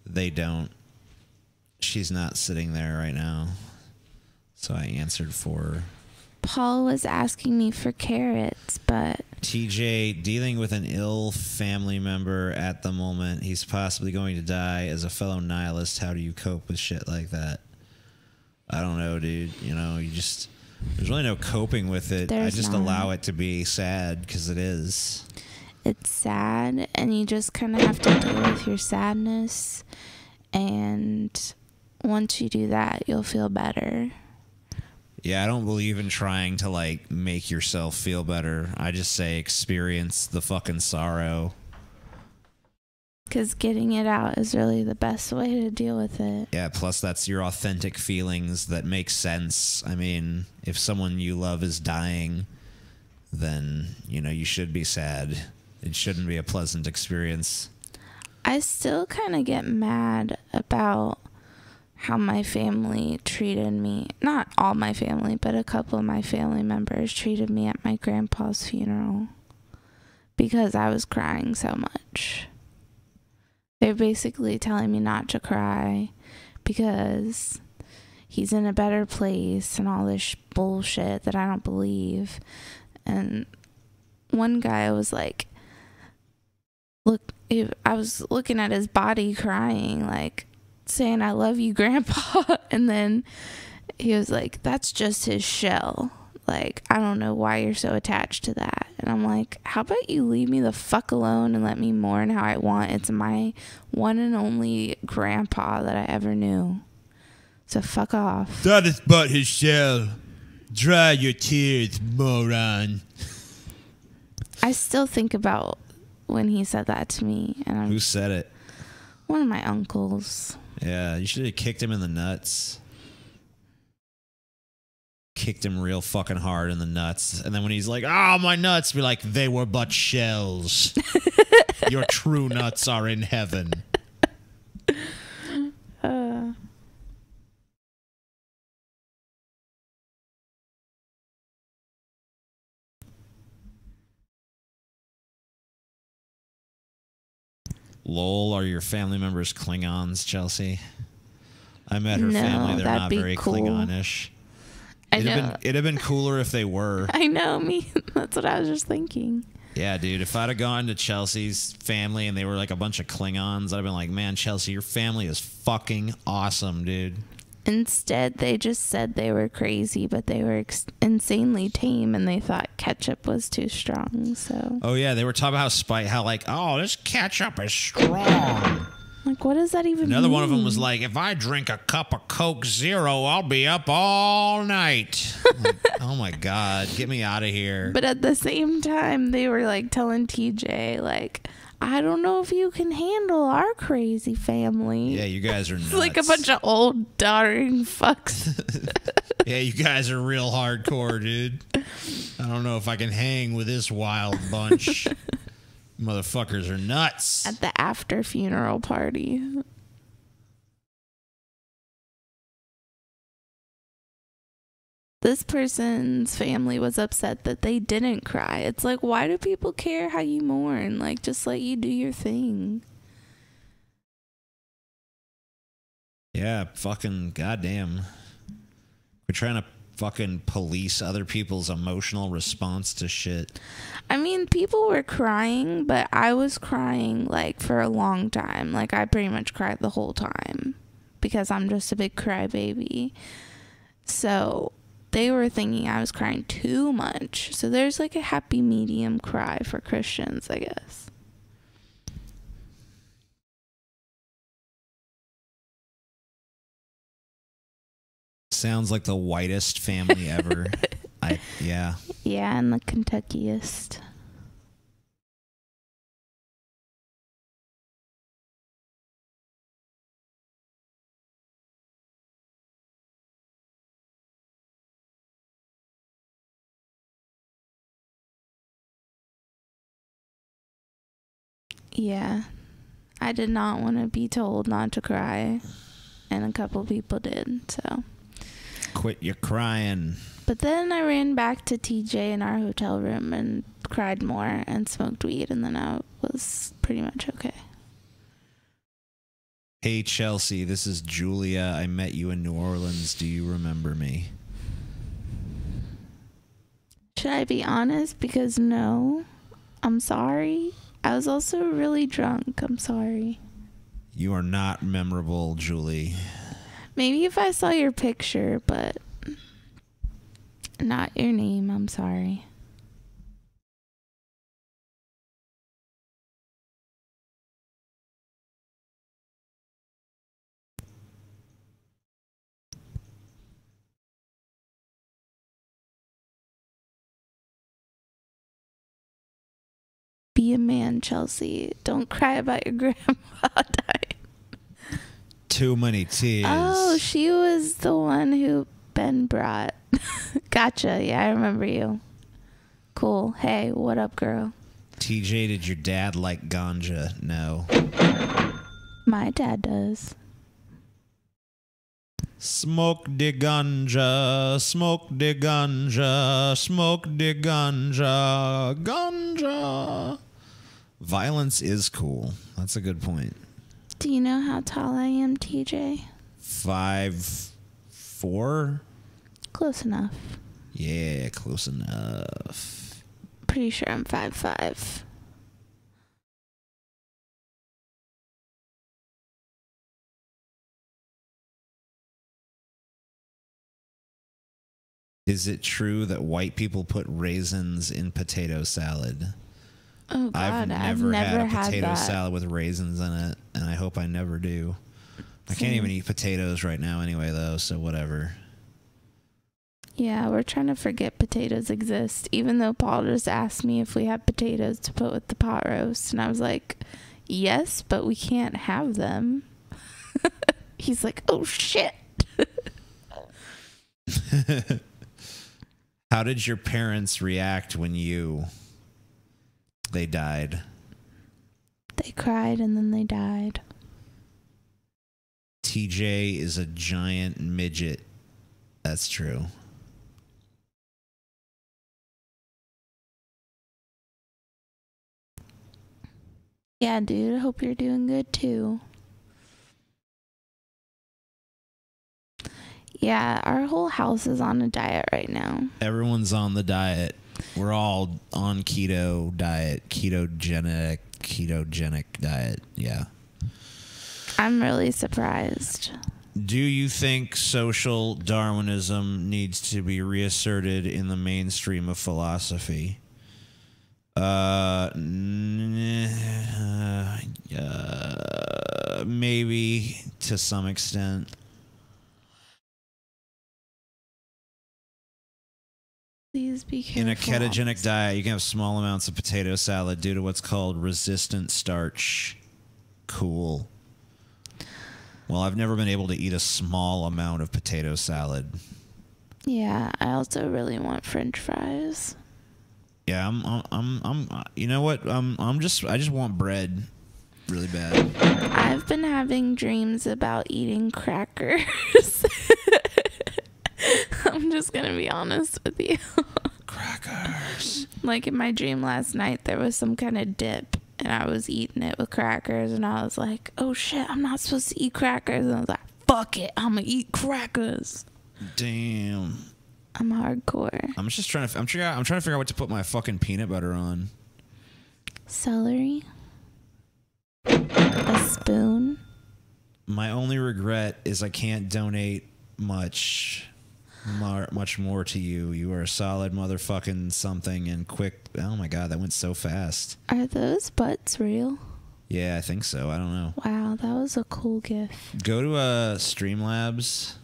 They don't. She's not sitting there right now. So I answered for her. Paul was asking me for carrots, but TJ, dealing with an ill family member at the moment. He's possibly going to die. As a fellow nihilist, how do you cope with shit like that? I don't know, dude. You know, there's really no coping with it. I just allow it to be sad because it is. It's sad, and you just kind of have to deal with your sadness. And once you do that, you'll feel better. Yeah, I don't believe in trying to, like, make yourself feel better. I just say experience the fucking sorrow. Because getting it out is really the best way to deal with it. Yeah, plus that's your authentic feelings that make sense. I mean, if someone you love is dying, then, you know, you should be sad. It shouldn't be a pleasant experience. I still kind of get mad about how my family treated me. Not all my family, but a couple of my family members treated me at my grandpa's funeral because I was crying so much. They're basically telling me not to cry because he's in a better place and all this bullshit that I don't believe. And one guy was like, I was looking at his body crying, like saying, "I love you, Grandpa." And then he was like, "That's just his shell. Like, I don't know why you're so attached to that." And I'm like, how about you leave me the fuck alone and let me mourn how I want? It's my one and only grandpa that I ever knew. So fuck off. That is but his shell. Dry your tears, moron. I still think about when he said that to me. And Who said it? One of my uncles. Yeah, you should have kicked him in the nuts. Kicked him real fucking hard in the nuts. And then when he's like, oh, my nuts, be like, they were but shells. Your true nuts are in heaven. Lol, are your family members Klingons, Chelsea? I met her family. They're not very cool. Klingonish. It'd have been cooler if they were. I know, me. That's what I was just thinking. Yeah, dude. If I'd have gone to Chelsea's family and they were like a bunch of Klingons, I'd have been like, man, Chelsea, your family is fucking awesome, dude. Instead, they just said they were crazy, but they were insanely tame, and they thought ketchup was too strong. So. Oh yeah, they were talking about how like, oh, this ketchup is strong. Like, what does that even mean? Another one of them was like, if I drink a cup of Coke Zero, I'll be up all night. Like, oh my God, get me out of here. But at the same time, they were like telling TJ, like, I don't know if you can handle our crazy family. Yeah, you guys are nuts. It's like a bunch of old doddering fucks. Yeah, you guys are real hardcore, dude. I don't know if I can hang with this wild bunch. Motherfuckers are nuts. At the after funeral party. This person's family was upset that they didn't cry. It's like, why do people care how you mourn? Like, just let you do your thing. Yeah, fucking goddamn. We're trying to fucking police other people's emotional response to shit. I mean, people were crying, but I was crying, like, for a long time. Like, I pretty much cried the whole time because I'm just a big crybaby. So they were thinking I was crying too much. So there's like a happy medium cry for Christians, I guess. Sounds like the whitest family ever. Yeah. Yeah, and the Kentuckiest. Yeah, I did not want to be told not to cry, and a couple people did, so. Quit your crying. But then I ran back to TJ in our hotel room and cried more and smoked weed, and then I was pretty much okay. Hey, Chelsea, this is Julia. I met you in New Orleans. Do you remember me? Should I be honest? Because no, I'm sorry. I was also really drunk. I'm sorry. You are not memorable, Julie. Maybe if I saw your picture, but not your name. I'm sorry. Be a man, Chelsea. Don't cry about your grandma dying. Too many tears. Oh, she was the one who Ben brought. Gotcha. Yeah, I remember you. Cool. Hey, what up, girl? TJ, did your dad like ganja? No. My dad does. Smoke the ganja, smoke the ganja, smoke the ganja, ganja. Violence is cool. That's a good point. Do you know how tall I am, TJ? 5'4"? Close enough. Yeah, close enough. Pretty sure I'm 5'5". Is it true that white people put raisins in potato salad? Oh, God, I've never had a potato that. salad with raisins in it, and I hope I never do. I can't even eat potatoes right now anyway, though, so whatever. Yeah, we're trying to forget potatoes exist, even though Paul just asked me if we had potatoes to put with the pot roast, and I was like, yes, but we can't have them. He's like, oh shit. How did your parents react when they died? They cried and then they died. TJ is a giant midget. That's true. Yeah, dude, I hope you're doing good too. Yeah, our whole house is on a diet right now. Everyone's on the diet. We're all on keto diet, ketogenic diet. Yeah. I'm really surprised. Do you think social Darwinism needs to be reasserted in the mainstream of philosophy? Maybe to some extent. Please be careful. In a ketogenic diet, you can have small amounts of potato salad due to what's called resistant starch. Cool. Well, I've never been able to eat a small amount of potato salad. Yeah, I also really want French fries. Yeah, I'm you know what? I just want bread really bad. I've been having dreams about eating crackers. I'm just gonna be honest with you. Crackers. Like in my dream last night, there was some kind of dip, and I was eating it with crackers, and I was like, "Oh shit, I'm not supposed to eat crackers." And I was like, "Fuck it, I'm gonna eat crackers." Damn. I'm hardcore. I'm trying to figure out what to put my fucking peanut butter on. Celery. A spoon. My only regret is I can't donate much more to you. You are a solid motherfucking something and quick. Oh my god, that went so fast. Are those butts real? Yeah, I think so. I don't know. Wow, that was a cool gif. Go to Streamlabs.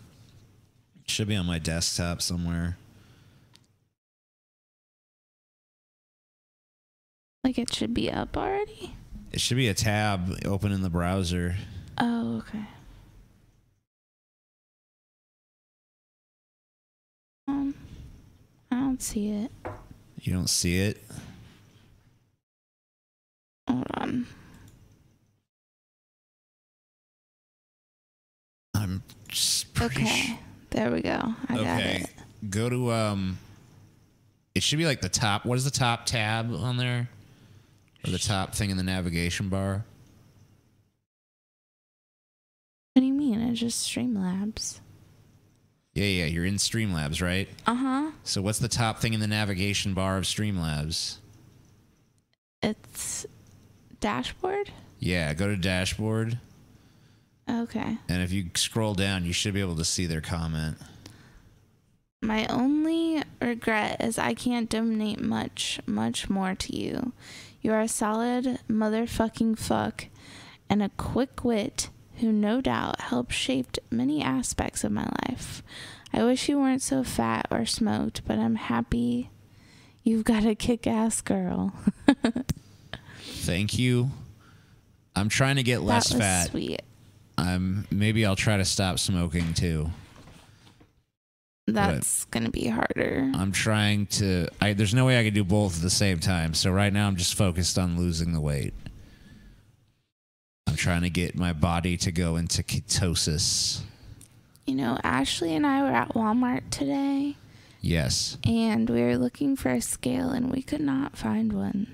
It should be on my desktop somewhere. Like it should be up already? It should be a tab open in the browser. Oh, okay. I don't see it. You don't see it? Hold on. I'm just pretty Okay. There we go. I got okay. it. Go to it should be like the top. What is the top tab on there? Or the top thing in the navigation bar? What do you mean? It's just Streamlabs. Yeah, you're in Streamlabs, right? Uh-huh. So what's the top thing in the navigation bar of Streamlabs? It's dashboard? Yeah, go to dashboard. Okay. And if you scroll down, you should be able to see their comment. My only regret is I can't donate much more to you. You are a solid motherfucking fuck and a quick wit who no doubt helped shape many aspects of my life. I wish you weren't so fat or smoked, but I'm happy you've got a kick-ass girl. Thank you. I'm trying to get less that was fat. Sweet. Maybe I'll try to stop smoking too. That's going to be harder. I'm trying to... there's no way I can do both at the same time. So right now I'm just focused on losing the weight. I'm trying to get my body to go into ketosis. You know, Ashley and I were at Walmart today. Yes. And we were looking for a scale and we could not find one.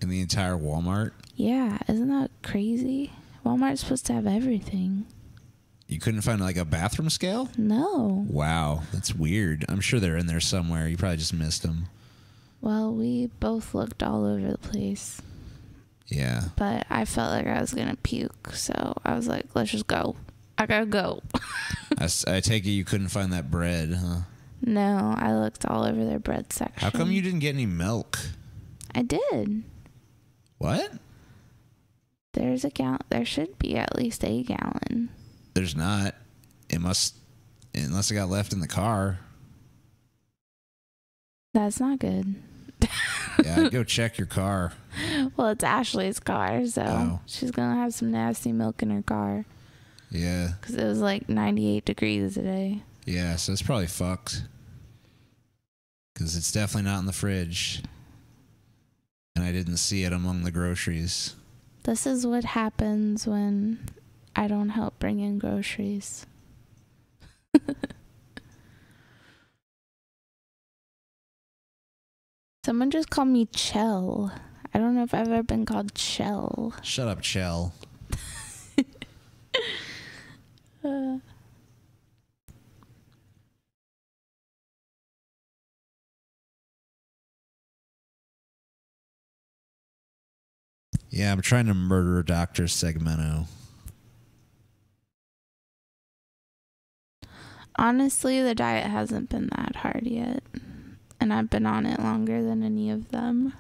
In the entire Walmart? Yeah, isn't that crazy? Walmart's supposed to have everything. You couldn't find like a bathroom scale? No. Wow, that's weird. I'm sure they're in there somewhere. You probably just missed them. Well, we both looked all over the place. Yeah. But I felt like I was going to puke, so I was like, let's just go. I gotta go. I take it you couldn't find that bread, huh? No, I looked all over their bread section. How come you didn't get any milk? I did. What? There's a gallon. There should be at least a gallon. There's not. It must, unless it got left in the car. That's not good. Yeah, I'd go check your car. Well, it's Ashley's car, so Oh. she's gonna have some nasty milk in her car Yeah. because it was like 98 degrees today. Yeah, so it's probably fucked. Because it's definitely not in the fridge. And I didn't see it among the groceries. This is what happens when I don't help bring in groceries. Someone just called me Chell. I don't know if I've ever been called Chell. Shut up, Chell. Yeah, I'm trying to murder Dr. Segmento. Honestly, the diet hasn't been that hard yet. And I've been on it longer than any of them.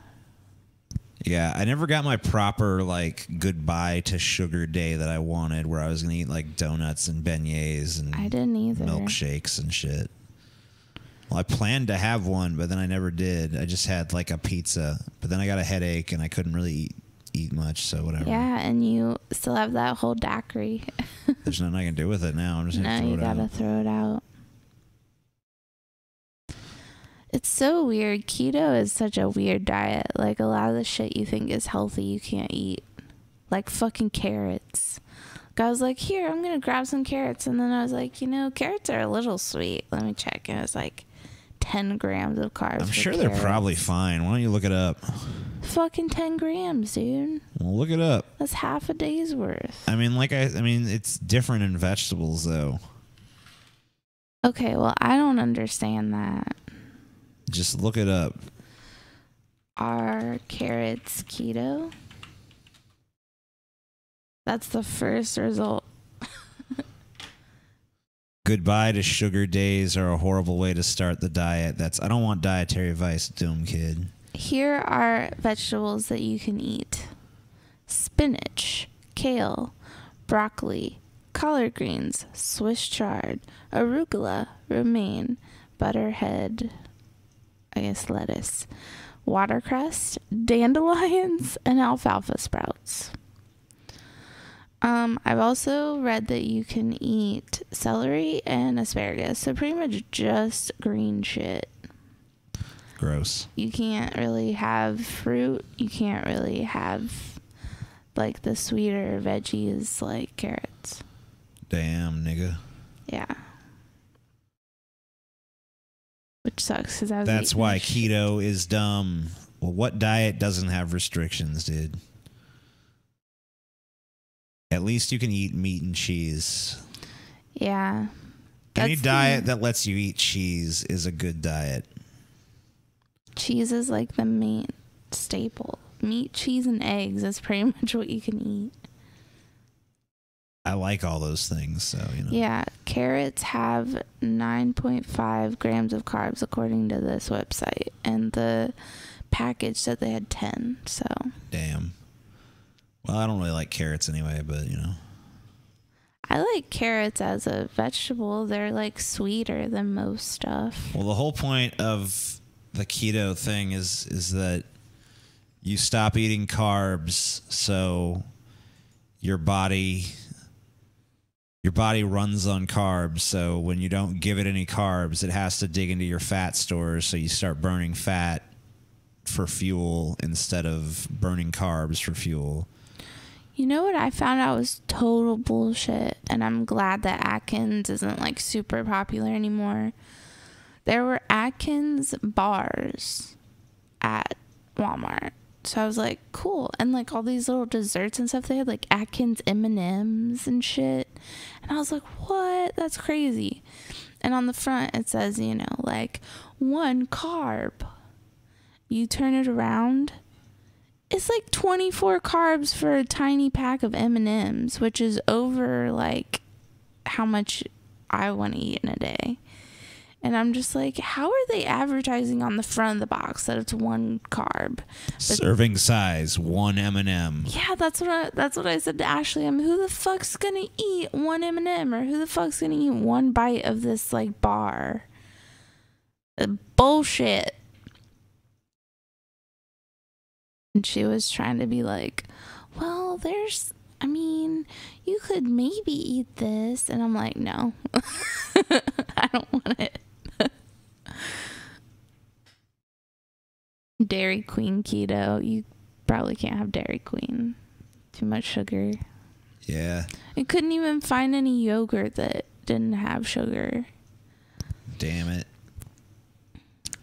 Yeah, I never got my proper, like, goodbye to sugar day that I wanted, where I was going to eat, like, donuts and beignets and I didn't either. milkshakes and shit. Well, I planned to have one, but then I never did. I just had, like, a pizza. But then I got a headache, and I couldn't really eat much, so whatever. Yeah, and you still have that whole daiquiri. There's nothing I can do with it now. I'm just going to No, throw you it gotta out. throw it out. It's so weird. Keto is such a weird diet. Like, a lot of the shit you think is healthy, you can't eat. Like fucking carrots. Like, I was like, here, I'm gonna grab some carrots. And then I was like, you know, carrots are a little sweet. Let me check. And it was like 10 grams of carbs. I'm for sure carrots. they're probably fine. Why don't you look it up? Fucking 10 grams, dude. Well, look it up. That's half a day's worth. I mean, it's different in vegetables, though. Okay, well, I don't understand that. Just look it up. Are carrots keto? That's the first result. Goodbye to sugar days are a horrible way to start the diet. I don't want dietary advice, dumb kid. Here are vegetables that you can eat: spinach, kale, broccoli, collard greens, Swiss chard, arugula, romaine, butterhead, I guess lettuce, watercress, dandelions, and alfalfa sprouts. I've also read that you can eat celery and asparagus, so pretty much just green shit. Gross. You can't really have fruit. You can't really have, like, the sweeter veggies like carrots. Damn, nigga. Yeah. Which sucks because I was That's eating why this shit. keto is dumb. Well, what diet doesn't have restrictions, dude? At least you can eat meat and cheese. Yeah. Any That's diet that lets you eat cheese is a good diet. Cheese is like the main staple. Meat, cheese, and eggs is pretty much what you can eat. I like all those things, so, you know. Yeah. Carrots have 9.5 grams of carbs according to this website. And the package said they had 10, so. Damn. Well, I don't really like carrots anyway, but, you know. I like carrots as a vegetable. They're like sweeter than most stuff. Well, the whole point of the keto thing is that you stop eating carbs, so your body runs on carbs. So when you don't give it any carbs, it has to dig into your fat stores, so you start burning fat for fuel instead of burning carbs for fuel. You know what I found out was total bullshit, and I'm glad that Atkins isn't like super popular anymore. There were Atkins bars at Walmart. So I was like, cool. And like all these little desserts and stuff, they had like Atkins M&Ms and shit. And I was like, what? That's crazy. And on the front it says, you know, like 1 carb. You turn it around, it's like 24 carbs for a tiny pack of M&Ms, which is over like how much I want to eat in a day. And I'm just like, how are they advertising on the front of the box that it's 1 carb? Serving size, 1 M&M. Yeah, that's what I said to Ashley. Who the fuck's gonna eat 1 M&M, or who the fuck's gonna eat 1 bite of this like bar? Bullshit. And she was trying to be like, well, you could maybe eat this. And I'm like, no, I don't want it. Dairy Queen keto. You probably can't have Dairy Queen. Too much sugar. Yeah. I couldn't even find any yogurt that didn't have sugar. Damn it.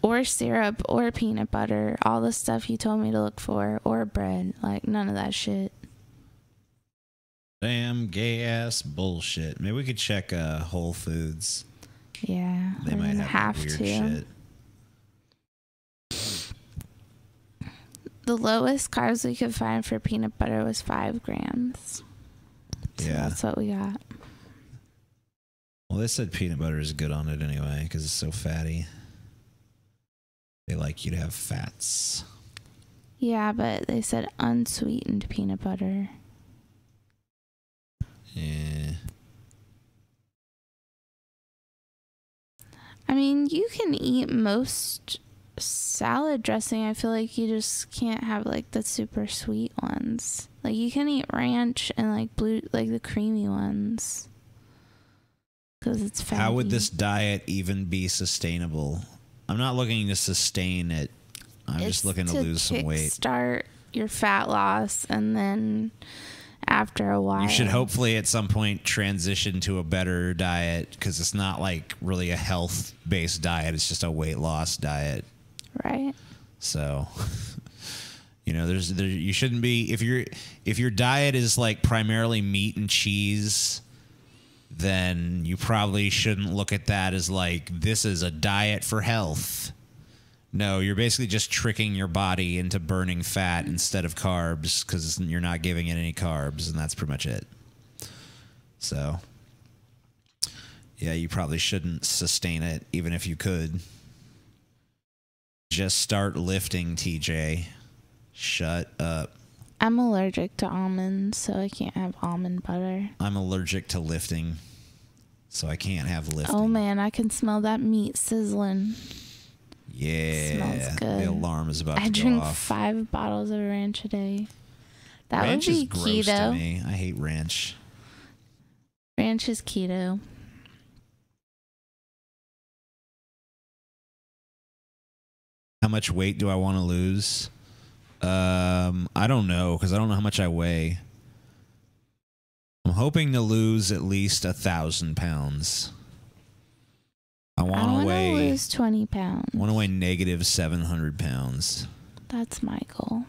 Or syrup or peanut butter. All the stuff you told me to look for. Or bread. Like, none of that shit. Damn gay ass bullshit. Maybe we could check Whole Foods. Yeah. They we're might gonna have weird shit. The lowest carbs we could find for peanut butter was 5 grams. So Yeah. that's what we got. Well, they said peanut butter is good on it anyway because it's so fatty. They like you to have fats. Yeah, but they said unsweetened peanut butter. Yeah. I mean, you can eat most salad dressing. I feel like you just can't have like the super sweet ones. Like you can eat ranch and like the creamy ones because it's fatty. How would this diet even be sustainable? I'm not looking to sustain it. I'm just looking to lose some weight. Start your fat loss, and then after a while, you should hopefully at some point transition to a better diet because it's not like really a health-based diet. It's just a weight loss diet. Right. So, you shouldn't be if your diet is like primarily meat and cheese, then you probably shouldn't look at that as like this is a diet for health. No, you're basically just tricking your body into burning fat instead of carbs because you're not giving it any carbs, and that's pretty much it. So, yeah, you probably shouldn't sustain it even if you could. Just start lifting, TJ. Shut up. I'm allergic to almonds, so I can't have almond butter. I'm allergic to lifting, so I can't have lifting. Oh man, I can smell that meat sizzling. Yeah. Smells good. The alarm is about to go I drink off. 5 bottles of ranch a day. That Ranch would be is gross keto. to me. I hate ranch. Ranch is keto. How much weight do I want to lose? I don't know because I don't know how much I weigh. I'm hoping to lose at least 1,000 pounds. I want to weigh lose 20 pounds. I want to weigh negative 700 pounds. That's my goal.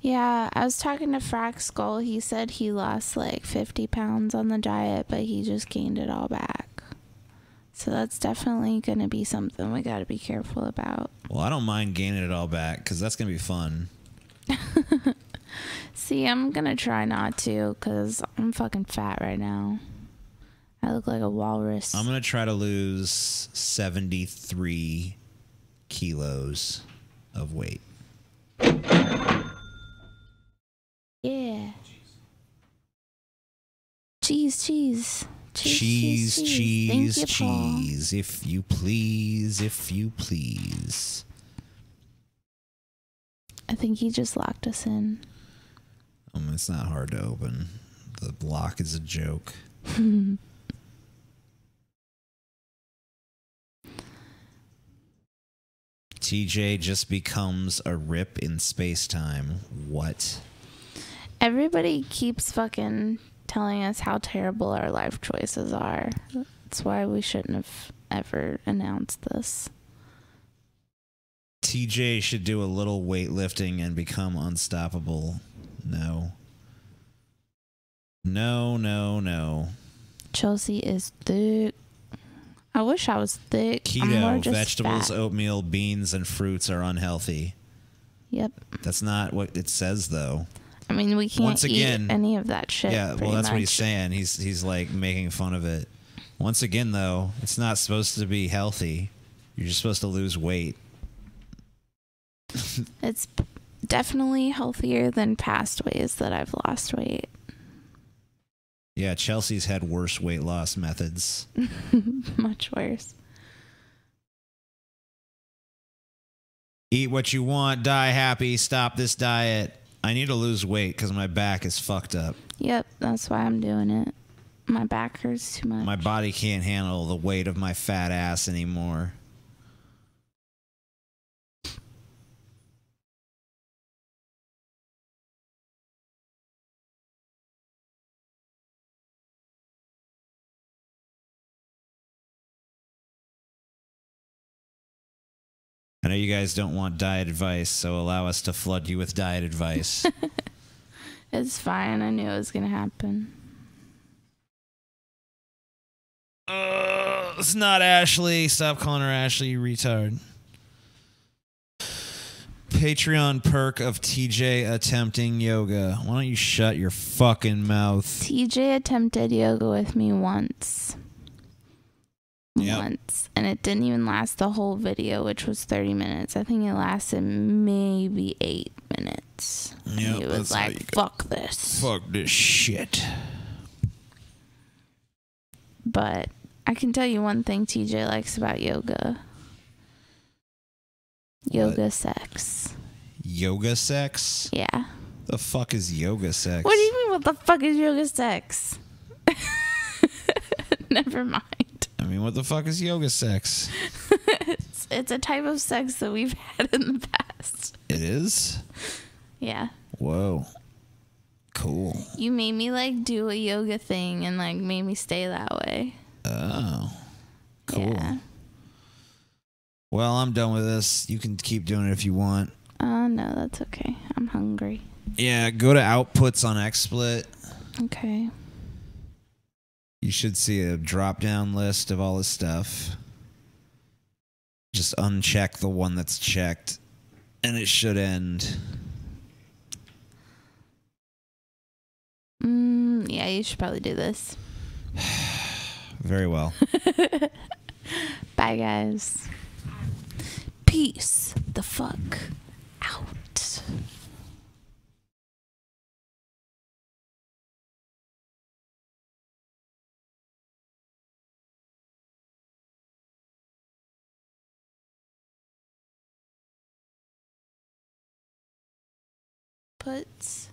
Yeah, I was talking to Frack Skull. He said he lost like 50 pounds on the diet, but he just gained it all back. So that's definitely going to be something we got to be careful about. Well, I don't mind gaining it all back because that's going to be fun. See, I'm going to try not to because I'm fucking fat right now. I look like a walrus. I'm going to try to lose 73 kilos of weight. Yeah. Cheese. Cheese, Thank you, Paul. cheese. If you please, if you please. I think he just locked us in. It's not hard to open. The lock is a joke. TJ just becomes a rip in space-time. What? Everybody keeps fucking telling us how terrible our life choices are. That's why we shouldn't have ever announced this. TJ should do a little weightlifting and become unstoppable. No. No. Chelsea is thick. I wish I was thick. I'm more Keto, just vegetables, fat. oatmeal, beans, and fruits are unhealthy. Yep. That's not what it says, though. I mean, we can't Once again, eat any of that shit. Yeah, well, pretty that's what he's much. saying. He's like making fun of it. Once again, though, it's not supposed to be healthy. You're just supposed to lose weight. It's definitely healthier than past ways that I've lost weight. Yeah, Chelsea's had worse weight loss methods. Much worse. Eat what you want, die happy, stop this diet. I need to lose weight because my back is fucked up. Yep, that's why I'm doing it. My back hurts too much. My body can't handle the weight of my fat ass anymore. I know you guys don't want diet advice, so allow us to flood you with diet advice. It's fine. I knew it was going to happen. It's not Ashley. Stop calling her Ashley, you retard. Patreon perk of TJ attempting yoga. Why don't you shut your fucking mouth? TJ attempted yoga with me once. Yep. Once. And it didn't even last the whole video, which was 30 minutes. I think it lasted maybe 8 minutes. Yep, He was like, fuck this. Fuck this shit. But I can tell you one thing TJ likes about yoga. Yoga sex. Yoga sex? Yeah. The fuck is yoga sex? What do you mean, what the fuck is yoga sex? Never mind. I mean, what the fuck is yoga sex? It's a type of sex that we've had in the past. It is? Yeah. Whoa. Cool. You made me like do a yoga thing and like made me stay that way. Oh. Cool. Yeah. Well, I'm done with this. You can keep doing it if you want. No, that's okay. I'm hungry. Yeah, go to outputs on XSplit. Okay. You should see a drop-down list of all this stuff. Just uncheck the one that's checked, and it should end. Yeah, you should probably do this. Very well. Bye, guys. Peace the fuck out. Puts.